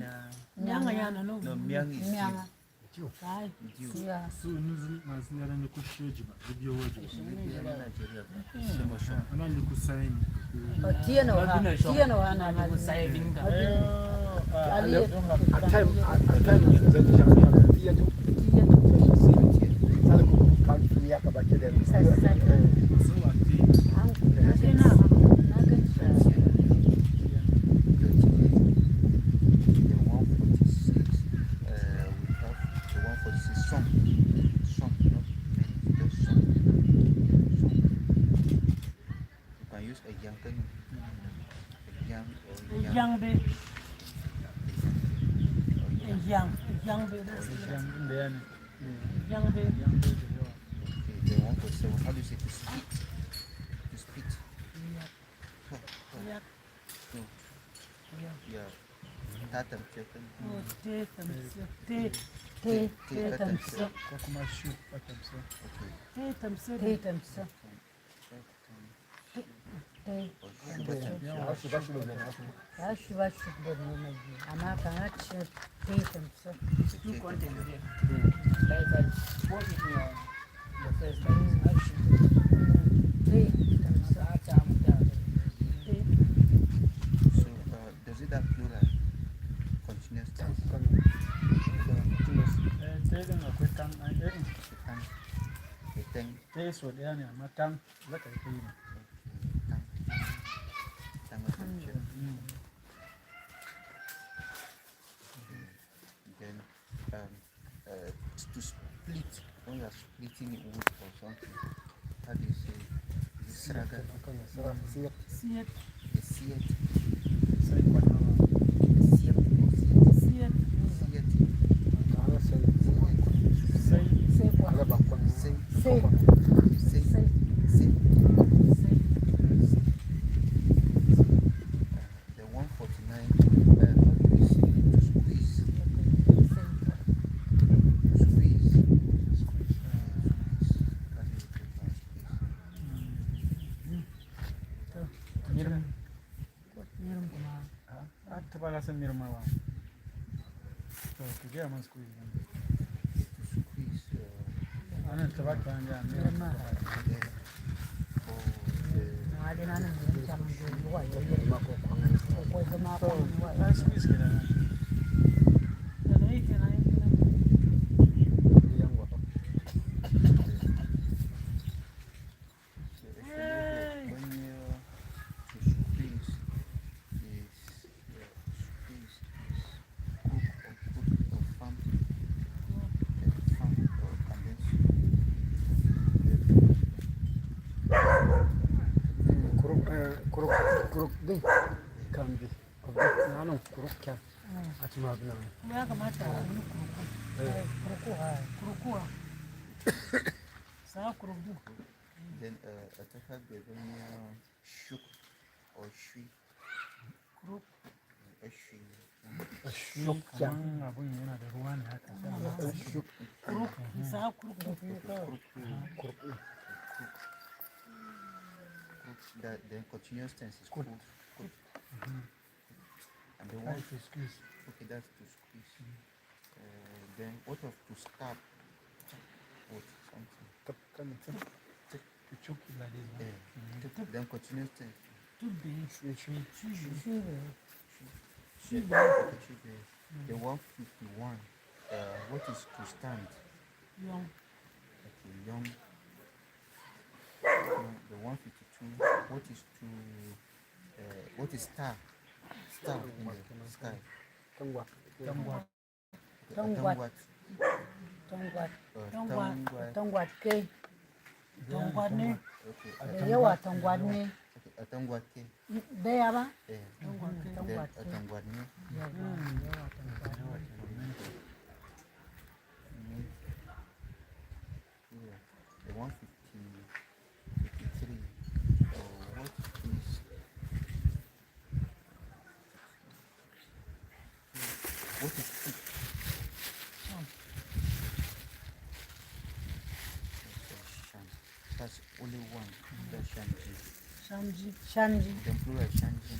S6: Myang.
S1: no, Myang is
S6: Ai, yeah.
S7: Su nuzu masu nara ne ku shoji ba, bidiyo waje.
S1: Nigeria.
S7: Ana ne ku sayin.
S6: Tieno ana na
S3: Saving
S6: Ali.
S5: At time zan iya to sai ku kan ya ka bace da
S7: So a ti.
S8: Young baby. Young baby. Young baby.
S1: They want for seven. How do you say to split? To split.
S8: Yeah.
S1: Yeah. Tatam chicken.
S8: Oh, tatum.
S7: Ko kuma shu atam so.
S8: Tatum.
S6: Acho vai subir no meio. A marca antes tem só.
S3: two content here. Like what is your first time?
S1: So does it have plural? Continuous tense.
S7: Te din akwai kan an irin.
S1: The thing.
S7: Te so da ne amma tan zaka yi ne.
S1: Then to split, when you are splitting wood or something, how do you say sraga?
S8: See it.
S1: The siet.
S7: Sai kwana.
S1: Siet. The 149, how do you say to squeeze?
S7: Mirum. Ta ba san mirmawa. To ki ga mun squeeze. Ana ta ba ta ya mirma. Ta squeeze kenan.
S5: Kuruk din kan bi. Nanon kuruk kya. A ci magana.
S8: Ya kamata a yi kurkuwa. Sa kurku.
S1: Then Atyecarak shook or shui.
S8: Kuruk.
S7: Shuk kaman abun yana da ruwa ne haka.
S8: Kuruk. Sa kurku.
S1: The continuous tense is cooked. And the one
S7: To squeeze.
S1: okay, that's to squeeze. Then what of to stab? What something?
S7: To choke it like this.
S1: Then continuous tense.
S8: To be.
S1: The 151. What is to stand?
S8: Young.
S1: Okay, young. The 152. What is to? What is star? Star in the sky.
S7: Tangwa.
S6: Tongwat ke.
S8: Tongwat ne.
S1: Okay.
S6: Yawa tongwat ne.
S1: Tangwa ke.
S6: Da yawa.
S1: Tangwa ne. The 153. What is? What is tick? That's only one. That's
S6: Shanji.
S1: The plural shanji.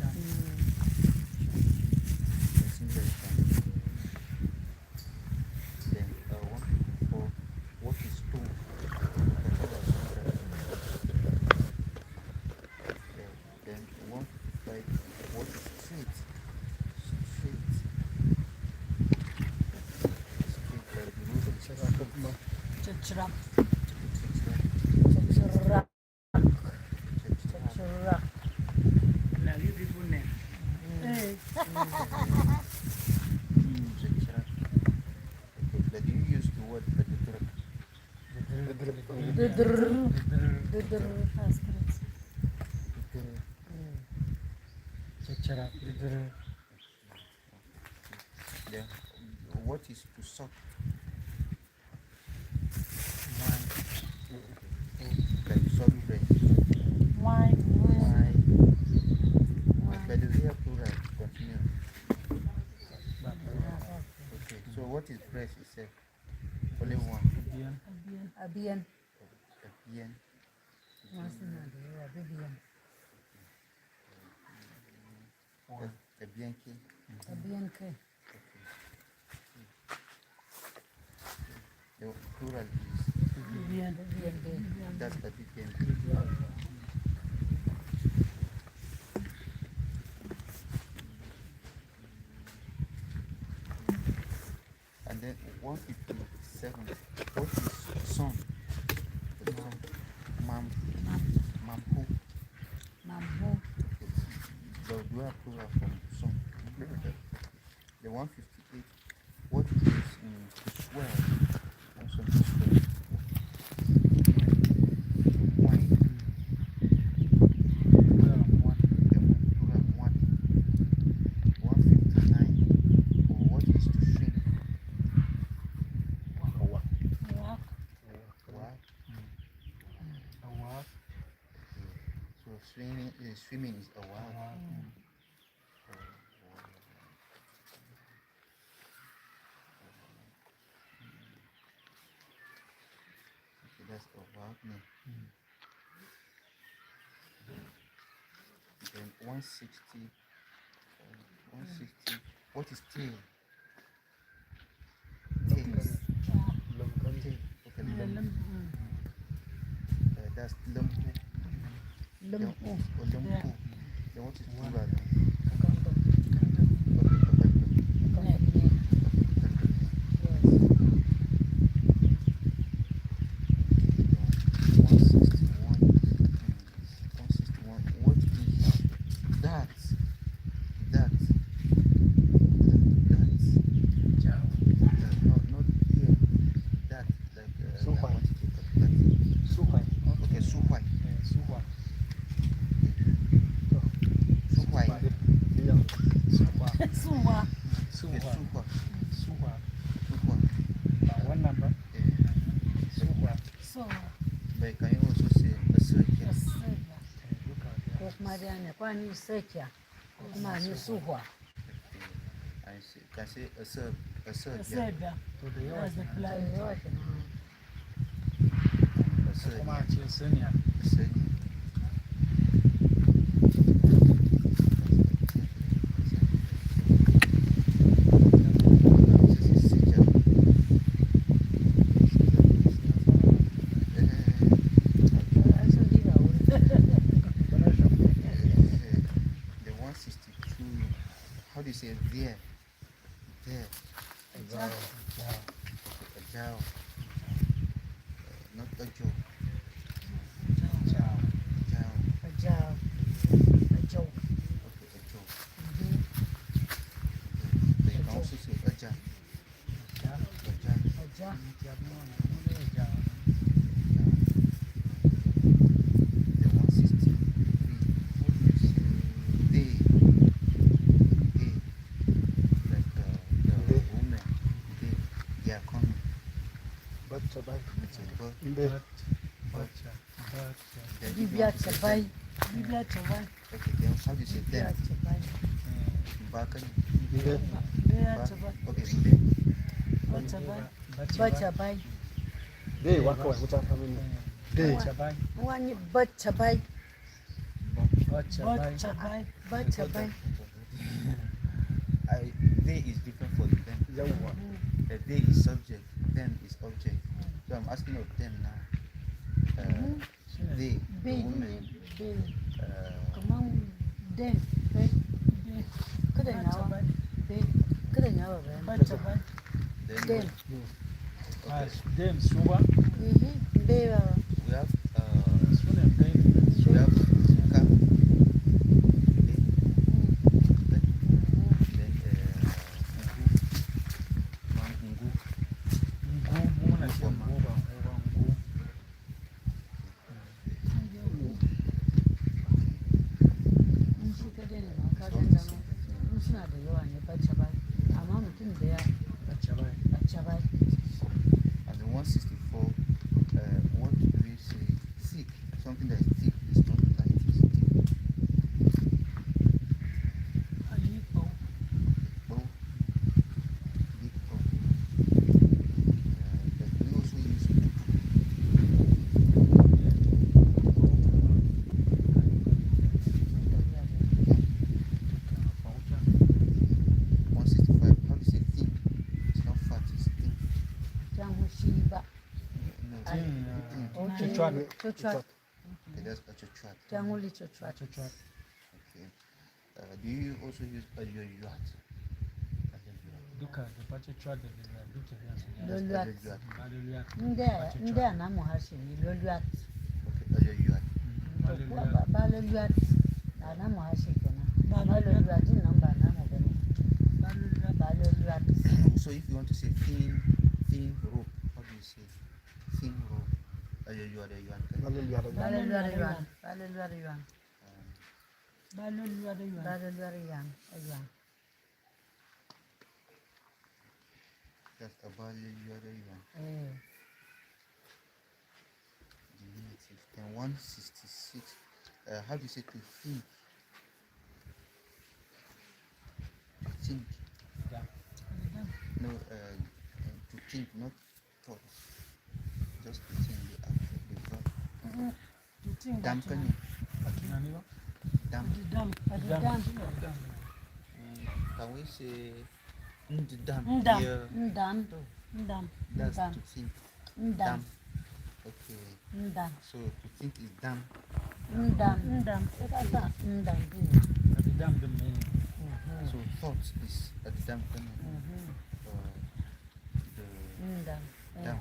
S1: The singular shanji. Then
S6: Acacrak.
S3: Now you people name.
S1: But you use the word Atyecarak. Yeah. What is to suck? Like suck breast.
S6: Wine.
S1: But the real plural continue. Okay. So what is breast itself? Only one.
S6: Abian.
S1: Bien. Bien qui?
S6: Abian ke.
S1: The plural is that's the bien. And then 157. What is son? The son. Mampu. So do I plural from son? The 158. What is to swear? Also to swear. Wine. The plural one. 159. Or what is to swim? Walk. So swimming is a walk. Okay, that's a walk name. Then 160. 160. What is tail? Tail. Tail. Okay, that's Lunggut. Lunggut. Then what is plural?
S7: One number.
S1: But can you also say a circle?
S6: Mariana, kwani secha. Kuma ni suhwa.
S1: I can say a circle.
S6: That's the plan.
S1: A circle. How do you say there? There. A jow. Not a joke. Jow. Okay, a joke. They can also say a jow. The 163. They. Like the woman. They are coming. But
S6: Biblia Chabai.
S1: Okay, then how do you say them? Bakan. Okay,
S6: Bachabai.
S5: They work on which are coming. They.
S6: One Bachabai.
S1: They is different for them. They is subject, them is object. So I'm asking of them now. They, the woman.
S6: Come on, then. Couldn't know.
S1: Then
S7: Then Suba.
S6: Ndeba.
S1: We have
S7: Sunan kai.
S1: we have Ka. Then Mangungu.
S7: Muna shan goba.
S6: Suna da yawa ne bacce ba, amma mutum da ya bacce ba.
S1: And the 164, what do we say? Thick. Something that is thick is not light, it's thick. Bow. Big bow. But we also use tutu. 165. How do you say thin? It's not fat, it's thin.
S6: Jamushiba.
S1: No,
S6: Thin.
S1: thin.
S6: Chochwat.
S1: Okay, that's Acacrak.
S6: Jamuli chochwat.
S1: Okay. Do you also use Atyecarak?
S7: Duka da face cewa da duka
S6: Loluat.
S1: Atyecarak.
S6: Ndị a na-amụ ha si ni loluat.
S1: Okay, Atyecarak.
S6: Ba loluat. Na na-amụ ha si kenan. Ba loluat din nan ba na mu bane. Ba loluat.
S1: So if you want to say thin rope, how do you say thin rope? Atyecarak.
S6: Ba loluat yuan.
S1: That's about Atyecarak. Diminutive. Then 166. How do you say to think? Think. No, to think, not thought. Just to think the verb. Dam can you? Dam. Can we say Ndam?
S6: Ndam.
S1: That's to think. Dam. Okay.
S6: Ndam.
S1: So to think is dam.
S6: Ndam.
S1: So thought is a dam. Dam.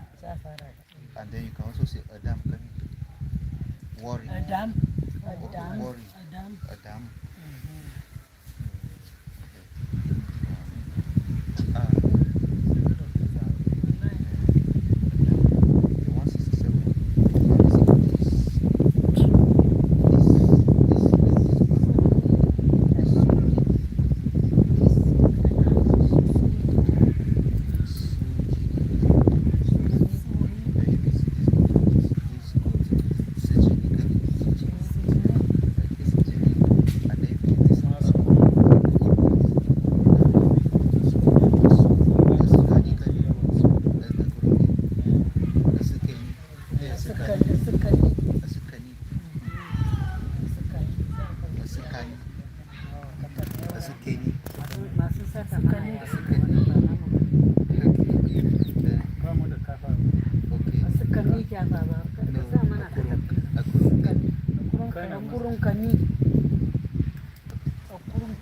S1: And then you can also say a dam. Worry.
S6: Adam.
S1: Worry. A dam.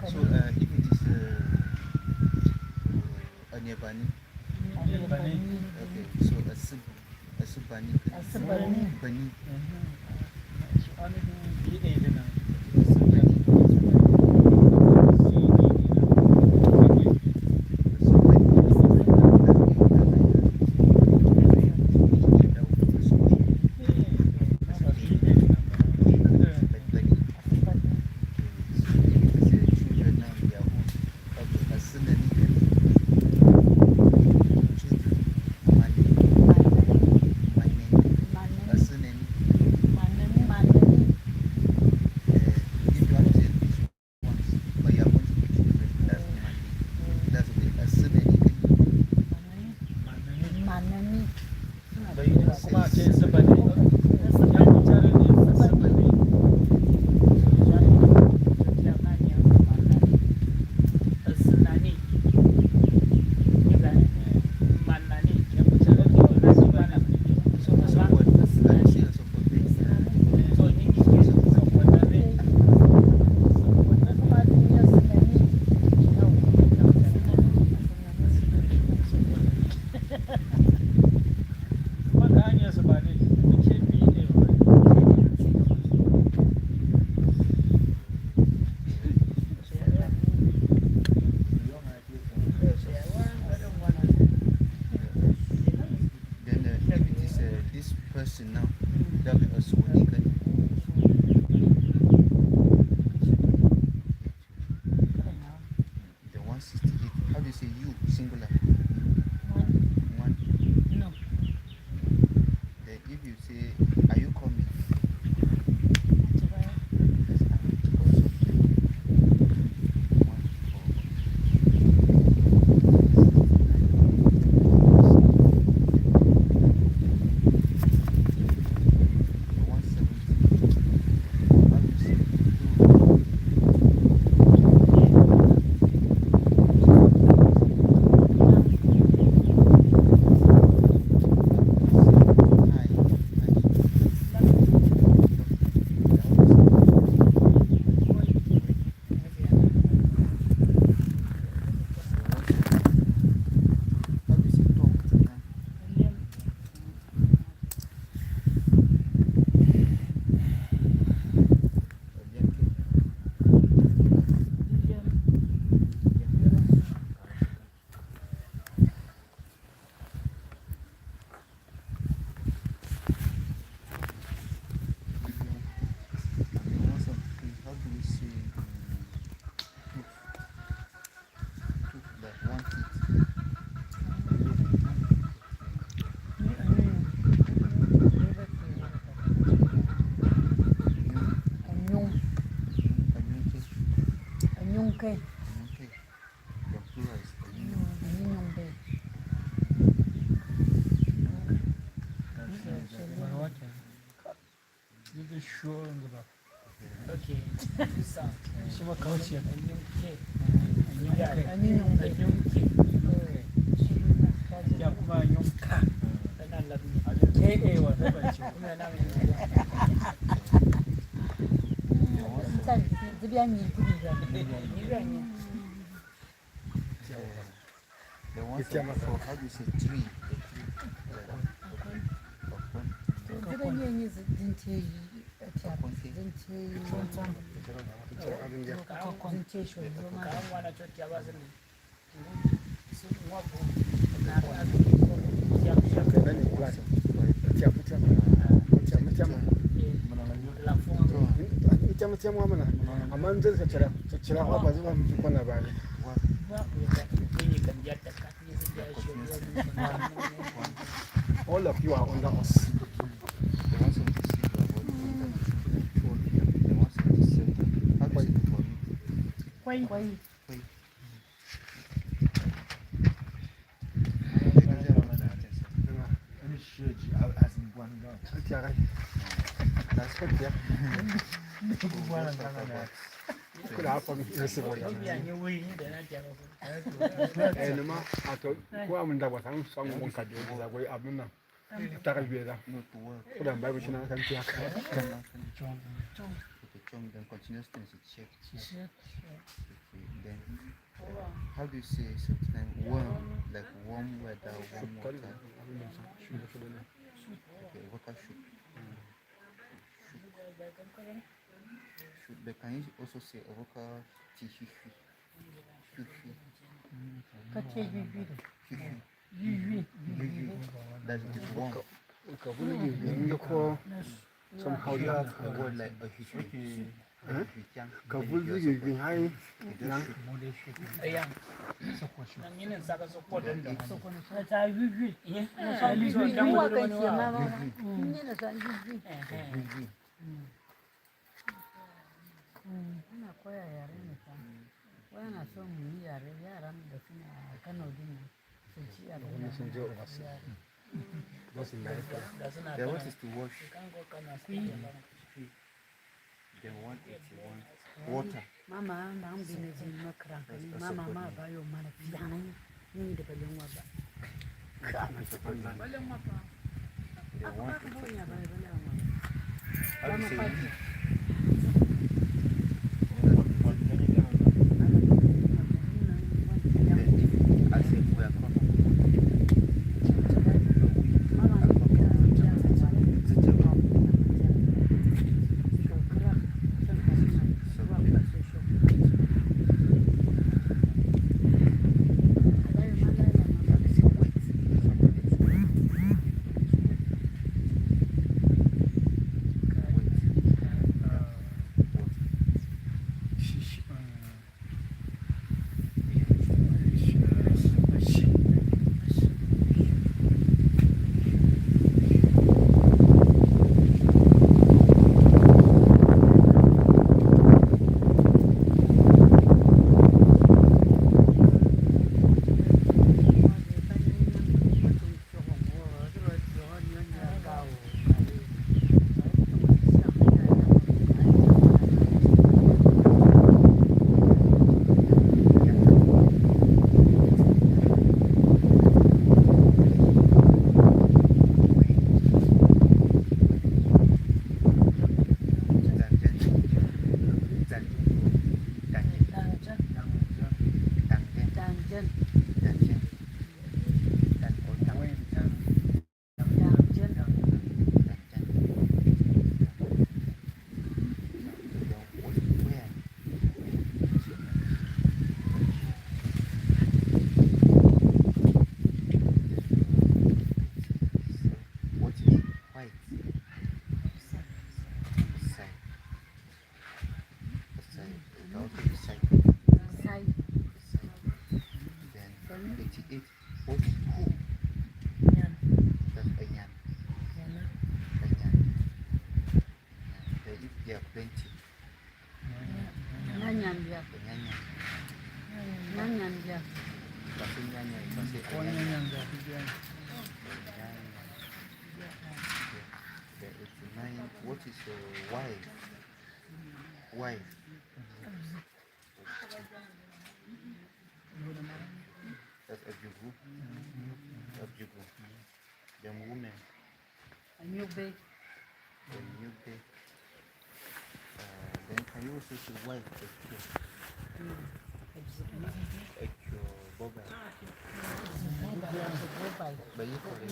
S1: So if it is a Nebani, okay, so a Subani, Bani. person now. That be also unique. The 168. How do you say you singular? One.
S6: No.
S1: Then if you say, are you coming?
S6: Okay.
S1: Okay. The plural is
S3: Okay. Shima kauchi. Ya kuma yonka.
S1: the one for how do you say tree?
S5: All of you are under us. Could happen in the civil. And ma, I told woman that was some one can do that way. I've been Tarabia. Put on Bible channel and
S1: Then continuous tense is check. Then how do you say sometimes warm, like warm weather, warm water? Okay, water should. But can you also say Oroka Tishi? That is warm.
S5: Somehow you have
S1: a word like a history.
S6: Ina koya yare ne fa. Wana so mu yi yare yaran da suna Kano din su ci yare.
S5: Sun je overseas. That's in America.
S1: The what is to wash?
S6: Then
S1: 181 water.
S6: Mama na ambi ne jin makra. Mama ma ba yo mana fiyana ni da balin wa ba. Balin wa ba.
S1: The 181.
S6: How do you say?
S1: white. Side. Side. It also be side.
S6: Side.
S1: Then 88. What is who?
S6: Nyan.
S1: That's Banyan.
S6: Yana.
S1: Banyan. Then if there are plenty.
S6: Nyanyan dia.
S1: Banyan.
S6: Nyanyan dia.
S1: Kasi Nyanyan. Kasi Banyan. The 89. What is wife? Wife. That's Ajugu. Ajugu. Then woman.
S6: Anyube.
S1: Anyube. Then can you also say wife? Echo Boba. But you call it.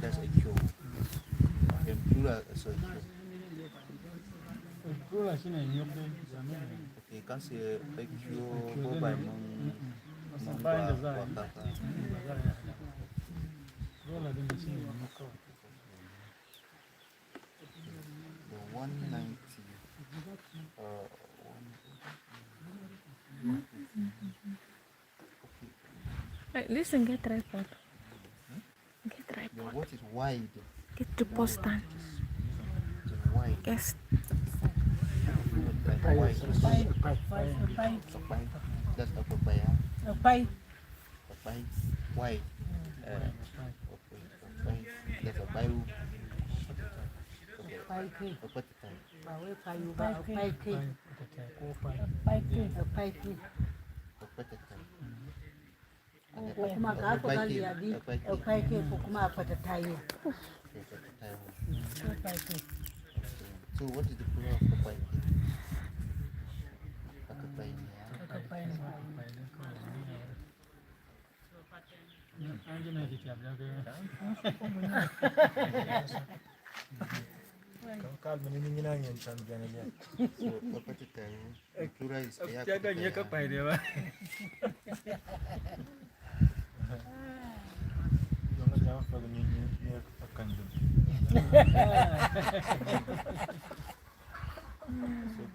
S1: That's Echo. Then plural also Echo. Okay, can say Echo Boba the 190.
S11: Listen, get tripod. Get tripod.
S1: What is wide?
S11: Get the postan.
S1: Wide.
S11: Yes.
S1: Wide. That's a papaya.
S6: Pai.
S1: Papaya. Wide. That's a bio.
S6: Pai ke.
S1: Potato.
S6: Bawe payu ba pai ke. Pai ke.
S1: Potato.
S6: Kuma ka ko gali abi. Pai ke ko kuma fata tayi. Pai ke.
S1: So what is the plural of papaya? Papaya.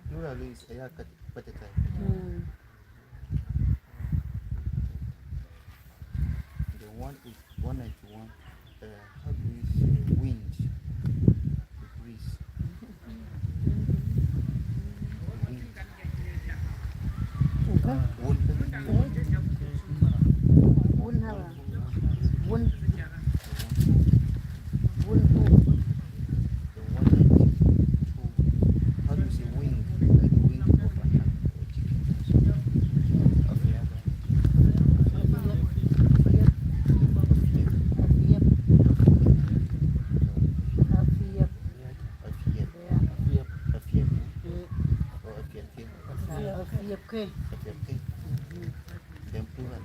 S1: Plural is Atyecarak. The one is 191. How do we say wind? The breeze. Wind. How do you say wing? Like the wing of a chicken. Then plural.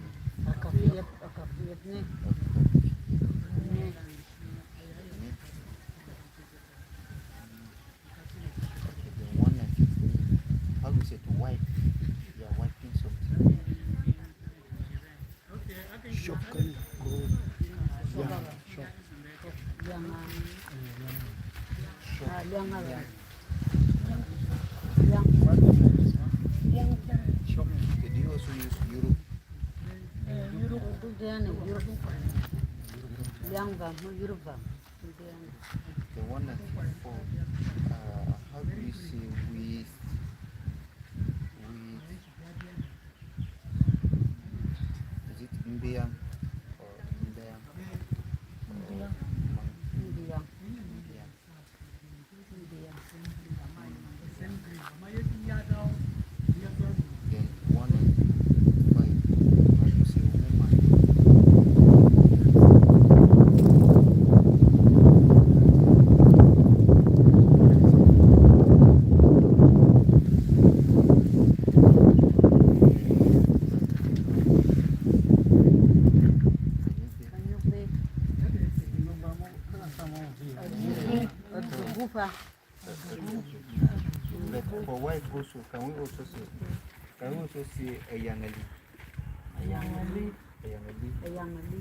S1: How do you say to wipe? You are wiping something. Okay, do you also use Europe? The 194. How do you say with? Is it Mbiam or Mbiam? Then 195. How do you say woman? But for white also, can we also see a young Ali?
S6: A young Ali.
S1: A young Ali.
S6: A young Ali.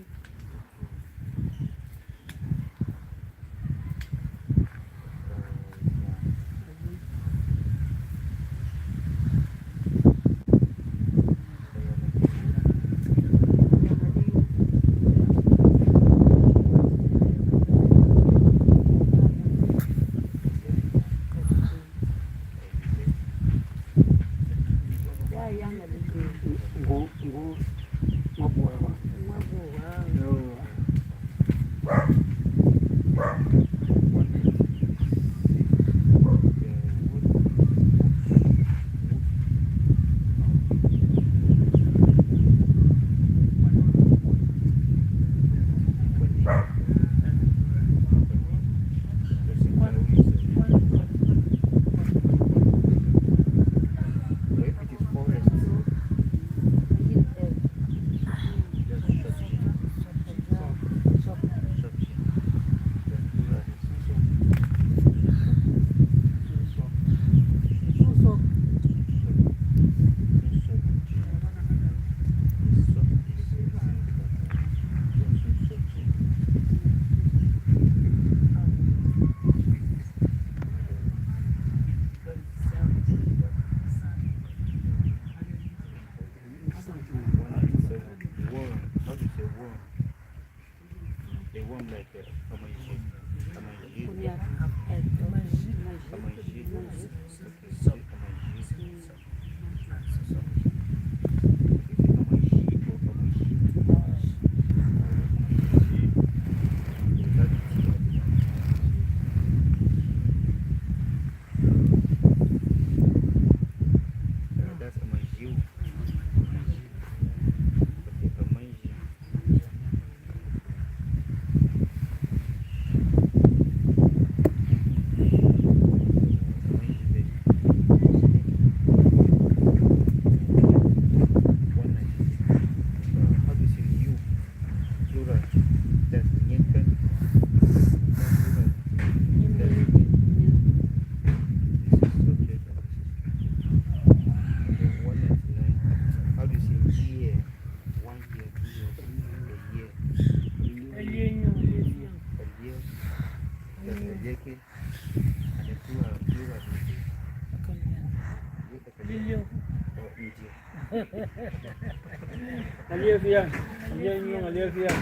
S7: Aliyefiang, aliyenyong, aliyefiang.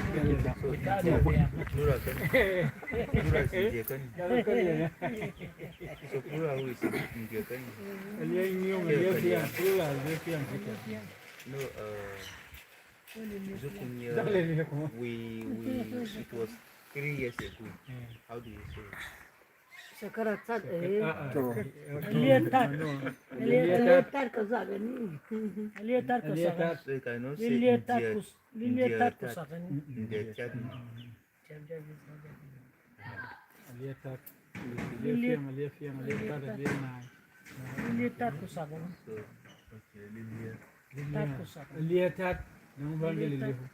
S1: Plural kan? Plural India kan? So plural who is India kan?
S7: Aliyenyong, aliyefiang, plural, aliyefiang.
S1: No, looking here, it was 3 years ago. How do you say it?
S6: Shakaratat
S3: Aliyetar kazagani. Aliyetar kazagani.
S1: So you cannot say
S3: Aliyetar kazagani.
S1: India.
S7: Aliyetar, aliyefiang, aliyefiang, aliyetar, aliyenai.
S3: Aliyetar kazagani.
S1: So, okay, Lilia.
S7: Aliyetar, nang bangga lilihu.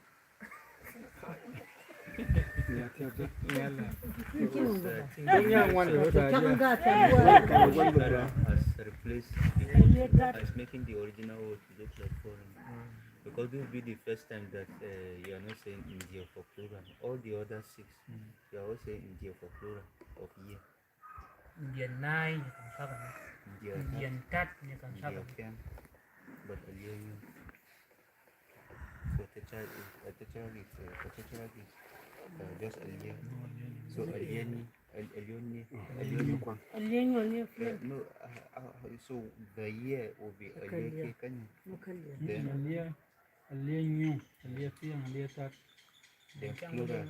S1: Has replaced as making the original word to look like foreign. Because this will be the first time that you are not saying India for plural. All the other 6, you are all saying India for plural of year.
S3: Indian 9, you can say. Indian 10, you can say.
S1: But a year you. So Atyecarak is just a year. So no, so the year will be a year. Then
S7: Aliyenyong, aliyefiang, aliyetar.
S1: the plural.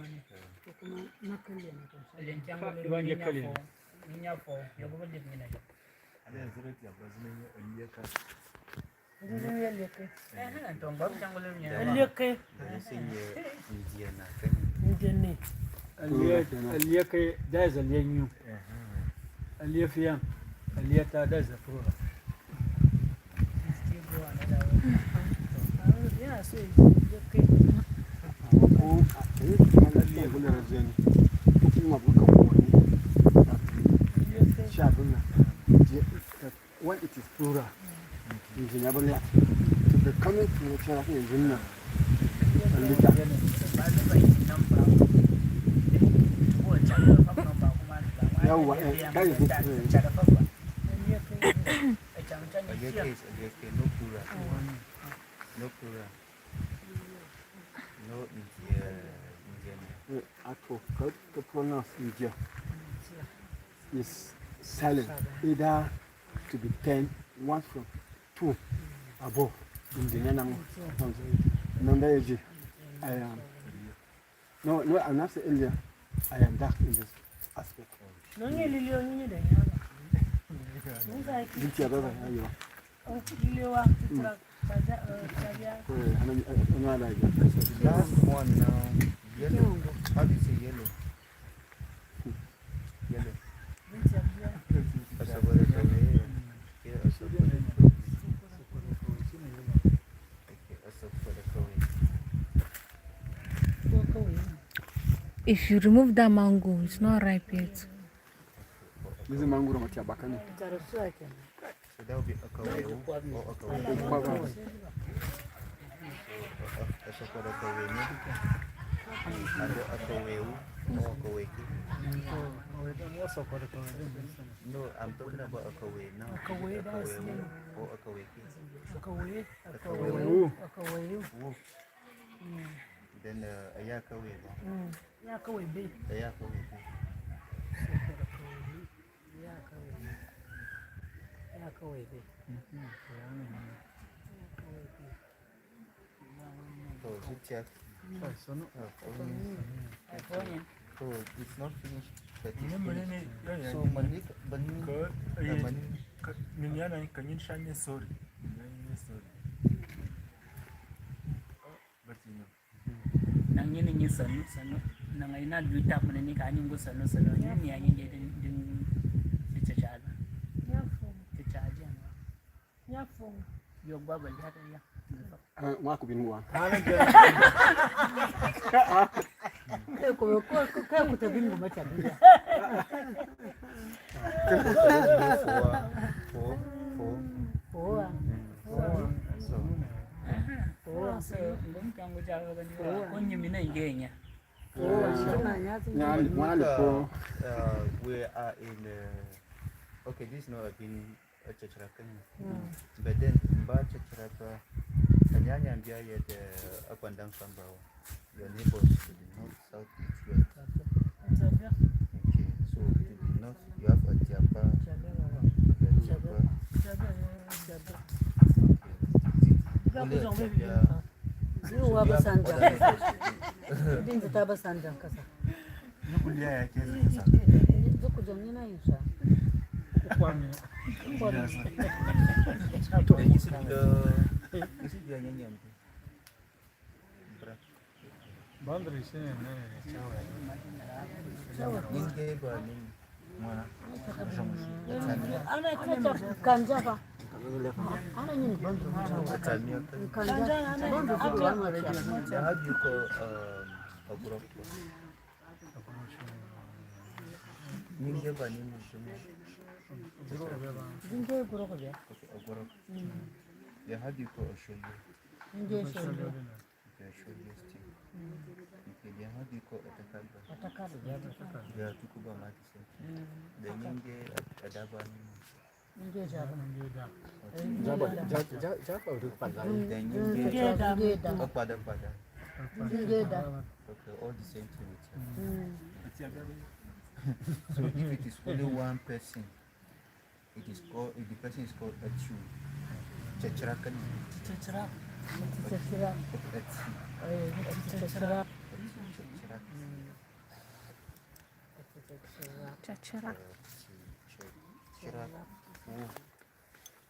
S7: Aliyeke, that is aliyenyong. Aliyefiang, aliyetar, that is the plural.
S3: Yeah, so
S5: Shabuna. When it is plural, in Zinabole, to be coming to the Cherokee in Zina. That is it.
S1: No plural. No
S5: Atyecarak, the pronounce India is silent, either to be 10, 1 from 2 above in the Yanam. Number I am. No, I'm not saying India. I am dark in this aspect.
S1: Last one now. Yellow. How do you say yellow? Yellow.
S11: If you remove that mango, it's not ripe yet.
S5: This is mango from Atyecarak.
S1: So that will be Akaweu or Akaweu. No, I'm talking about Akaweu now. Akaweu or Akaweki. Akaweu. Then Ayakaweu. Ayakaweu. So it's not finished. So we are in okay, this is not a Acacrak, but then Acacrak Anyanya and Bia yet up and down Sambao, your neighbors to the north, south, east, west. Okay, so to the north you have Tyap,
S6: You have a Sanja. You didn't have a Sanja.
S1: Yeah, how do you call Asholyio? Asholyio still. Okay, yeah, how do you call Atyecarak? Yeah, Tukuba Matisse. The Ninge Adaba. Okay, all the same thing. So if it is only one person, it is called, the person is called Atyecarak.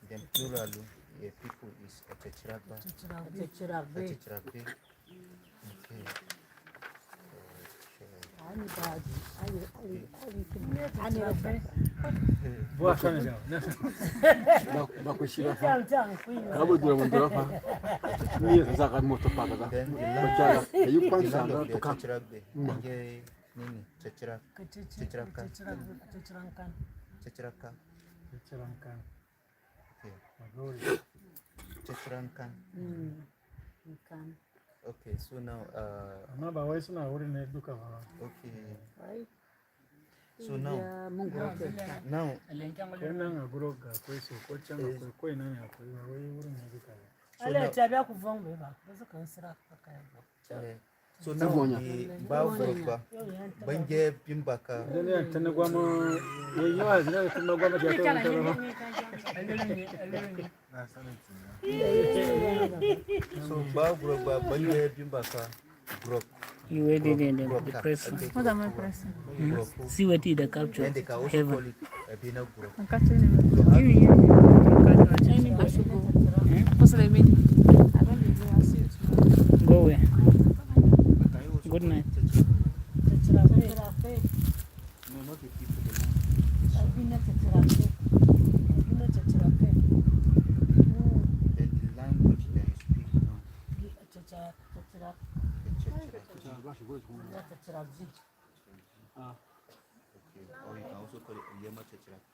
S1: Then plural, people is Atyecarak. Okay. Acacrak.
S7: Acacrak.
S1: Okay.
S7: Magori.
S1: Acacrak. Okay, so now
S7: Mama why suna wurin ne duka ba.
S1: Okay. So now
S7: wannan a guro ga akwai so ko can akwai ko ina ne akwai ba wai wurin ne duka ba.
S6: Allah ya tabiya ku van bai ba ba su kan sira haka ya.
S1: So now ba bange pimbaka.
S7: Ne ta na gwama yayi yawa ne ta na gwama ta ta ba.
S1: So ba bange pimbaka grok.
S3: You waited in the press.
S11: What am I pressing?
S3: See what he the capture.
S1: And they can also call it a bina grok.
S11: I'm catching it. What's the meaning?
S4: I don't really want to see it.
S3: Go away. Good night.
S1: No, not the people. And the language that you speak now. Okay. Or you can also call it Yema Chachrak.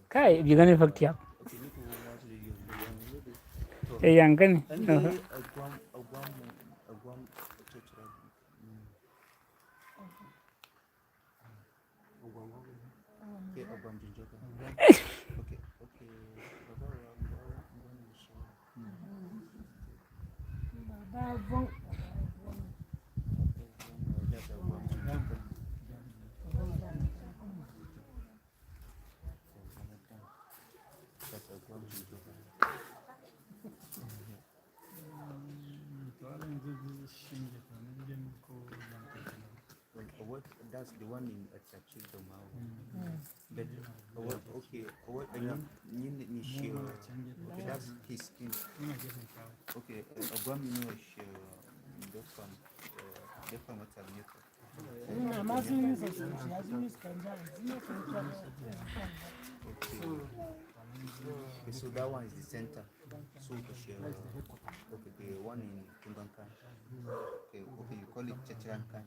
S3: Kai you're gonna fuck Tyap. Yang kan?
S1: That's the one in Chiefdom. But okay, okay, that's his skin. Okay, Obama knows okay, so that one is the center. So okay, the one in Tungankan. Okay, you call it Chachrankan,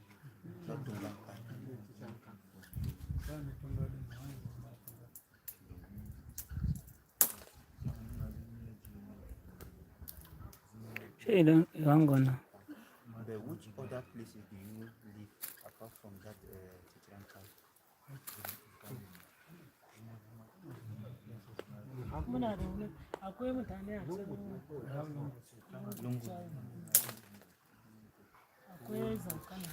S1: not Tungankan.
S3: You don't go now.
S1: But which other places do you live apart from that Chachrankan?
S6: Akwai mutane a cikin
S1: Lunggut.
S6: akwai zankana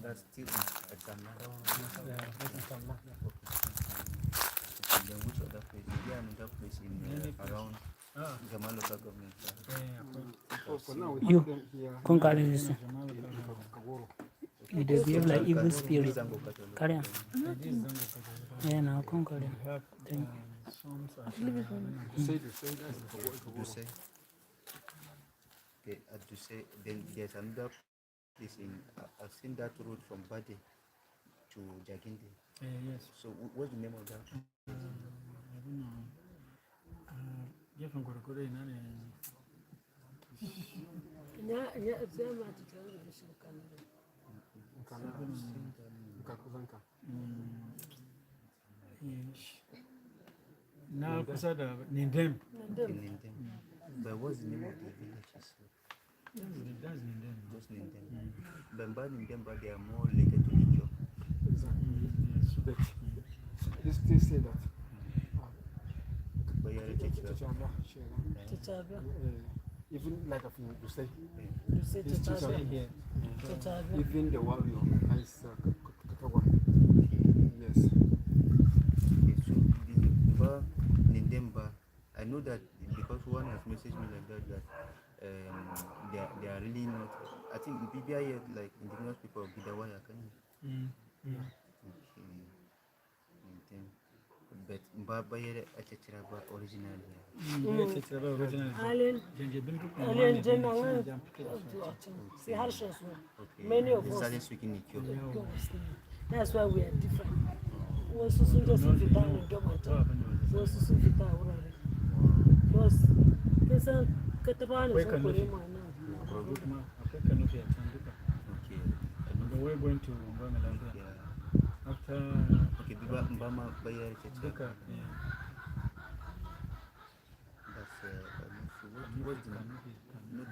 S1: That's still then which other place? Is there another place in around Kaduna Local Government Area?
S3: You come carry this. You behave like evil spirit. Carry on. Yeah, now come carry on. Thank you.
S1: Okay, to say then there's another place in I've seen that road from Bade to Jagindi.
S7: Yes.
S1: So what's the name of that?
S7: I don't know. Gefen gurgure ina ne.
S6: ya zama ta tare da shi
S7: Na kusa da Nindem.
S1: But what's the name of the villages?
S7: That's Nindem.
S1: Just Nindem. But by Nindem, but they are more related to the job.
S5: But this still say that.
S1: But you're a teacher.
S5: Even like if you say,
S6: this teacher
S5: here, even the warrior, nice yes.
S1: Okay, so the Nindemba know that because one has messaged me like that they are really not. I think in BBI like indigenous people of Gizagwai, can you? Okay. But Mbaba yere Atyecarak originally.
S8: Many of
S1: They
S8: us.
S1: started speaking Ethiopia.
S8: That's why we are different. Was Susunja Sifita in Domato, was Susufita already. Was Pesan Kataban is okay.
S7: We're going to after
S1: okay, Mbama Bayer Atyecarak. That's what's the no,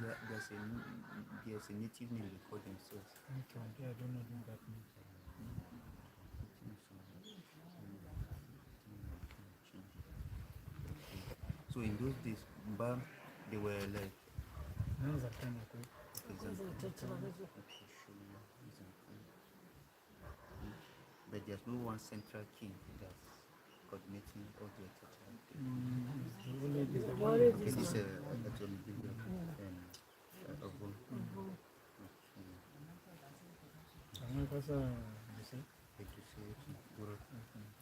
S1: there's a native name they call themselves.
S7: okay, I don't know that name.
S1: So in those days, Mba, they were like. But there's no one central king that's coordinating all the Atyecarak. Okay, this actually big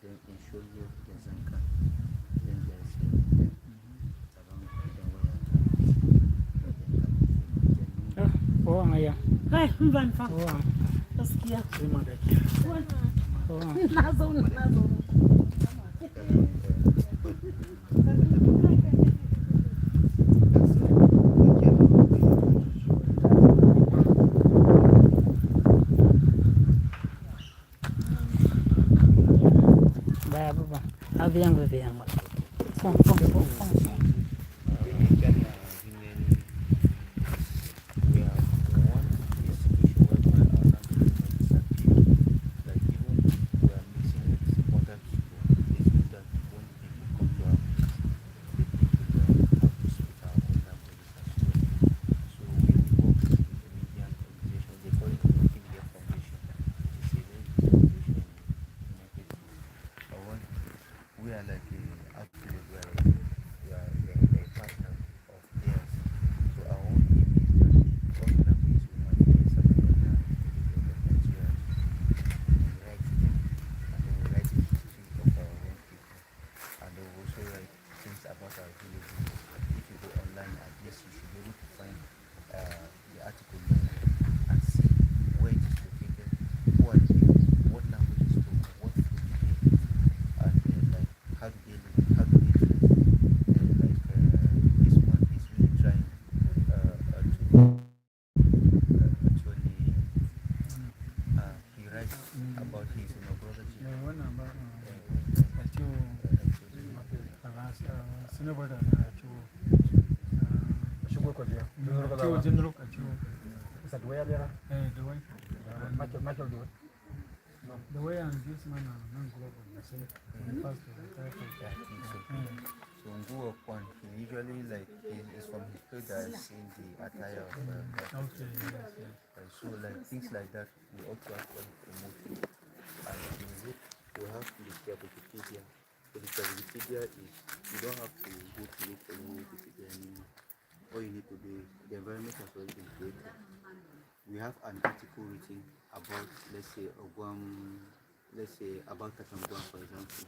S1: then in Asholyio, there's Zanka, then there's
S8: Hi, Van Fan. Let's get we are like a outfit where we are a partner of theirs. So our own aim is to all languages we have in South Africa, Nigeria, we write them, and then we write the history of our own people, and then we also write things about our villages. If you go online, at least you should be able to find the article and see where it is located, who are the people, what language is spoken, what food they eat, and like how do they live, how do they dress. And like this one is really trying to actually he writes about his brother.
S7: The way I'm this man non global,
S1: So Ngu upon he usually like is from his place that I've seen the attire of so like things like that we also actually promote. And we have the Wikipedia. So the Wikipedia is you don't have to go to look for your Wikipedia anymore. All you need to do is the environment has already been created. We have an article written about, let's say about Katangwan, for example.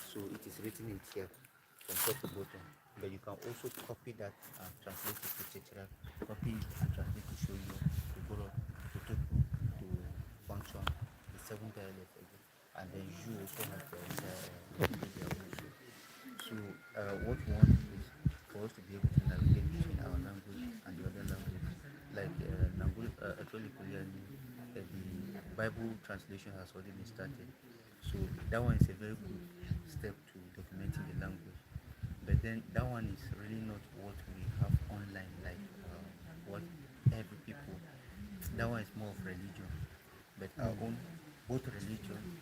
S1: So it is written in Tyap from top to bottom. But you can also copy that and translate it to Atyecarak, copy it and translate to Asholyio, to Goro, to Toku, to Function, the 7 dialects again. And then you also have the Wikipedia also. So what we want is for us to be able to navigate between our language and the other language. Like actually the Bible translation has already been started. So that one is a very good step to documenting the language. But then that one is really not what we have online, like what every people. That one is more of religion. But our own, both religion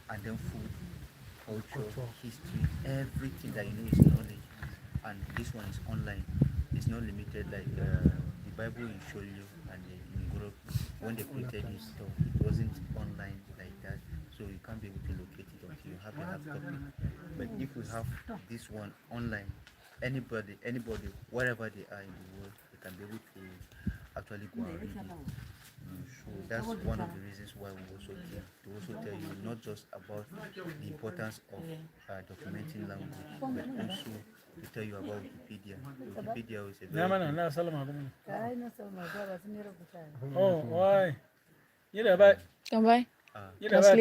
S1: and then food, culture, history, everything that you know is knowledge. And this one is online. It's not limited like the Bible in Asholyio and in Goro. When they created it, so it wasn't online like that. So you can't be able to locate it until you have a hard copy. But if we have this one online, anybody, wherever they are in the world, they can be able to actually go and read it. So that's one of the reasons why we also came to also tell you not just about the importance of documenting language, but also to tell you about Wikipedia. Wikipedia is a very
S3: Oh, why? You know about?
S11: Come by.
S3: You know about?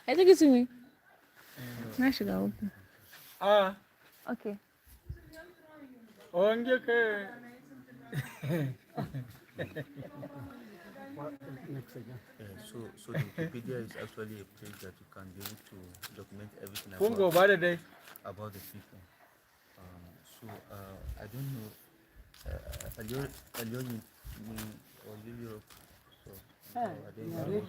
S11: I think it's me. I should go. Okay.
S3: Oh, okay.
S1: So the Wikipedia is actually a place that you can be able to document everything about the people. I don't know. Alone or Europe. So I don't know.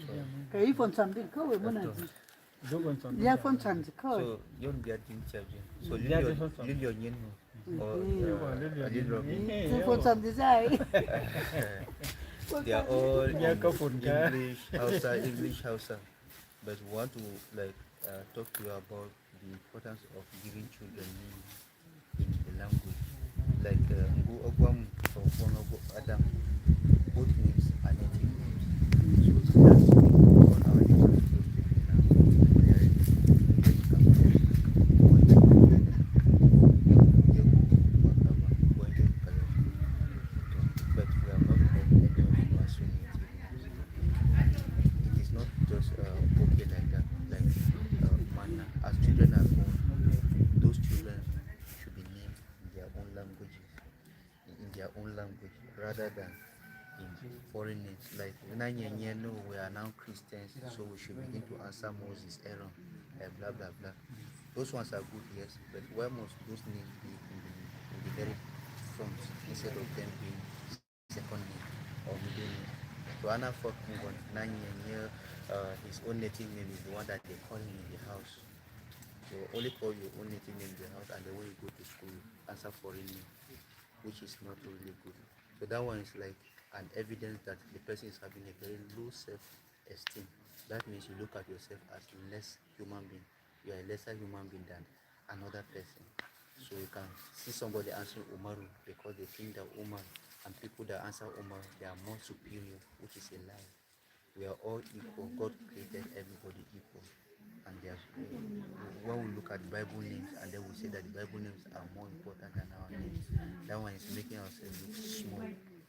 S6: From something, so
S1: you're getting charging. So Lillian or
S6: for some design.
S1: They are all English Hausa. But we want to talk to you about the importance of giving children names in the language. Like Ngu Ogwam or Bonobo Adam, both names are native names. So that's all our users close to now. But we are not called any of you as so native names. It is not just okay like that, manner. As children are born, those children should be named in their own languages, rather than in foreign names. Like no, we are now Christians, so we should begin to answer Moses, Aaron, blah blah blah. Those ones are good, yes, but why must those names be in the very front instead of them being second name or middle name? So Anna Fok his own native name is the one that they call him in the house. So only call your own native name in the house, and then when you go to school, answer foreign name, which is not really good. So that one is like an evidence that the person is having a very low self-esteem. That means you look at yourself as less human being. You are a lesser human being than another person. So you can see somebody answering Umaru because they think that Umar and people that answer Umar, they are more superior, which is a lie. We are all equal. God created everybody equal. And when we look at the Bible names, and then we say that the Bible names are more important than our names, that one is making ourselves look small.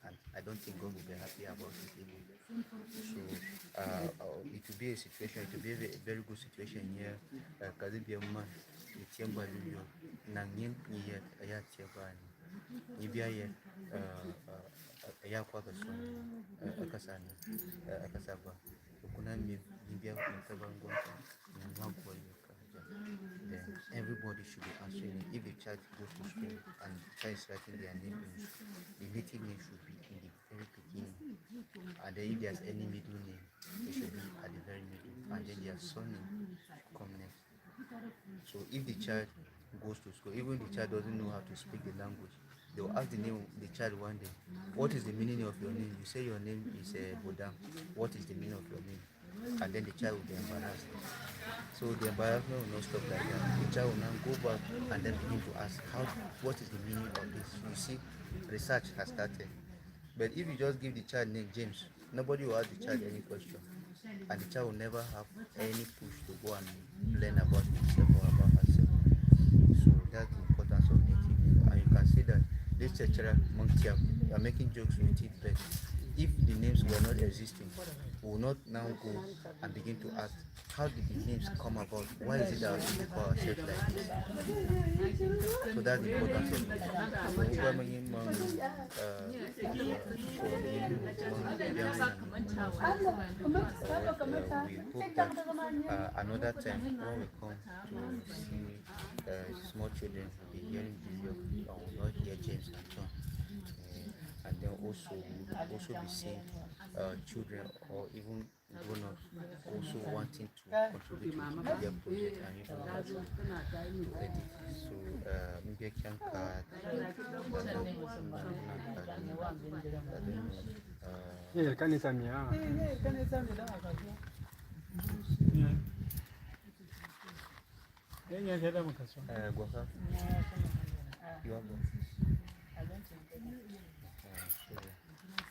S1: And I don't think God will be happy about it even. So it will be a situation, it will be a very good situation here. Kadibia man, it's Yamba Lulio, Nangin, Ayatyecarak, Nibia, Ayakwaka, Akasani, Akasaba, Ukunami, Nibia, then everybody should be answering it. If the child goes to school and the child is writing their name, the native name should be in the very beginning. And then if there's any middle name, it should be at the very middle. And then their surname come next. So if the child goes to school, even the child doesn't know how to speak the language, they will ask the child one day, what is the meaning of your name? You say your name is Bodam. What is the meaning of your name? And then the child will be embarrassed. So the embarrassment will not stop like that. The child will now go back and then begin to ask, what is the meaning of this? You see, research has started. But if you just give the child name James, nobody will ask the child any question. And the child will never have any push to go and learn about himself or about herself. So that's the importance of native name. And you can see that this Tyap, Tyap, are making jokes with it, but if the names were not existing, we will not now go and begin to ask, how did the names come about? Why is it that we call ourselves like this? So that's the importance of it. We hope that another time when we come to see small children, will be hearing Gizagwai, and will not hear James and John. And then also be seeing children or even grown-ups also wanting to contribute to their project and even want to edit. So maybe I can
S8: Gwaka, you have one. So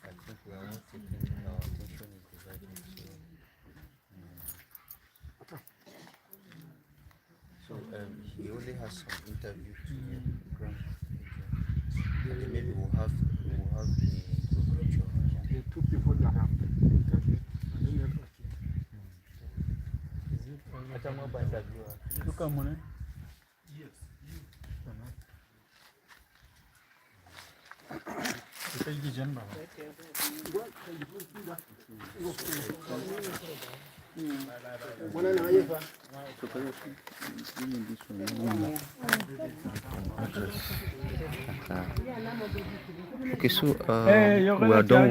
S8: I think we are all taking our attention is divided. So he only has some interview to grant, and then maybe we'll have the conclusion.
S5: The two people that have interviewed, I don't know.
S7: Look at money.
S1: Okay, so we are done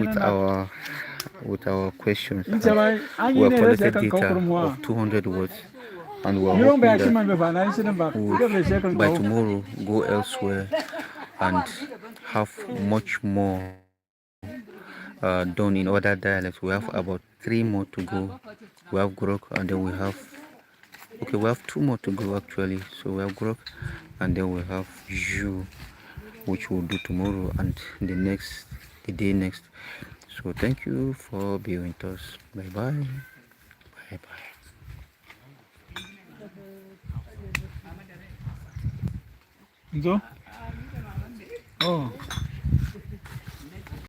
S1: with our questions. We have collected data of 200 words, and we are hoping that by tomorrow go elsewhere and have much more done in other dialects. We have about 3 more to go. We have Grok, and then we have we have 2 more to go actually. So we have Grok, and then we have you, which we'll do tomorrow and the day next. So thank you for being with us. Bye bye. Bye bye.
S7: Oh.